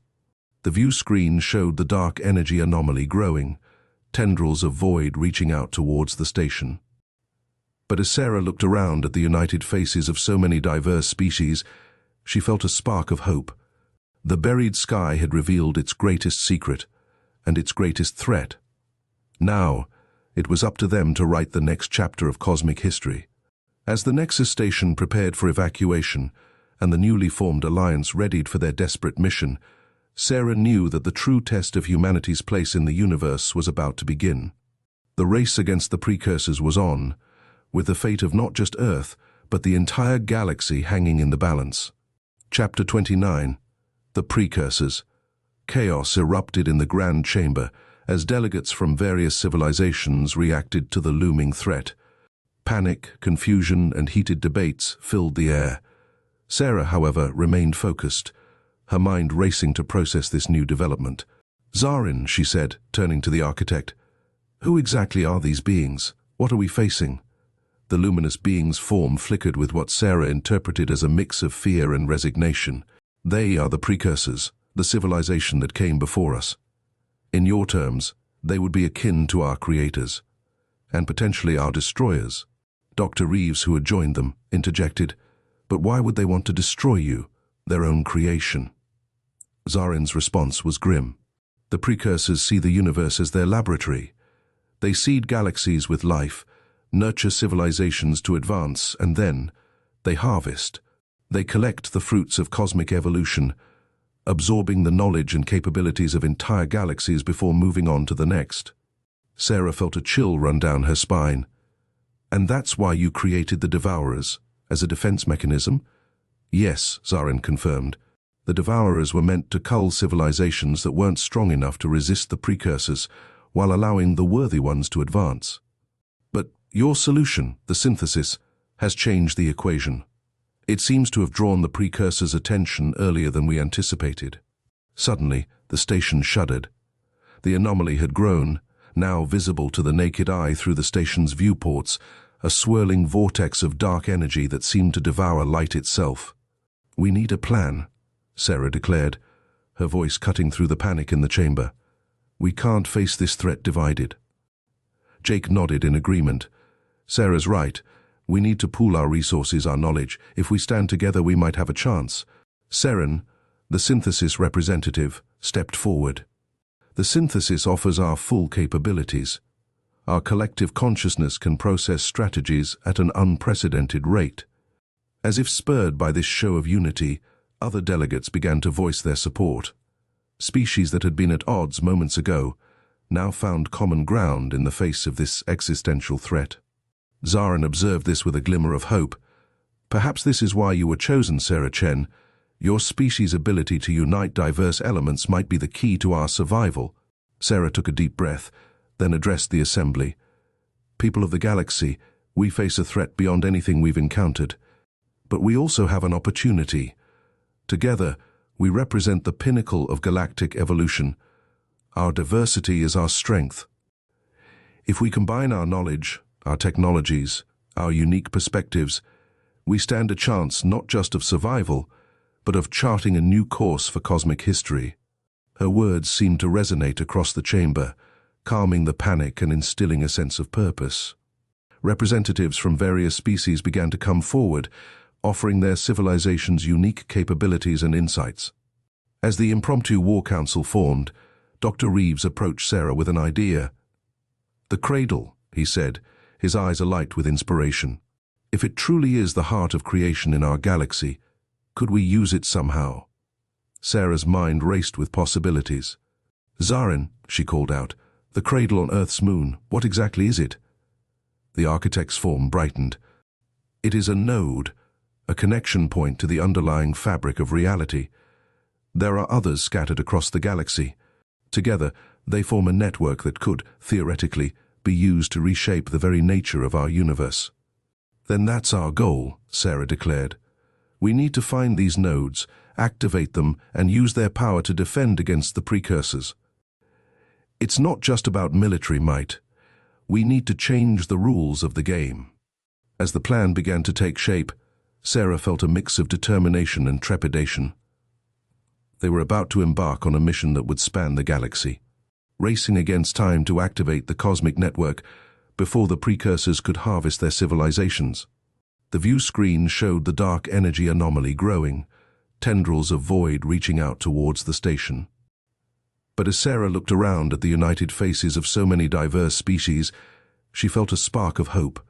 The view screen showed the dark energy anomaly growing, tendrils of void reaching out towards the station. But as Sarah looked around at the united faces of so many diverse species, she felt a spark of hope. The buried sky had revealed its greatest secret and its greatest threat. Now, it was up to them to write the next chapter of cosmic history. As the Nexus station prepared for evacuation and the newly formed alliance readied for their desperate mission, Sarah knew that the true test of humanity's place in the universe was about to begin. The race against the precursors was on, with the fate of not just Earth, but the entire galaxy hanging in the balance. Chapter 29. The Precursors. Chaos erupted in the Grand Chamber as delegates from various civilizations reacted to the looming threat. Panic, confusion, and heated debates filled the air. Sarah, however, remained focused, her mind racing to process this new development. "Zarin," she said, turning to the architect, "who exactly are these beings? What are we facing?" The luminous being's form flickered with what Sarah interpreted as a mix of fear and resignation. "They are the precursors, the civilization that came before us. In your terms, they would be akin to our creators, and potentially our destroyers." Dr. Reeves, who had joined them, interjected, "But why would they want to destroy you, their own creation?" Zarin's response was grim. "The precursors see the universe as their laboratory. They seed galaxies with life, nurture civilizations to advance, and then they harvest. They collect the fruits of cosmic evolution, absorbing the knowledge and capabilities of entire galaxies before moving on to the next." Sarah felt a chill run down her spine. "And that's why you created the Devourers, as a defense mechanism?" "Yes," Zarin confirmed. "The Devourers were meant to cull civilizations that weren't strong enough to resist the precursors, while allowing the worthy ones to advance. But your solution, the synthesis, has changed the equation. It seems to have drawn the precursors' attention earlier than we anticipated." Suddenly, the station shuddered. The anomaly had grown, now visible to the naked eye through the station's viewports, a swirling vortex of dark energy that seemed to devour light itself. "We need a plan," Sarah declared, her voice cutting through the panic in the chamber. "We can't face this threat divided." Jake nodded in agreement. "Sarah's right. We need to pool our resources, our knowledge. If we stand together, we might have a chance." Seren, the synthesis representative, stepped forward. "The synthesis offers our full capabilities. Our collective consciousness can process strategies at an unprecedented rate." As if spurred by this show of unity, other delegates began to voice their support. Species that had been at odds moments ago now found common ground in the face of this existential threat. Zarin observed this with a glimmer of hope. "Perhaps this is why you were chosen, Sarah Chen. Your species' ability to unite diverse elements might be the key to our survival." Sarah took a deep breath, then addressed the assembly. "People of the galaxy, we face a threat beyond anything we've encountered. But we also have an opportunity. Together, we represent the pinnacle of galactic evolution. Our diversity is our strength. If we combine our knowledge, our technologies, our unique perspectives, we stand a chance not just of survival, but of charting a new course for cosmic history. Her words seemed to resonate across the chamber, calming the panic and instilling a sense of purpose. Representatives from various species began to come forward, offering their civilization's unique capabilities and insights. As the impromptu war council formed, Dr. Reeves approached Sarah with an idea. "The cradle," he said, his eyes alight with inspiration. "If it truly is the heart of creation in our galaxy, could we use it somehow?" Sarah's mind raced with possibilities. "Zarin," she called out, "the cradle on Earth's moon, what exactly is it?" The architect's form brightened. "It is a node, a connection point to the underlying fabric of reality. There are others scattered across the galaxy. Together, they form a network that could, theoretically, be used to reshape the very nature of our universe." "Then that's our goal," Sarah declared. "We need to find these nodes, activate them, and use their power to defend against the precursors. It's not just about military might. We need to change the rules of the game." As the plan began to take shape, Sarah felt a mix of determination and trepidation. They were about to embark on a mission that would span the galaxy, racing against time to activate the cosmic network before the precursors could harvest their civilizations. The view screen showed the dark energy anomaly growing, tendrils of void reaching out towards the station. But as Sarah looked around at the united faces of so many diverse species, she felt a spark of hope.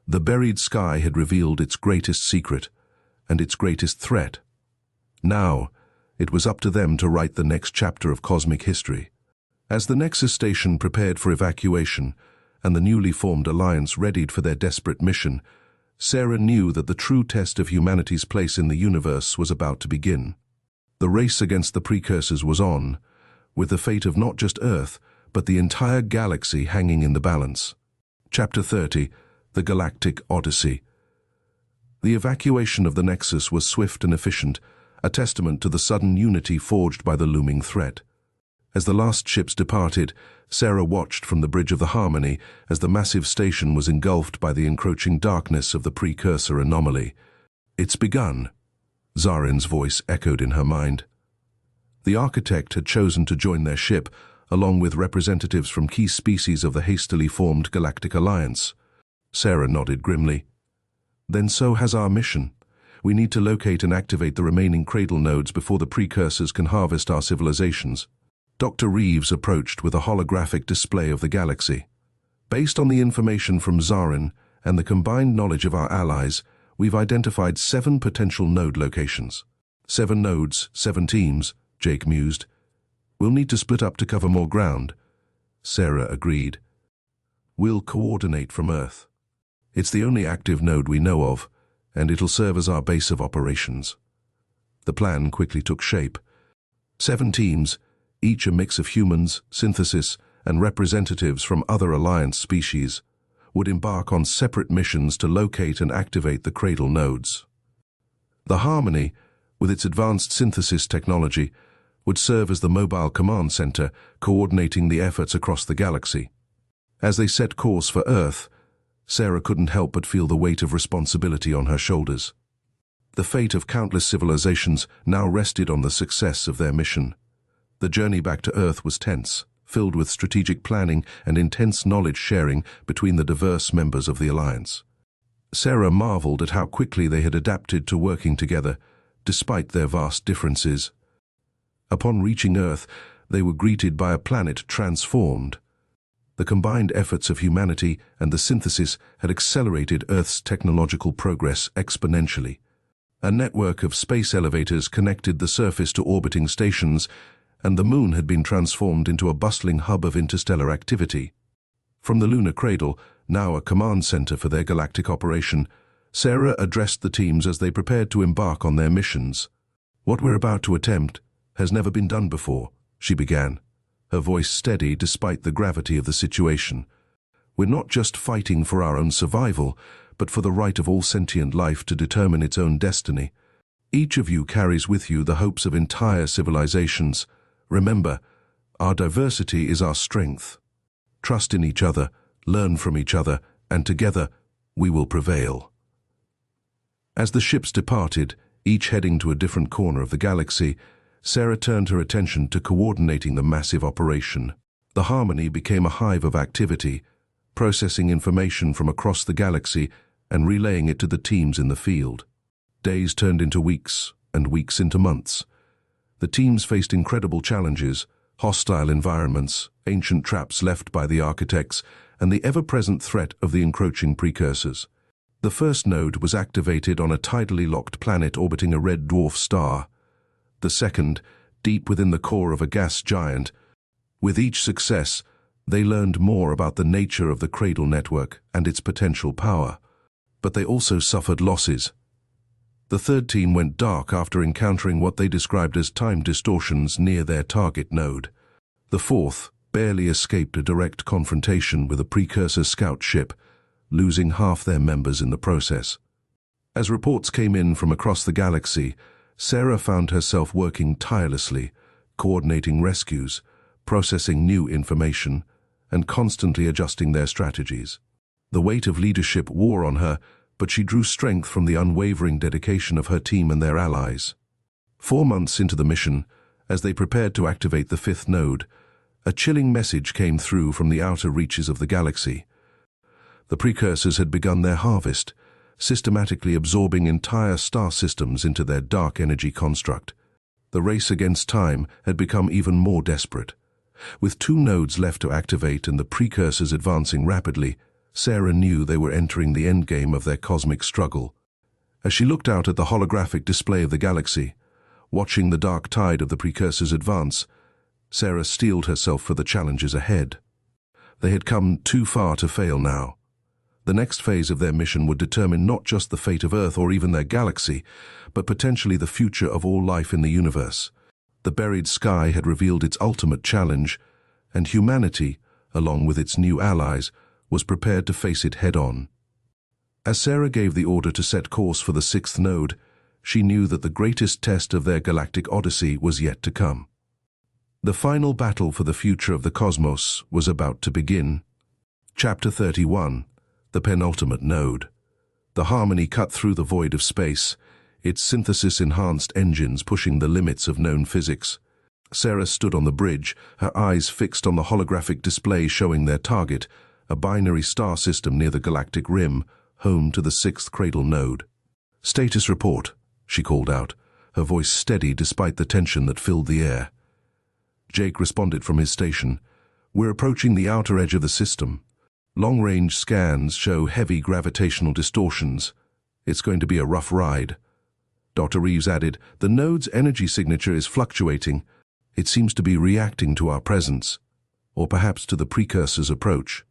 The buried sky had revealed its greatest secret and its greatest threat. Now, it was up to them to write the next chapter of cosmic history. As the Nexus station prepared for evacuation and the newly formed alliance readied for their desperate mission, Sarah knew that the true test of humanity's place in the universe was about to begin. The race against the precursors was on, with the fate of not just Earth, but the entire galaxy hanging in the balance. Chapter 30, The Galactic Odyssey. The evacuation of the Nexus was swift and efficient, a testament to the sudden unity forged by the looming threat. As the last ships departed, Sarah watched from the bridge of the Harmony as the massive station was engulfed by the encroaching darkness of the precursor anomaly. "It's begun," Zarin's voice echoed in her mind. The architect had chosen to join their ship, along with representatives from key species of the hastily formed Galactic Alliance. Sarah nodded grimly. "Then so has our mission. We need to locate and activate the remaining cradle nodes before the precursors can harvest our civilizations." Dr. Reeves approached with a holographic display of the galaxy. "Based on the information from Zarin and the combined knowledge of our allies, we've identified 7 potential node locations." 7 nodes, 7 teams, Jake mused. "We'll need to split up to cover more ground." Sarah agreed. "We'll coordinate from Earth. It's the only active node we know of, and it'll serve as our base of operations." The plan quickly took shape. 7 teams, each a mix of humans, synthesis, and representatives from other Alliance species, would embark on separate missions to locate and activate the cradle nodes. The Harmony, with its advanced synthesis technology, would serve as the mobile command center, coordinating the efforts across the galaxy. As they set course for Earth, Sarah couldn't help but feel the weight of responsibility on her shoulders. The fate of countless civilizations now rested on the success of their mission. The journey back to Earth was tense, filled with strategic planning and intense knowledge sharing between the diverse members of the Alliance. Sarah marveled at how quickly they had adapted to working together, despite their vast differences. Upon reaching Earth, they were greeted by a planet transformed. The combined efforts of humanity and the synthesis had accelerated Earth's technological progress exponentially. A network of space elevators connected the surface to orbiting stations, and the Moon had been transformed into a bustling hub of interstellar activity. From the lunar cradle, now a command center for their galactic operation, Sarah addressed the teams as they prepared to embark on their missions. "What we're about to attempt has never been done before," she began, her voice steady despite the gravity of the situation. "We're not just fighting for our own survival, but for the right of all sentient life to determine its own destiny. Each of you carries with you the hopes of entire civilizations. Remember, our diversity is our strength. Trust in each other, learn from each other, and together we will prevail." As the ships departed, Each heading to a different corner of the galaxy, Sarah turned her attention to coordinating the massive operation. The Harmony became a hive of activity, processing information from across the galaxy and relaying it to the teams in the field. Days turned into weeks, and weeks into months. The teams faced incredible challenges: hostile environments, ancient traps left by the architects, and the ever-present threat of the encroaching precursors. The first node was activated on a tidally locked planet orbiting a red dwarf star. The second, deep within the core of a gas giant. With each success, they learned more about the nature of the Cradle network and its potential power. But they also suffered losses. The third team went dark after encountering what they described as time distortions near their target node. The fourth barely escaped a direct confrontation with a precursor scout ship, losing half their members in the process. As reports came in from across the galaxy, Sarah found herself working tirelessly, coordinating rescues, processing new information, and constantly adjusting their strategies. The weight of leadership wore on her, but she drew strength from the unwavering dedication of her team and their allies. 4 months into the mission, as they prepared to activate the fifth node, a chilling message came through from the outer reaches of the galaxy. The precursors had begun their harvest, systematically absorbing entire star systems into their dark energy construct. The race against time had become even more desperate. With 2 nodes left to activate and the precursors advancing rapidly, Sarah knew they were entering the endgame of their cosmic struggle. As she looked out at the holographic display of the galaxy, watching the dark tide of the precursors advance, Sarah steeled herself for the challenges ahead. They had come too far to fail now. The next phase of their mission would determine not just the fate of Earth or even their galaxy, but potentially the future of all life in the universe. The buried sky had revealed its ultimate challenge, and humanity, along with its new allies, was prepared to face it head-on. As Sarah gave the order to set course for the 6th node, she knew that the greatest test of their galactic odyssey was yet to come. The final battle for the future of the cosmos was about to begin. Chapter 31, the penultimate node. The Harmony cut through the void of space, its synthesis-enhanced engines pushing the limits of known physics. Sarah stood on the bridge, her eyes fixed on the holographic display showing their target, a binary star system near the galactic rim, home to the 6th Cradle node. "Status report," she called out, her voice steady despite the tension that filled the air. Jake responded from his station. "We're approaching the outer edge of the system. Long-range scans show heavy gravitational distortions. It's going to be a rough ride." Dr. Reeves added, "The node's energy signature is fluctuating. It seems to be reacting to our presence, or perhaps to the precursor's approach."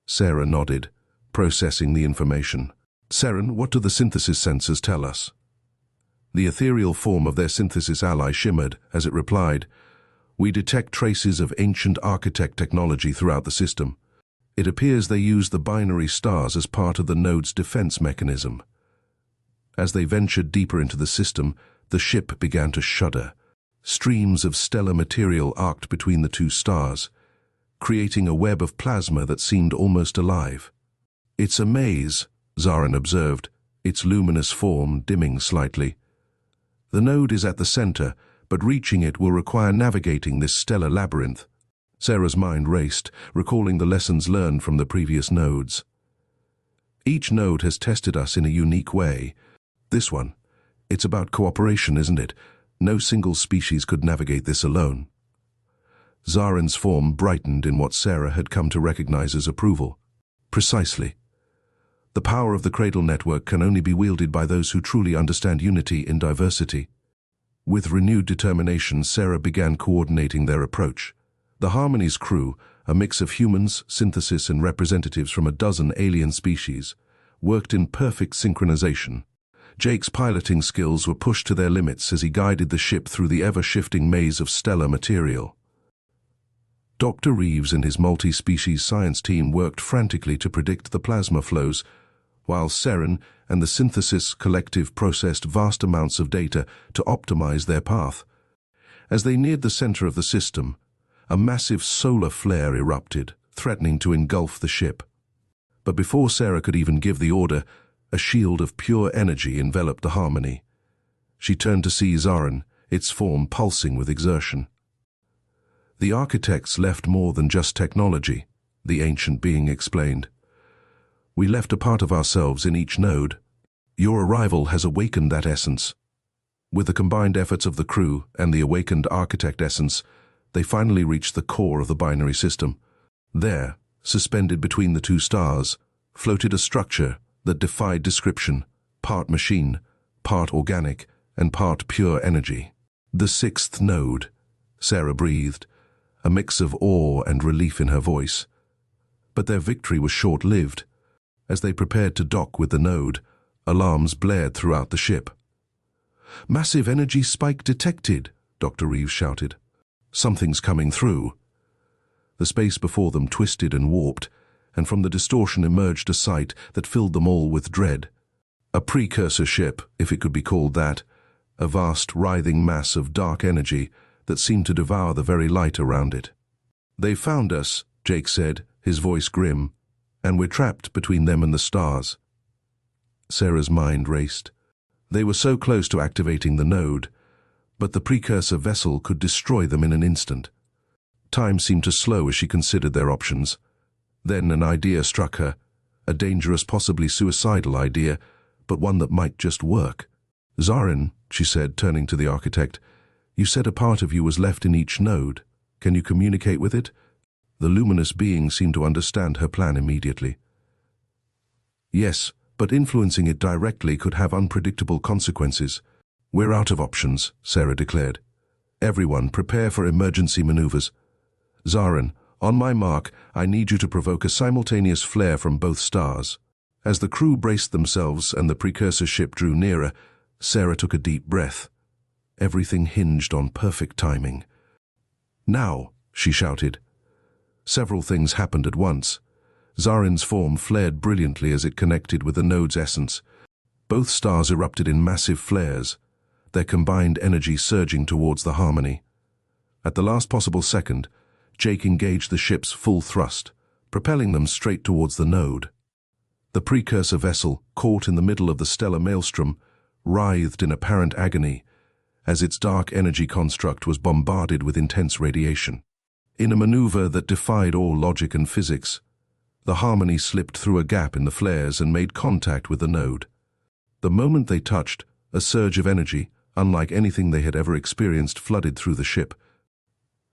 Sarah nodded, processing the information. "Saren, what do the synthesis sensors tell us?" The ethereal form of their synthesis ally shimmered as it replied, "We detect traces of ancient architect technology throughout the system. It appears they use the binary stars as part of the node's defense mechanism." As they ventured deeper into the system, the ship began to shudder. Streams of stellar material arced between the 2 stars, creating a web of plasma that seemed almost alive. "It's a maze," Zarin observed, its luminous form dimming slightly. "The node is at the center, but reaching it will require navigating this stellar labyrinth." Sarah's mind raced, recalling the lessons learned from the previous nodes. "Each node has tested us in a unique way. This one, it's about cooperation, isn't it? No single species could navigate this alone." Zarin's form brightened in what Sarah had come to recognize as approval. "Precisely. The power of the Cradle network can only be wielded by those who truly understand unity in diversity." With renewed determination, Sarah began coordinating their approach. The Harmony's crew, a mix of humans, synthesis, and representatives from a dozen alien species, worked in perfect synchronization. Jake's piloting skills were pushed to their limits as he guided the ship through the ever-shifting maze of stellar material. Dr. Reeves and his multi-species science team worked frantically to predict the plasma flows, while Saren and the Synthesis Collective processed vast amounts of data to optimize their path. As they neared the center of the system, a massive solar flare erupted, threatening to engulf the ship. But before Sarah could even give the order, a shield of pure energy enveloped the Harmony. She turned to see Zarin, its form pulsing with exertion. The architects left more than just technology, the ancient being explained. We left a part of ourselves in each node. Your arrival has awakened that essence. With the combined efforts of the crew and the awakened architect essence, they finally reached the core of the binary system. There, suspended between the two stars, floated a structure that defied description, part machine, part organic, and part pure energy. The sixth node, Sarah breathed, a mix of awe and relief in her voice. But their victory was short-lived. As they prepared to dock with the node, alarms blared throughout the ship. "Massive energy spike detected," Dr. Reeves shouted. "Something's coming through." The space before them twisted and warped, and from the distortion emerged a sight that filled them all with dread. A precursor ship, if it could be called that, a vast writhing mass of dark energy that seemed to devour the very light around it. "They found us," Jake said, his voice grim, "and we're trapped between them and the stars." Sarah's mind raced. They were so close to activating the node, but the precursor vessel could destroy them in an instant. Time seemed to slow as she considered their options. Then an idea struck her, a dangerous, possibly suicidal idea, but one that might just work. "Zarin," she said, turning to the architect, "you said a part of you was left in each node. Can you communicate with it?" The luminous being seemed to understand her plan immediately. "Yes, but influencing it directly could have unpredictable consequences." "We're out of options," Sarah declared. "Everyone, prepare for emergency maneuvers. Zarin, on my mark, I need you to provoke a simultaneous flare from both stars." As the crew braced themselves and the precursor ship drew nearer, Sarah took a deep breath. Everything hinged on perfect timing. "Now," she shouted. Several things happened at once. Zarin's form flared brilliantly as it connected with the node's essence. Both stars erupted in massive flares, their combined energy surging towards the harmony. At the last possible second, Jake engaged the ship's full thrust, propelling them straight towards the node. The precursor vessel, caught in the middle of the stellar maelstrom, writhed in apparent agony as its dark energy construct was bombarded with intense radiation. In a maneuver that defied all logic and physics, the harmony slipped through a gap in the flares and made contact with the node. The moment they touched, a surge of energy, unlike anything they had ever experienced, flooded through the ship.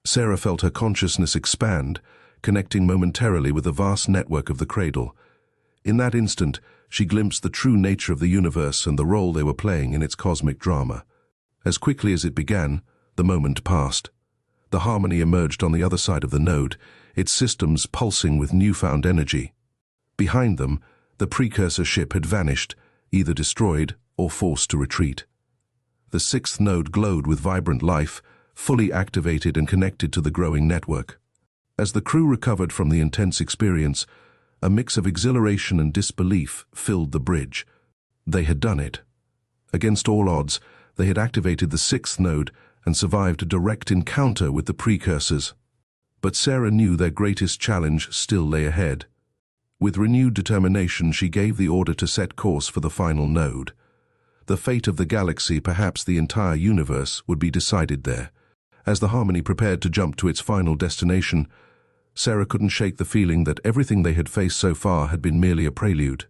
Sarah felt her consciousness expand, connecting momentarily with the vast network of the cradle. In that instant, she glimpsed the true nature of the universe and the role they were playing in its cosmic drama. As quickly as it began, the moment passed. The harmony emerged on the other side of the node, its systems pulsing with newfound energy. Behind them, the precursor ship had vanished, either destroyed or forced to retreat. The sixth node glowed with vibrant life, fully activated and connected to the growing network. As the crew recovered from the intense experience, a mix of exhilaration and disbelief filled the bridge. They had done it. Against all odds, they had activated the sixth node and survived a direct encounter with the precursors. But Sarah knew their greatest challenge still lay ahead. With renewed determination, she gave the order to set course for the final node. The fate of the galaxy, perhaps the entire universe, would be decided there. As the harmony prepared to jump to its final destination, Sarah couldn't shake the feeling that everything they had faced so far had been merely a prelude.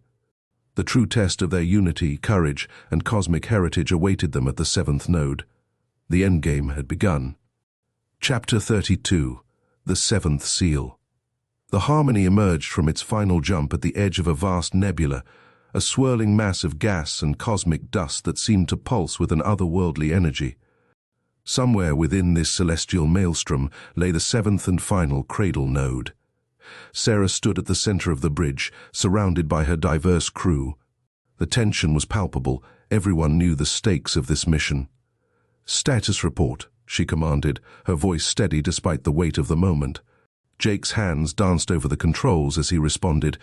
The true test of their unity, courage, and cosmic heritage awaited them at the seventh node. The endgame had begun. Chapter 32. The Seventh Seal. The harmony emerged from its final jump at the edge of a vast nebula, a swirling mass of gas and cosmic dust that seemed to pulse with an otherworldly energy. Somewhere within this celestial maelstrom lay the seventh and final cradle node. Sarah stood at the center of the bridge, surrounded by her diverse crew. The tension was palpable. Everyone knew the stakes of this mission. "Status report," she commanded, her voice steady despite the weight of the moment. Jake's hands danced over the controls as he responded,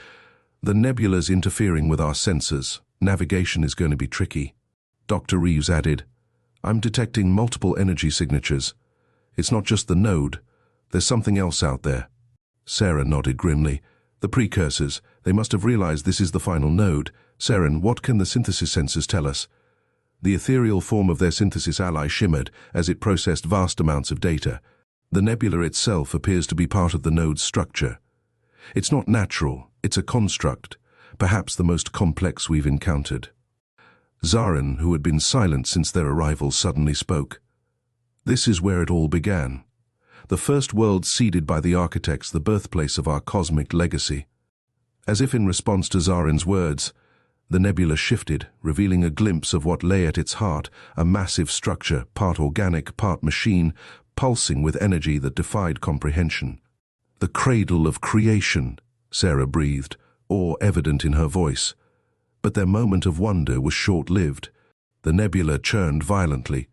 "The nebula's interfering with our sensors. Navigation is going to be tricky." Dr. Reeves added, "I'm detecting multiple energy signatures. It's not just the node. There's something else out there." Sarah nodded grimly. "The precursors. They must have realized this is the final node. Saren, what can the synthesis sensors tell us?" The ethereal form of their synthesis ally shimmered as it processed vast amounts of data. The nebula itself appears to be part of the node's structure. It's not natural, it's a construct, perhaps the most complex we've encountered. Zarin, who had been silent since their arrival, suddenly spoke. This is where it all began. The first world seeded by the architects, the birthplace of our cosmic legacy. As if in response to Zarin's words, the nebula shifted, revealing a glimpse of what lay at its heart, a massive structure, part organic, part machine, pulsing with energy that defied comprehension. The cradle of creation, Sarah breathed, awe evident in her voice. But their moment of wonder was short-lived. The nebula churned violently,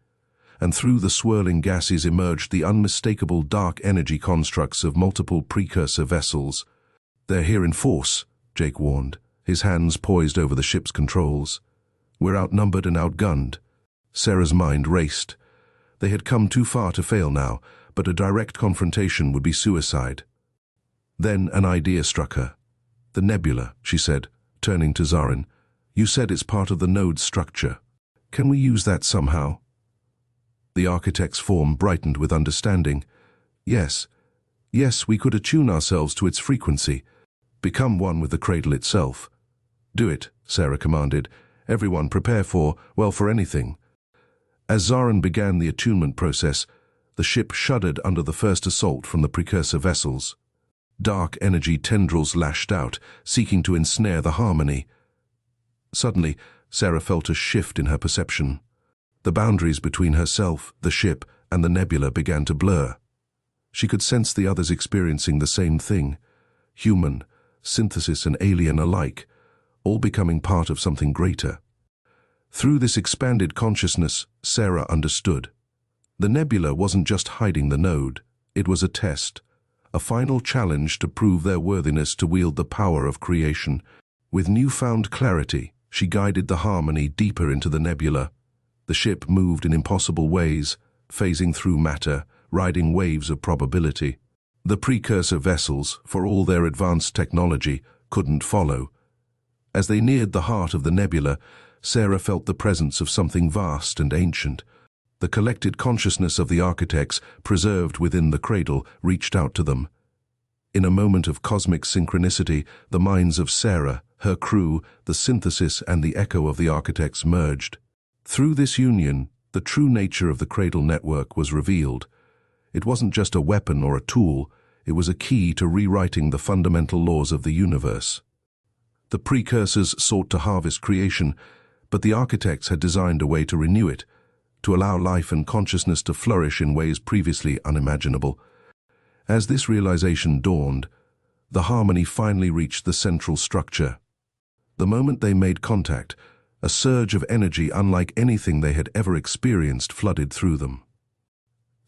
and through the swirling gases emerged the unmistakable dark energy constructs of multiple precursor vessels. "They're here in force," Jake warned, his hands poised over the ship's controls. "We're outnumbered and outgunned." Sarah's mind raced. They had come too far to fail now, but a direct confrontation would be suicide. Then an idea struck her. "The nebula," she said, turning to Zarin. "You said it's part of the node's structure. Can we use that somehow?" The architect's form brightened with understanding. Yes, we could attune ourselves to its frequency, become one with the cradle itself." "Do it," Sarah commanded. "Everyone prepare for anything." As Zarin began the attunement process, the ship shuddered under the first assault from the precursor vessels. Dark energy tendrils lashed out, seeking to ensnare the harmony. Suddenly, Sarah felt a shift in her perception. The boundaries between herself, the ship, and the nebula began to blur. She could sense the others experiencing the same thing. Human, synthesis, and alien alike, all becoming part of something greater. Through this expanded consciousness, Sarah understood. The nebula wasn't just hiding the node, it was a test, a final challenge to prove their worthiness to wield the power of creation. With newfound clarity, she guided the harmony deeper into the nebula. The ship moved in impossible ways, phasing through matter, riding waves of probability. The precursor vessels, for all their advanced technology, couldn't follow. As they neared the heart of the nebula, Sarah felt the presence of something vast and ancient. The collected consciousness of the architects, preserved within the cradle, reached out to them. In a moment of cosmic synchronicity, the minds of Sarah, her crew, the synthesis and the echo of the architects merged. Through this union, the true nature of the cradle network was revealed. It wasn't just a weapon or a tool, it was a key to rewriting the fundamental laws of the universe. The precursors sought to harvest creation, but the architects had designed a way to renew it, to allow life and consciousness to flourish in ways previously unimaginable. As this realization dawned, the harmony finally reached the central structure. The moment they made contact, a surge of energy unlike anything they had ever experienced flooded through them.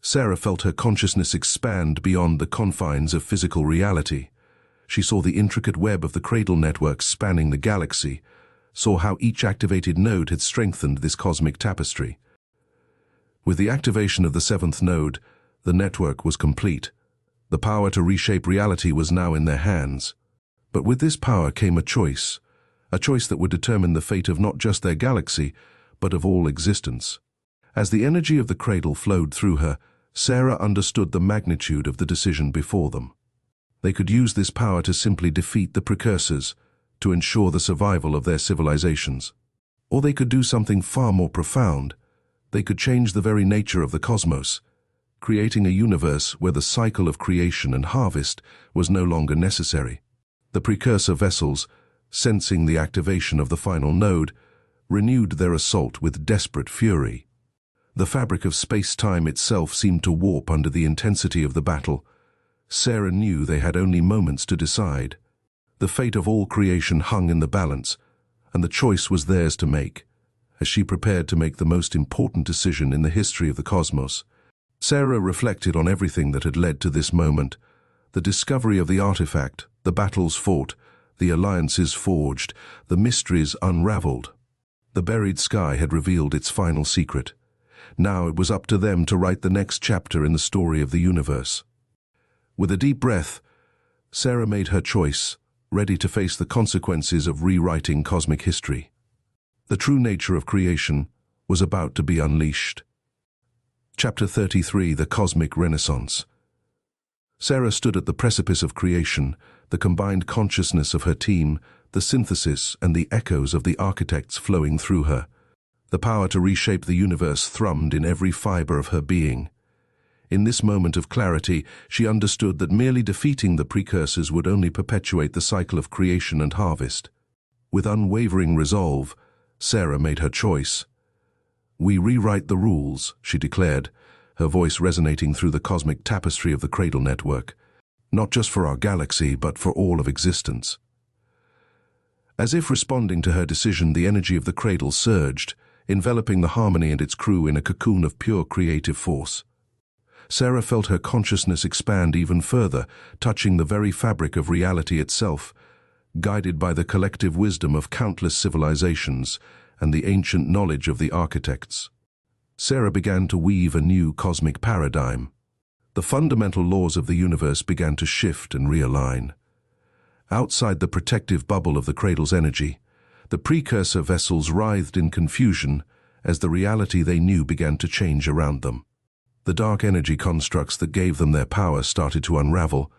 Sarah felt her consciousness expand beyond the confines of physical reality. She saw the intricate web of the cradle network spanning the galaxy, saw how each activated node had strengthened this cosmic tapestry. With the activation of the seventh node, the network was complete. The power to reshape reality was now in their hands. But with this power came a choice that would determine the fate of not just their galaxy, but of all existence. As the energy of the cradle flowed through her, Sarah understood the magnitude of the decision before them. They could use this power to simply defeat the precursors, to ensure the survival of their civilizations. Or they could do something far more profound. They could change the very nature of the cosmos, creating a universe where the cycle of creation and harvest was no longer necessary. The precursor vessels, sensing the activation of the final node, renewed their assault with desperate fury. The fabric of space-time itself seemed to warp under the intensity of the battle. Sarah knew they had only moments to decide. The fate of all creation hung in the balance, and the choice was theirs to make. As she prepared to make the most important decision in the history of the cosmos, Sarah reflected on everything that had led to this moment: the discovery of the artifact, the battles fought, the alliances forged, the mysteries unraveled. The buried sky had revealed its final secret. Now it was up to them to write the next chapter in the story of the universe. With a deep breath, Sarah made her choice, ready to face the consequences of rewriting cosmic history. The true nature of creation, was about to be unleashed. Chapter 33: The Cosmic Renaissance. Sarah stood at the precipice of creation, the combined consciousness of her team, the synthesis and the echoes of the architects flowing through her. The power to reshape the universe thrummed in every fiber of her being. In this moment of clarity, she understood that merely defeating the precursors would only perpetuate the cycle of creation and harvest. With unwavering resolve, Sarah made her choice. "We rewrite the rules," she declared, her voice resonating through the cosmic tapestry of the Cradle network. "Not just for our galaxy, but for all of existence." As if responding to her decision, the energy of the Cradle surged, enveloping the Harmony and its crew in a cocoon of pure creative force. Sarah felt her consciousness expand even further, touching the very fabric of reality itself, guided by the collective wisdom of countless civilizations and the ancient knowledge of the architects. Sarah began to weave a new cosmic paradigm. The fundamental laws of the universe began to shift and realign. Outside the protective bubble of the Cradle's energy, the precursor vessels writhed in confusion as the reality they knew began to change around them. The dark energy constructs that gave them their power started to unravel.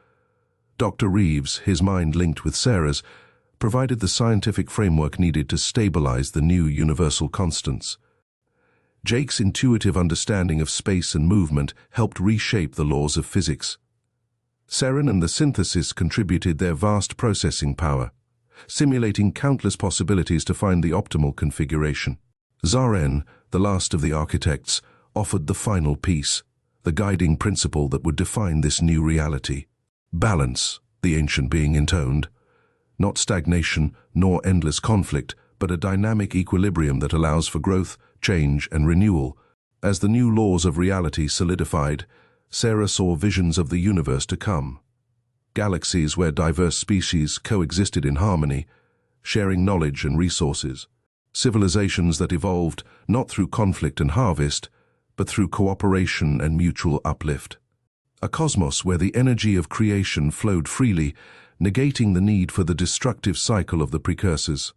Dr. Reeves, his mind linked with Sarah's, provided the scientific framework needed to stabilize the new universal constants. Jake's intuitive understanding of space and movement helped reshape the laws of physics. Seren and the synthesis contributed their vast processing power, simulating countless possibilities to find the optimal configuration. Zaren, the last of the architects, offered the final piece, the guiding principle that would define this new reality. Balance, the ancient being intoned. Not stagnation nor endless conflict, but a dynamic equilibrium that allows for growth, change, and renewal. As the new laws of reality solidified, Sarah saw visions of the universe to come. Galaxies where diverse species coexisted in harmony, sharing knowledge and resources. Civilizations that evolved not through conflict and harvest, but through cooperation and mutual uplift. A cosmos where the energy of creation flowed freely, negating the need for the destructive cycle of the precursors.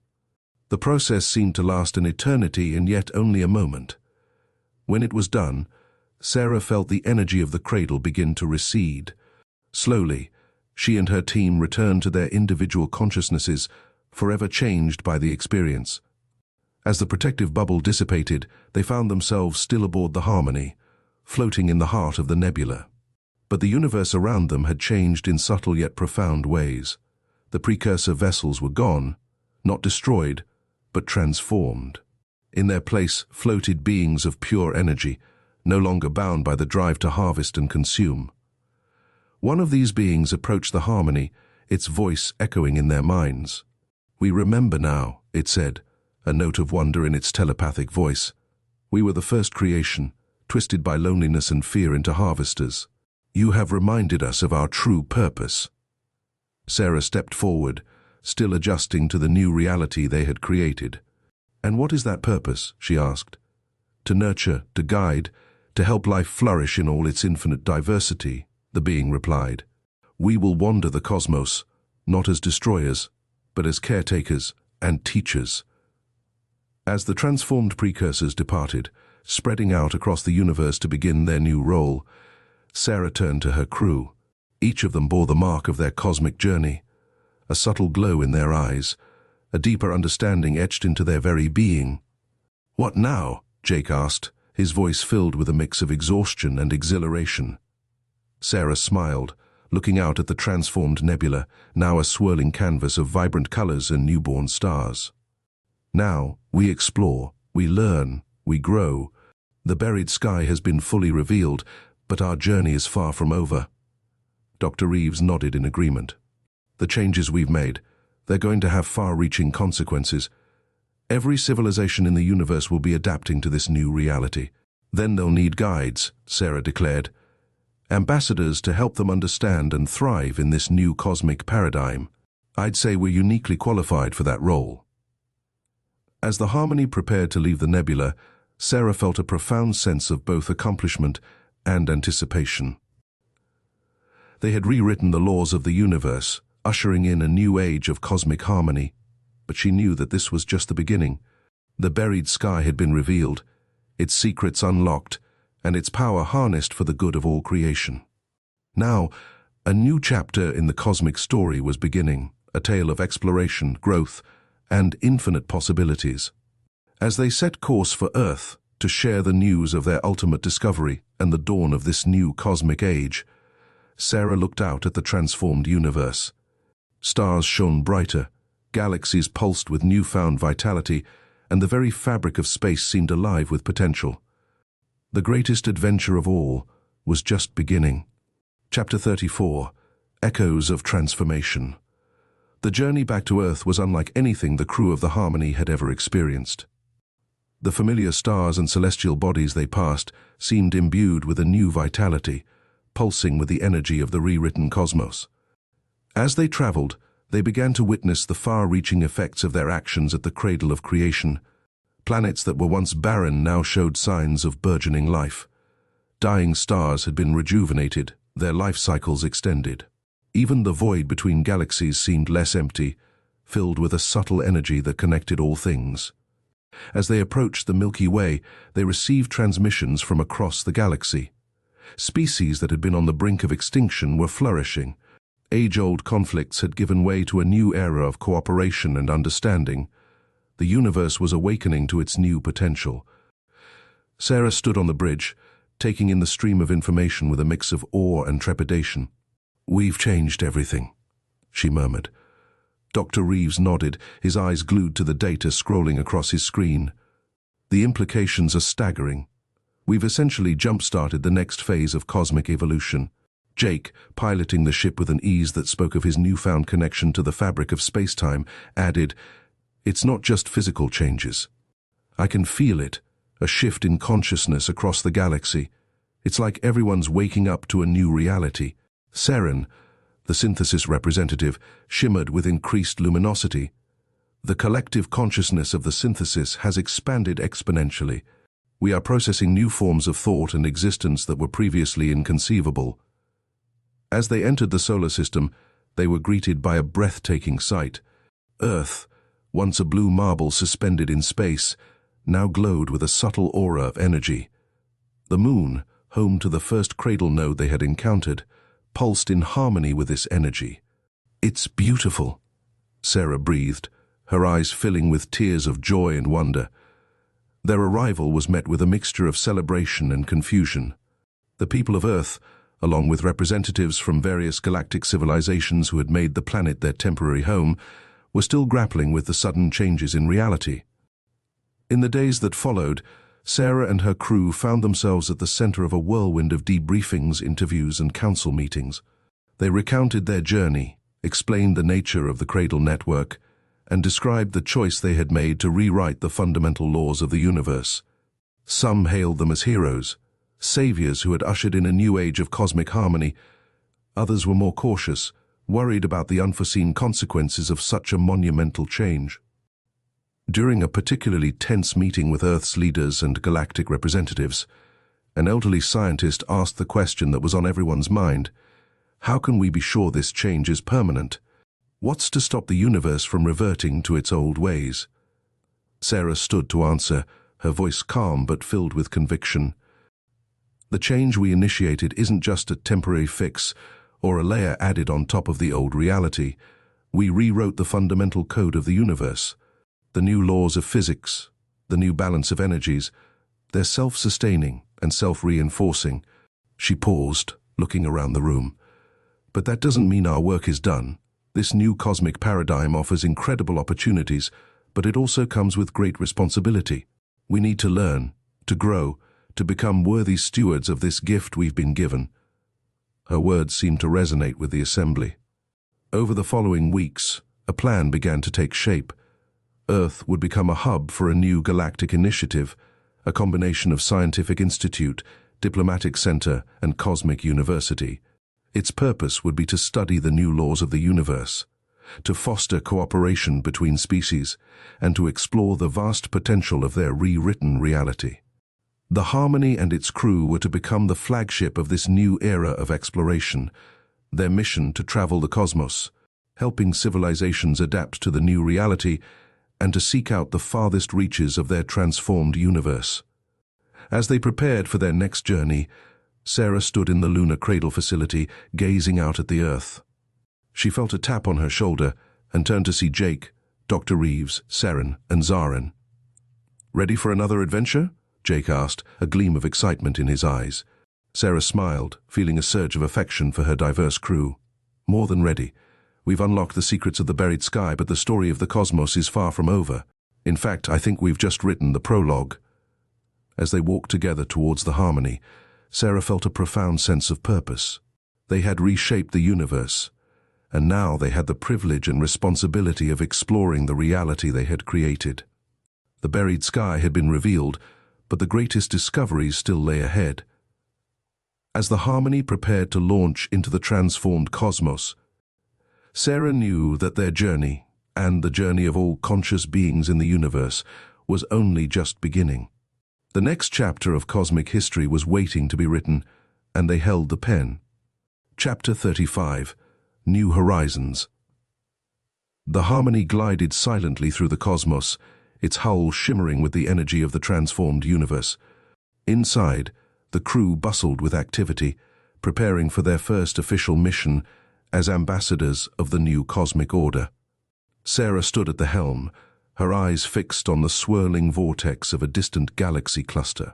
The process seemed to last an eternity and yet only a moment. When it was done, Sarah felt the energy of the Cradle begin to recede. Slowly, she and her team returned to their individual consciousnesses, forever changed by the experience. As the protective bubble dissipated, they found themselves still aboard the Harmony, floating in the heart of the nebula. But the universe around them had changed in subtle yet profound ways. The precursor vessels were gone, not destroyed, but transformed. In their place floated beings of pure energy, no longer bound by the drive to harvest and consume. One of these beings approached the Harmony, its voice echoing in their minds. "We remember now," it said, a note of wonder in its telepathic voice. "We were the first creation, twisted by loneliness and fear into harvesters. You have reminded us of our true purpose." Sarah stepped forward, still adjusting to the new reality they had created. "And what is that purpose?" she asked. "To nurture, to guide, to help life flourish in all its infinite diversity," the being replied. "We will wander the cosmos, not as destroyers, but as caretakers and teachers." As the transformed precursors departed, spreading out across the universe to begin their new role, Sarah turned to her crew. Each of them bore the mark of their cosmic journey, a subtle glow in their eyes, a deeper understanding etched into their very being. "What now?" Jake asked, his voice filled with a mix of exhaustion and exhilaration. Sarah smiled, looking out at the transformed nebula, now a swirling canvas of vibrant colors and newborn stars. "Now, we explore, we learn, we grow. The buried sky has been fully revealed, but our journey is far from over." Dr. Reeves nodded in agreement. "The changes we've made, they're going to have far-reaching consequences. Every civilization in the universe will be adapting to this new reality. Then they'll need guides," Sarah declared. "Ambassadors to help them understand and thrive in this new cosmic paradigm. I'd say we're uniquely qualified for that role." As the Harmony prepared to leave the nebula, Sarah felt a profound sense of both accomplishment and anticipation. They had rewritten the laws of the universe, ushering in a new age of cosmic harmony. But she knew that this was just the beginning. The buried sky had been revealed, its secrets unlocked, and its power harnessed for the good of all creation. Now, a new chapter in the cosmic story was beginning, a tale of exploration, growth, and infinite possibilities. As they set course for Earth to share the news of their ultimate discovery and the dawn of this new cosmic age, Sarah looked out at the transformed universe. Stars shone brighter, galaxies pulsed with newfound vitality, and the very fabric of space seemed alive with potential. The greatest adventure of all was just beginning. Chapter 34, Echoes of Transformation. The journey back to Earth was unlike anything the crew of the Harmony had ever experienced. The familiar stars and celestial bodies they passed seemed imbued with a new vitality, pulsing with the energy of the rewritten cosmos. As they traveled, they began to witness the far-reaching effects of their actions at the cradle of creation. Planets that were once barren now showed signs of burgeoning life. Dying stars had been rejuvenated, their life cycles extended. Even the void between galaxies seemed less empty, filled with a subtle energy that connected all things. As they approached the Milky Way, they received transmissions from across the galaxy. Species that had been on the brink of extinction were flourishing. Age-old conflicts had given way to a new era of cooperation and understanding. The universe was awakening to its new potential. Sarah stood on the bridge, taking in the stream of information with a mix of awe and trepidation. "We've changed everything," she murmured. Dr. Reeves nodded, his eyes glued to the data scrolling across his screen. "The implications are staggering. We've essentially jump-started the next phase of cosmic evolution." Jake, piloting the ship with an ease that spoke of his newfound connection to the fabric of space-time, added, "It's not just physical changes. I can feel it, a shift in consciousness across the galaxy. It's like everyone's waking up to a new reality." Seren, the synthesis representative, shimmered with increased luminosity. "The collective consciousness of the synthesis has expanded exponentially. We are processing new forms of thought and existence that were previously inconceivable." As they entered the solar system, they were greeted by a breathtaking sight. Earth, once a blue marble suspended in space, now glowed with a subtle aura of energy. The moon, home to the first cradle node they had encountered, pulsed in harmony with this energy. "It's beautiful," Sarah breathed, her eyes filling with tears of joy and wonder. Their arrival was met with a mixture of celebration and confusion. The people of Earth, along with representatives from various galactic civilizations who had made the planet their temporary home, were still grappling with the sudden changes in reality. In the days that followed, Sarah and her crew found themselves at the center of a whirlwind of debriefings, interviews, and council meetings. They recounted their journey, explained the nature of the Cradle Network, and described the choice they had made to rewrite the fundamental laws of the universe. Some hailed them as heroes, saviors who had ushered in a new age of cosmic harmony. Others were more cautious, worried about the unforeseen consequences of such a monumental change. During a particularly tense meeting with Earth's leaders and galactic representatives, an elderly scientist asked the question that was on everyone's mind: how can we be sure this change is permanent? What's to stop the universe from reverting to its old ways? Sarah stood to answer, her voice calm but filled with conviction. "The change we initiated isn't just a temporary fix or a layer added on top of the old reality. We rewrote the fundamental code of the universe. The new laws of physics, the new balance of energies, they're self-sustaining and self-reinforcing." She paused, looking around the room. "But that doesn't mean our work is done. This new cosmic paradigm offers incredible opportunities, but it also comes with great responsibility. We need to learn, to grow, to become worthy stewards of this gift we've been given." Her words seemed to resonate with the assembly. Over the following weeks, a plan began to take shape. Earth would become a hub for a new galactic initiative, a combination of scientific institute, diplomatic center, and cosmic university. Its purpose would be to study the new laws of the universe, to foster cooperation between species, and to explore the vast potential of their rewritten reality. The Harmony and its crew were to become the flagship of this new era of exploration, their mission to travel the cosmos, helping civilizations adapt to the new reality and to seek out the farthest reaches of their transformed universe. As they prepared for their next journey, Sarah stood in the lunar cradle facility, gazing out at the Earth. She felt a tap on her shoulder and turned to see Jake, Dr. Reeves, Seren, and Zaren. "Ready for another adventure?" Jake asked, a gleam of excitement in his eyes. Sarah smiled, feeling a surge of affection for her diverse crew. "More than ready. We've unlocked the secrets of the buried sky, but the story of the cosmos is far from over. In fact, I think we've just written the prologue." As they walked together towards the Harmony, Sarah felt a profound sense of purpose. They had reshaped the universe, and now they had the privilege and responsibility of exploring the reality they had created. The buried sky had been revealed, but the greatest discoveries still lay ahead. As the Harmony prepared to launch into the transformed cosmos, Sarah knew that their journey, and the journey of all conscious beings in the universe, was only just beginning. The next chapter of cosmic history was waiting to be written, and they held the pen. Chapter 35, New Horizons. The Harmony glided silently through the cosmos, its hull shimmering with the energy of the transformed universe. Inside, the crew bustled with activity, preparing for their first official mission as ambassadors of the new cosmic order. Sarah stood at the helm, her eyes fixed on the swirling vortex of a distant galaxy cluster.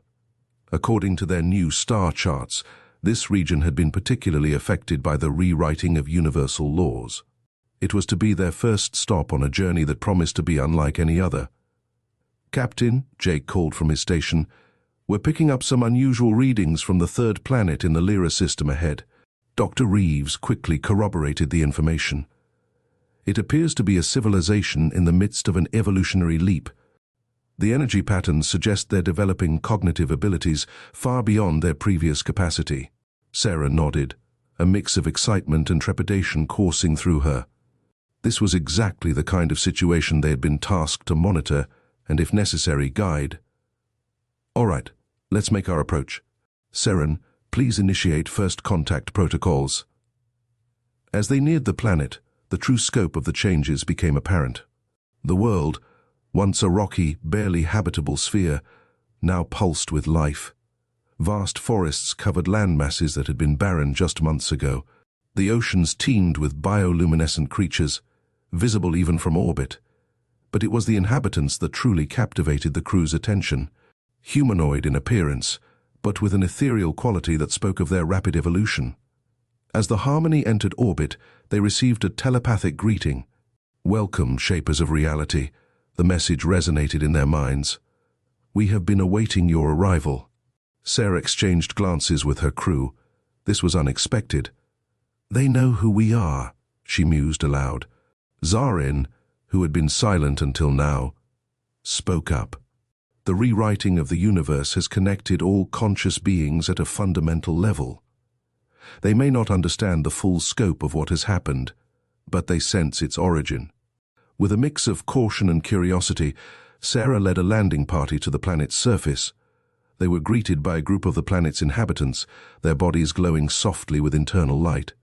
According to their new star charts, this region had been particularly affected by the rewriting of universal laws. It was to be their first stop on a journey that promised to be unlike any other. "Captain," Jake called from his station, "we're picking up some unusual readings from the third planet in the Lyra system ahead." Dr. Reeves quickly corroborated the information. "It appears to be a civilization in the midst of an evolutionary leap. The energy patterns suggest they're developing cognitive abilities far beyond their previous capacity." Sarah nodded, a mix of excitement and trepidation coursing through her. This was exactly the kind of situation they had been tasked to monitor and, if necessary, guide. "All right, let's make our approach. Seren, please initiate first contact protocols." As they neared the planet, the true scope of the changes became apparent. The world, once a rocky, barely habitable sphere, now pulsed with life. Vast forests covered land masses that had been barren just months ago. The oceans teemed with bioluminescent creatures, visible even from orbit. But it was the inhabitants that truly captivated the crew's attention. Humanoid in appearance, but with an ethereal quality that spoke of their rapid evolution. As the Harmony entered orbit, they received a telepathic greeting. "Welcome, shapers of reality," the message resonated in their minds. "We have been awaiting your arrival." Sarah exchanged glances with her crew. This was unexpected. "They know who we are," she mused aloud. Zaren, who had been silent until now, spoke up. "The rewriting of the universe has connected all conscious beings at a fundamental level. They may not understand the full scope of what has happened, but they sense its origin." With a mix of caution and curiosity, Sarah led a landing party to the planet's surface. They were greeted by a group of the planet's inhabitants, their bodies glowing softly with internal light.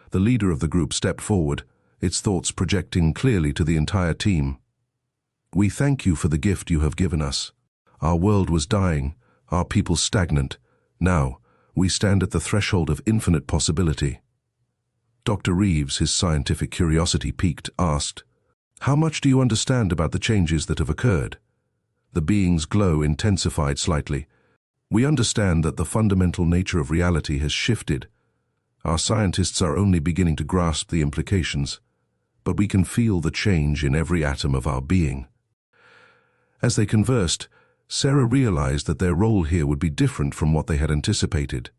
The leader of the group stepped forward, its thoughts projecting clearly to the entire team. "We thank you for the gift you have given us. Our world was dying, our people stagnant. Now, we stand at the threshold of infinite possibility." Dr. Reeves, his scientific curiosity piqued, asked, "How much do you understand about the changes that have occurred?" The being's glow intensified slightly. "We understand that the fundamental nature of reality has shifted. Our scientists are only beginning to grasp the implications, but we can feel the change in every atom of our being." As they conversed, Sarah realized that their role here would be different from what they had anticipated.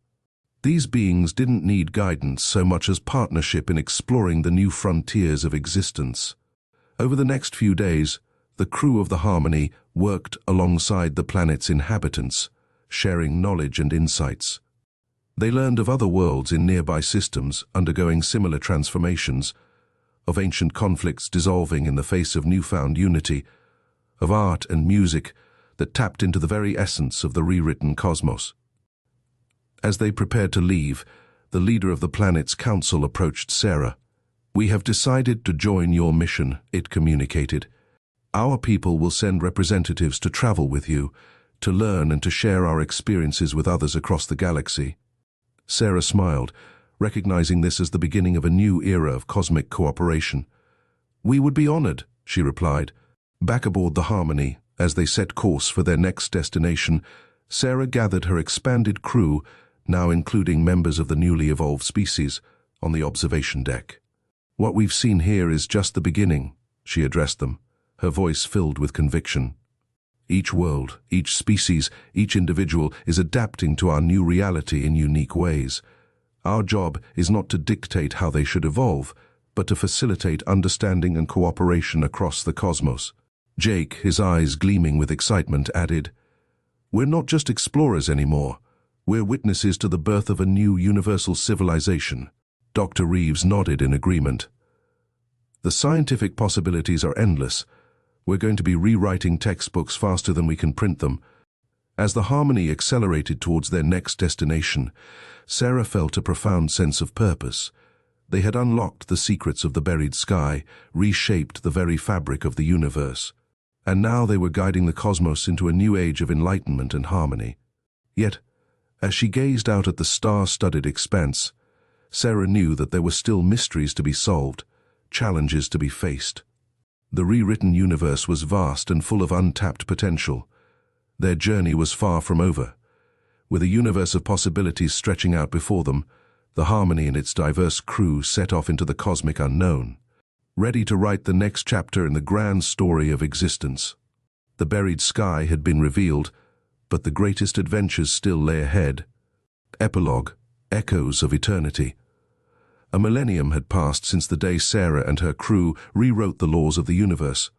These beings didn't need guidance so much as partnership in exploring the new frontiers of existence. Over the next few days, the crew of the Harmony worked alongside the planet's inhabitants, sharing knowledge and insights. They learned of other worlds in nearby systems undergoing similar transformations, of ancient conflicts dissolving in the face of newfound unity, of art and music that tapped into the very essence of the rewritten cosmos. As they prepared to leave, the leader of the planet's council approached Sarah. "We have decided to join your mission," it communicated. "Our people will send representatives to travel with you, to learn and to share our experiences with others across the galaxy. Sarah smiled, recognizing this as the beginning of a new era of cosmic cooperation. "We would be honored," she replied. Back aboard the Harmony, as they set course for their next destination, Sarah gathered her expanded crew, now including members of the newly evolved species, on the observation deck. "What we've seen here is just the beginning," she addressed them, her voice filled with conviction. "Each world, each species, each individual is adapting to our new reality in unique ways. Our job is not to dictate how they should evolve, but to facilitate understanding and cooperation across the cosmos." Jake, his eyes gleaming with excitement, added, "We're not just explorers anymore. We're witnesses to the birth of a new universal civilization." Dr. Reeves nodded in agreement. "The scientific possibilities are endless. We're going to be rewriting textbooks faster than we can print them." As the Harmony accelerated towards their next destination, Sarah felt a profound sense of purpose. They had unlocked the secrets of the buried sky, reshaped the very fabric of the universe. And now they were guiding the cosmos into a new age of enlightenment and harmony. Yet, as she gazed out at the star-studded expanse, Sarah knew that there were still mysteries to be solved, challenges to be faced. The rewritten universe was vast and full of untapped potential. Their journey was far from over. With a universe of possibilities stretching out before them, the Harmony and its diverse crew set off into the cosmic unknown, ready to write the next chapter in the grand story of existence. The buried sky had been revealed, but the greatest adventures still lay ahead. Epilogue, echoes of eternity. A millennium had passed since the day Sarah and her crew rewrote the laws of the universe.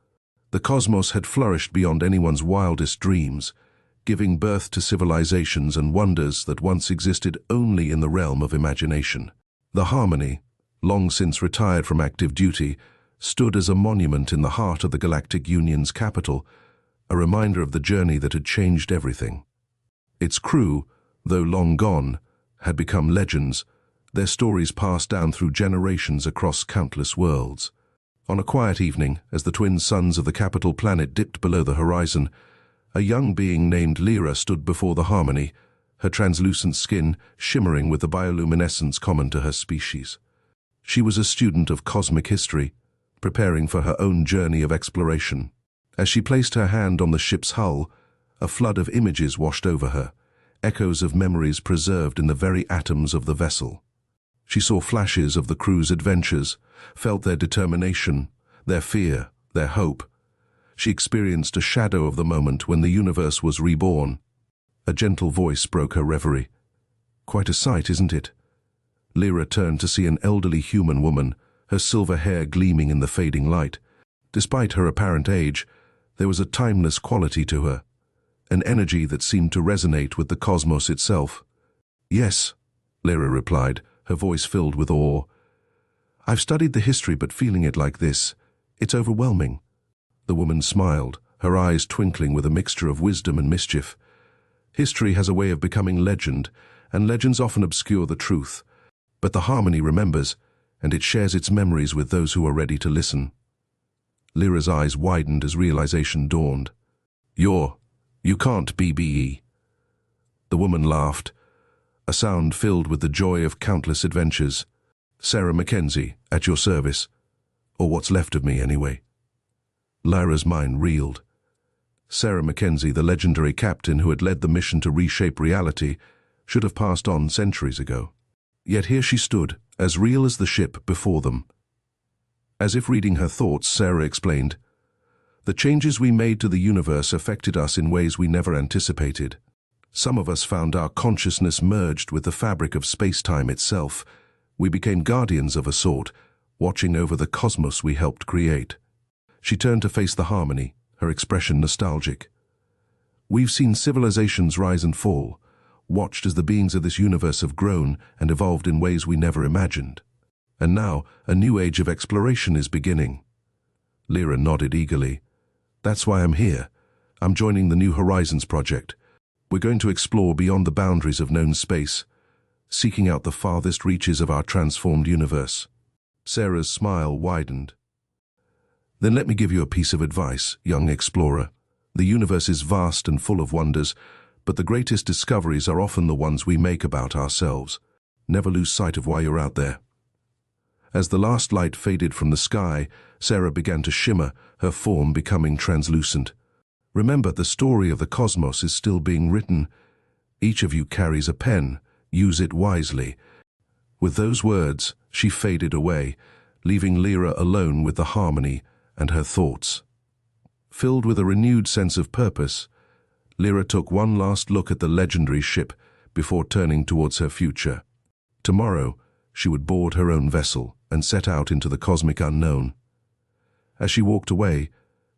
The cosmos had flourished beyond anyone's wildest dreams, giving birth to civilizations and wonders that once existed only in the realm of imagination. The Harmony, long since retired from active duty, stood as a monument in the heart of the Galactic Union's capital, a reminder of the journey that had changed everything. Its crew, though long gone, had become legends, their stories passed down through generations across countless worlds. On a quiet evening, as the twin suns of the capital planet dipped below the horizon, a young being named Lyra stood before the Harmony, her translucent skin shimmering with the bioluminescence common to her species. She was a student of cosmic history, preparing for her own journey of exploration. As she placed her hand on the ship's hull, a flood of images washed over her, echoes of memories preserved in the very atoms of the vessel. She saw flashes of the crew's adventures, felt their determination, their fear, their hope. She experienced a shadow of the moment when the universe was reborn. A gentle voice broke her reverie. "Quite a sight, isn't it?" Lyra turned to see an elderly human woman, her silver hair gleaming in the fading light. Despite her apparent age, there was a timeless quality to her, an energy that seemed to resonate with the cosmos itself. "Yes," Lyra replied, her voice filled with awe. "I've studied the history, but feeling it like this, it's overwhelming." The woman smiled, her eyes twinkling with a mixture of wisdom and mischief. "History has a way of becoming legend, and legends often obscure the truth. But the Harmony remembers, and it shares its memories with those who are ready to listen." Lyra's eyes widened as realization dawned. You can't be." The woman laughed, a sound filled with the joy of countless adventures. "Sarah Mackenzie, at your service. Or what's left of me, anyway." Lyra's mind reeled. Sarah Mackenzie, the legendary captain who had led the mission to reshape reality, should have passed on centuries ago. Yet here she stood, as real as the ship before them. As if reading her thoughts, Sarah explained, "The changes we made to the universe affected us in ways we never anticipated. Some of us found our consciousness merged with the fabric of space-time itself. We became guardians of a sort, watching over the cosmos we helped create." She turned to face the Harmony, her expression nostalgic. "We've seen civilizations rise and fall, watched as the beings of this universe have grown and evolved in ways we never imagined. And now, a new age of exploration is beginning." Lyra nodded eagerly. "That's why I'm here. I'm joining the New Horizons project. We're going to explore beyond the boundaries of known space, seeking out the farthest reaches of our transformed universe." Sarah's smile widened. "Then let me give you a piece of advice, young explorer. The universe is vast and full of wonders, but the greatest discoveries are often the ones we make about ourselves. Never lose sight of why you're out there. As the last light faded from the sky, Sarah began to shimmer, her form becoming translucent. Remember, the story of the cosmos is still being written. Each of you carries a pen. Use it wisely. With those words, she faded away, leaving Lyra alone with the harmony and her thoughts. Filled with a renewed sense of purpose, Lyra took one last look at the legendary ship before turning towards her future. Tomorrow, she would board her own vessel and set out into the cosmic unknown. As she walked away,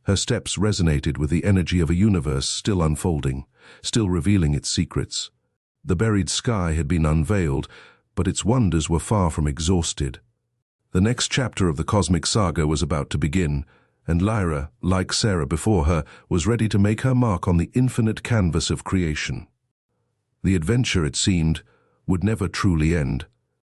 her steps resonated with the energy of a universe still unfolding, still revealing its secrets. The buried sky had been unveiled, but its wonders were far from exhausted. The next chapter of the cosmic saga was about to begin, and Lyra, like Sarah before her, was ready to make her mark on the infinite canvas of creation. The adventure, it seemed, would never truly end.